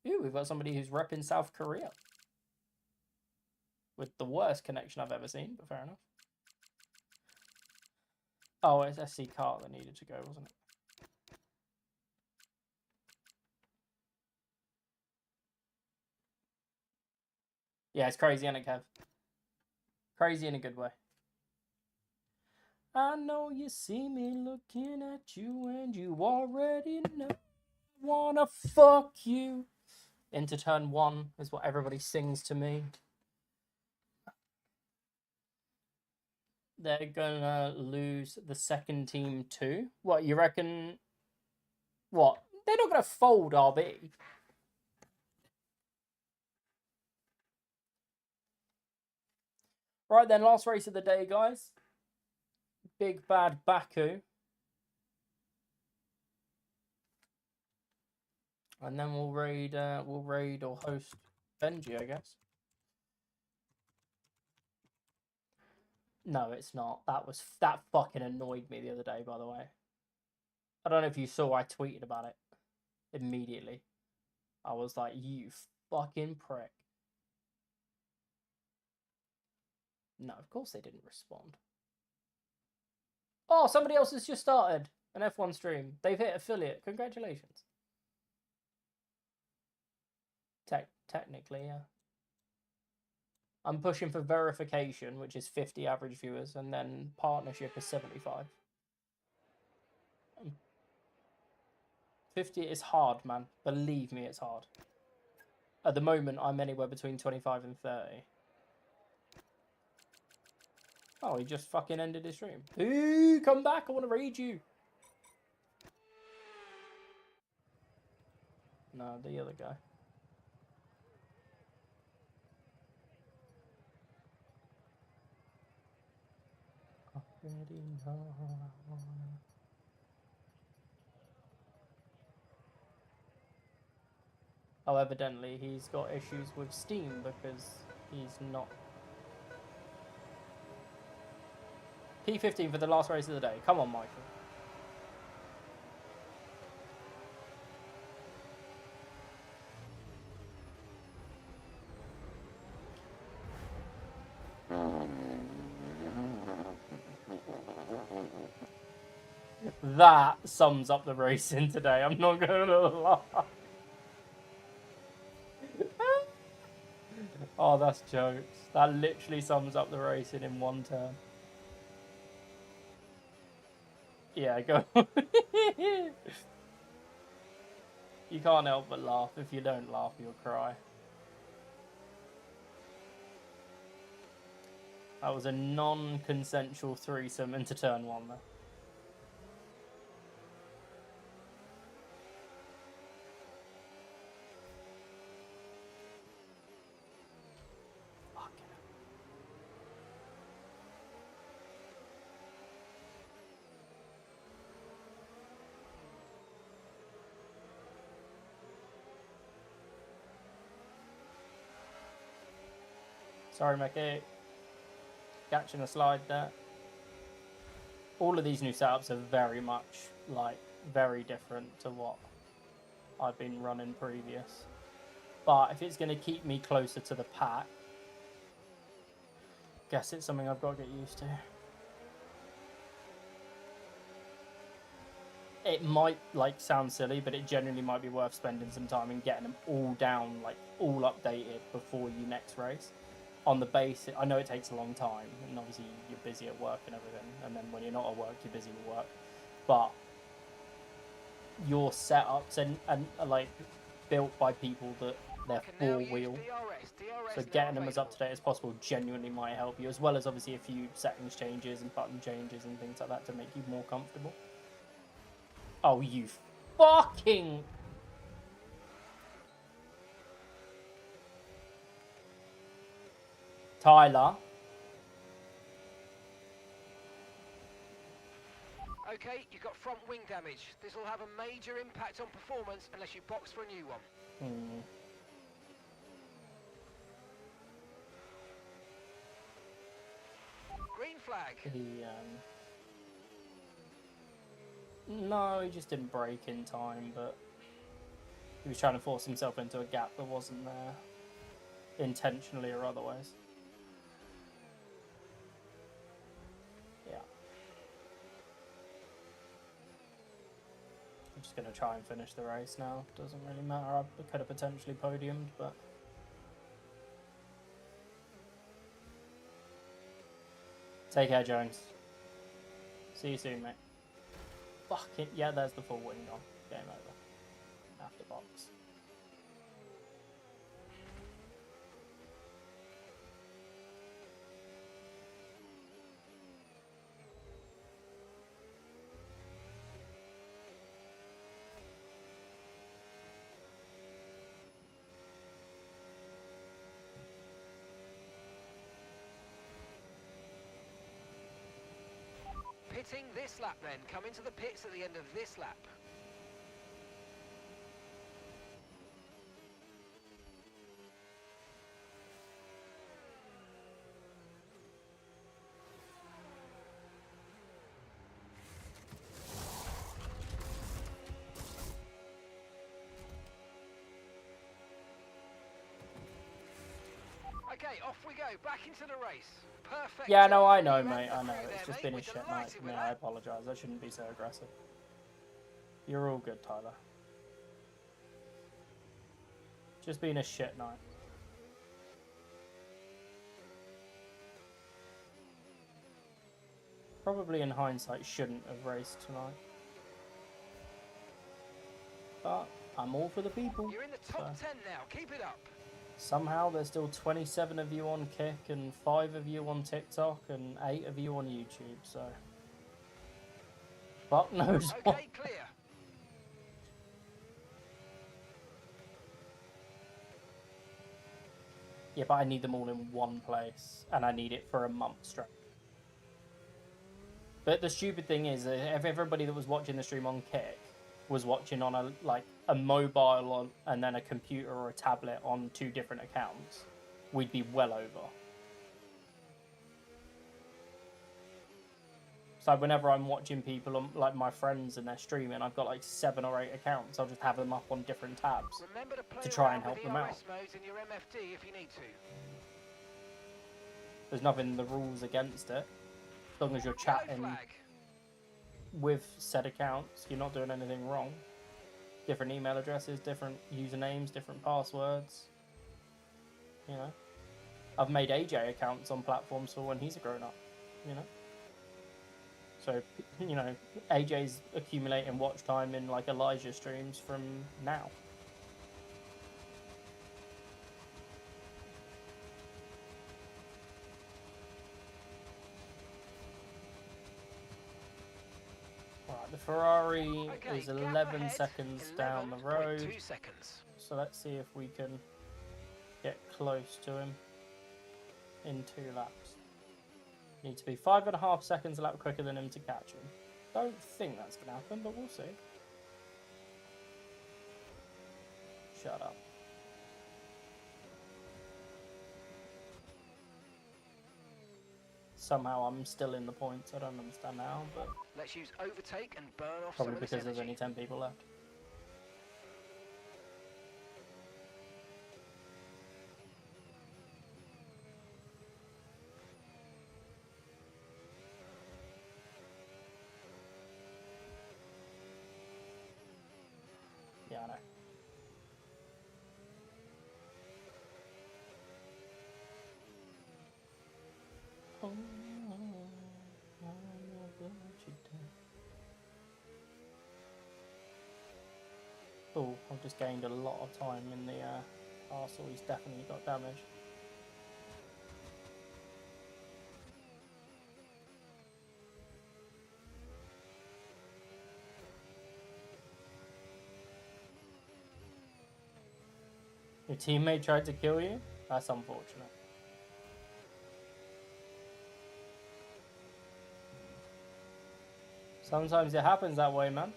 Ooh, we've got somebody who's repping South Korea. With the worst connection I've ever seen, but fair enough. Oh, it's SC Car that needed to go, wasn't it? Yeah, it's crazy, isn't it, Kev? Crazy in a good way. I know you see me looking at you and you already know I wanna fuck you. Into turn 1 is what everybody sings to me. They're gonna lose the second team too. What, you reckon? What? they're not going to fold RB. Right then, last race of the day, guys. Big Bad Baku. And then we'll raid or host Benji, I guess. No, it's not. That fucking annoyed me the other day, by the way. I don't know if you saw, I tweeted about it immediately. I was like, you fucking prick. No, of course they didn't respond. Oh, somebody else has just started an F1 stream. They've hit affiliate. Congratulations. Technically, yeah. I'm pushing for verification, which is 50 average viewers, and then partnership is 75. 50 is hard, man. Believe me, it's hard. At the moment, I'm anywhere between 25 and 30. Oh, he just fucking ended his stream. Ooh, come back. I want to raid you. No, the other guy. Already know. Oh, evidently he's got issues with Steam because he's not. P15 for the last race of the day. Come on, Michael. That sums up the racing today. I'm not gonna lie. Oh, that's jokes. That literally sums up the racing in one turn. Yeah, go. You can't help but laugh. If you don't laugh, you'll cry. That was a non-consensual threesome into turn one there. Sorry, Mickey. Catching a slide there. All of these new setups are very much, like, very different to what I've been running previous. But if it's going to keep me closer to the pack, guess it's something I've got to get used to. It might, like, sound silly, but it genuinely might be worth spending some time and getting them all down, like, all updated before you next race. On the basis, I know it takes a long time, and obviously you're busy at work and everything, and then when you're not at work, you're busy with work. But your setups and are, like, built by people that they're four-wheel, so getting them as up to date as possible genuinely might help you, as well as obviously a few settings changes and button changes and things like that to make you more comfortable. Oh, you fucking... Tyler. Okay, you've got front wing damage. This will have a major impact on performance unless you box for a new one. Green flag. No, he just didn't break in time, but he was trying to force himself into a gap that wasn't there, intentionally or otherwise. Yeah. I'm just going to try and finish the race now. Doesn't really matter. I could have potentially podiumed, but... Take care, Jones. See you soon, mate. Fucking... Yeah, there's the full wing on. Game over. After box. pitting this lap then. Come into the pits at the end of this lap. Okay, off we go, back into the race. Perfect. Yeah, no, I You know, ran mate. the I know. through It's there, just mate. been a We're shit night delighted for me. with I that. apologise. I shouldn't be so aggressive. You're all good, Tyler. Just been a shit night. Probably in hindsight shouldn't have raced tonight. But I'm all for the people. You're in the top So 10 now, keep it up. somehow there's still 27 of you on Kick and 5 of you on TikTok and 8 of you on YouTube, so fuck knows what. Okay, clear. Yeah, but I need them all in one place, and I need it for a month straight. But the stupid thing is, if everybody that was watching the stream on Kick was watching on a mobile on, and then a computer or a tablet on 2 different accounts, we'd be well over. So whenever I'm watching people on, like my friends and they're streaming, I've got like 7 or 8 accounts. I'll just have them up on different tabs. Remember to play To try around and help with them out. ERS modes in your MFD if you need to. There's nothing in the rules against it. As long as you're Yellow chatting flag. with said accounts, you're not doing anything wrong. Different email addresses, different usernames, different passwords. You know, I've made AJ accounts on platforms for when he's a grown up. You know, so you know AJ's accumulating watch time in like Elijah streams from now. Right, the Ferrari Okay, is gap 11 ahead, seconds down the road. 11.2 seconds. So let's see if we can get close to him in 2 laps. Need to be 5.5 seconds a lap quicker than him to catch him. Don't think that's going to happen, but we'll see. Shut up. Somehow I'm still in the points. I don't understand how, but Let's use overtake and burn off probably some of this because there's energy. only 10 people left. Yeah, I know. Oh, I've just gained a lot of time in the Arsenal. He's definitely got damage. Your teammate tried to kill you? That's unfortunate. Sometimes it happens that way, man.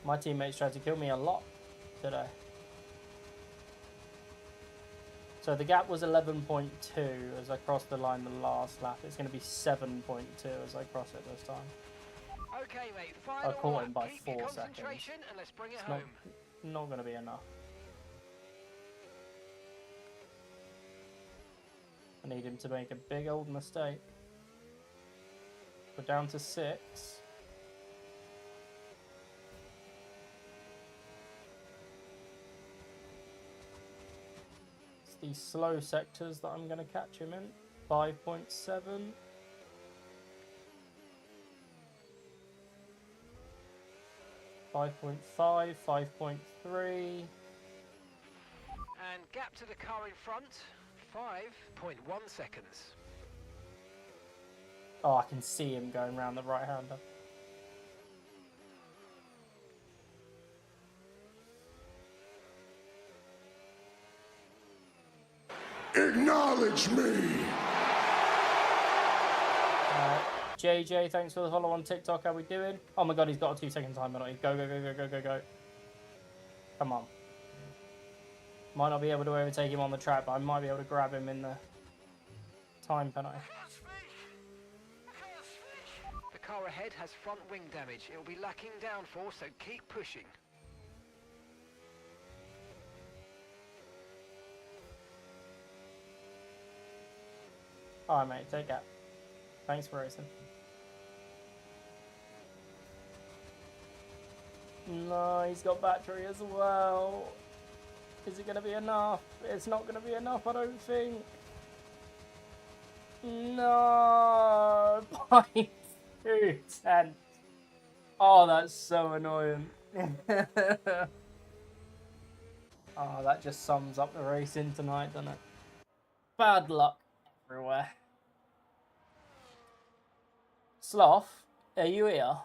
My teammates tried to kill me a lot today. So the gap was 11.2 as I crossed the line the last lap. It's going to be 7.2 as I cross it this time. Okay, mate, final caught lap. him by Keep your 4 seconds. concentration and let's bring it It's home. not going to be enough. I need him to make a big old mistake. We're down to 6. It's these slow sectors that I'm going to catch him in. 5.7. 5.5, 5.3. And gap to the car in front, 5.1 seconds. Oh, I can see him going round the right-hander. Acknowledge me. JJ, thanks for the follow on TikTok. How we doing? Oh my god, he's got a 2-second time penalty. Go, go, go, go, go, go, go. Come on. Might not be able to overtake him on the track, but I might be able to grab him in the time penalty. The car ahead has front wing damage. It'll be lacking downforce, so keep pushing. Alright, mate, take that. Thanks for racing. No, he's got battery as well. Is it going to be enough? It's not going to be enough, I don't think. No! 0.2. Oh, that's so annoying. Oh, that just sums up the racing tonight, doesn't it? Bad luck everywhere. Sloth, are you here?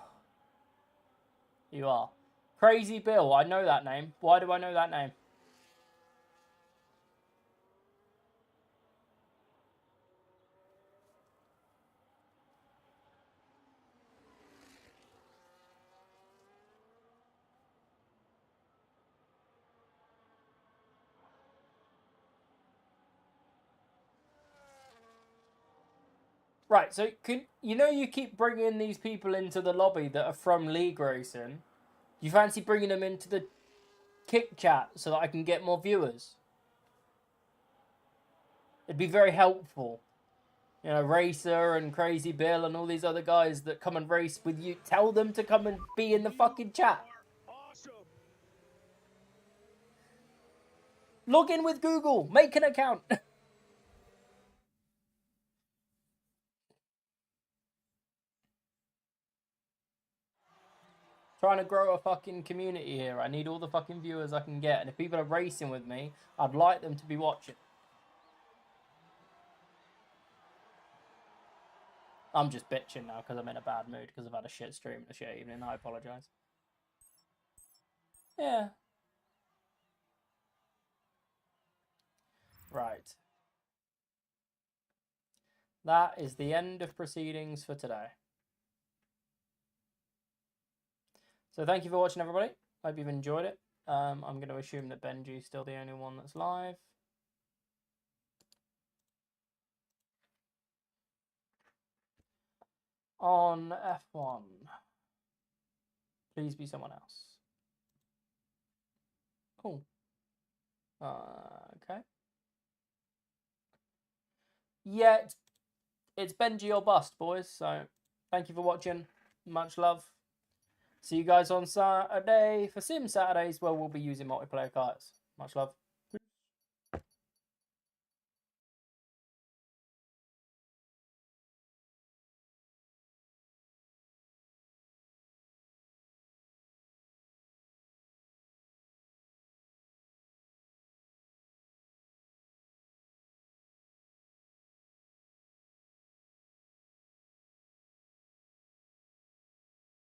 You are. Crazy Bill, I know that name. Why do I know that name? Right, so you keep bringing these people into the lobby that are from League Racing. You fancy bringing them into the Kick Chat so that I can get more viewers? It'd be very helpful. You know, Racer and Crazy Bill and all these other guys that come and race with you. Tell them to come and be in the fucking chat. Log in with Google. Make an account. Trying to grow a fucking community here. I need all the fucking viewers I can get. And if people are racing with me, I'd like them to be watching. I'm just bitching now because I'm in a bad mood because I've had a shit stream and a shit evening. I apologise. Yeah. Right. That is the end of proceedings for today. So thank you for watching, everybody. Hope you've enjoyed it. I'm going to assume that Benji's still the only one that's live. On F1. Please be someone else. Cool. Okay. Yeah, it's Benji or bust, boys. So thank you for watching. Much love. See you guys on Saturday for Sim Saturdays, where we'll be using multiplayer cards. Much love.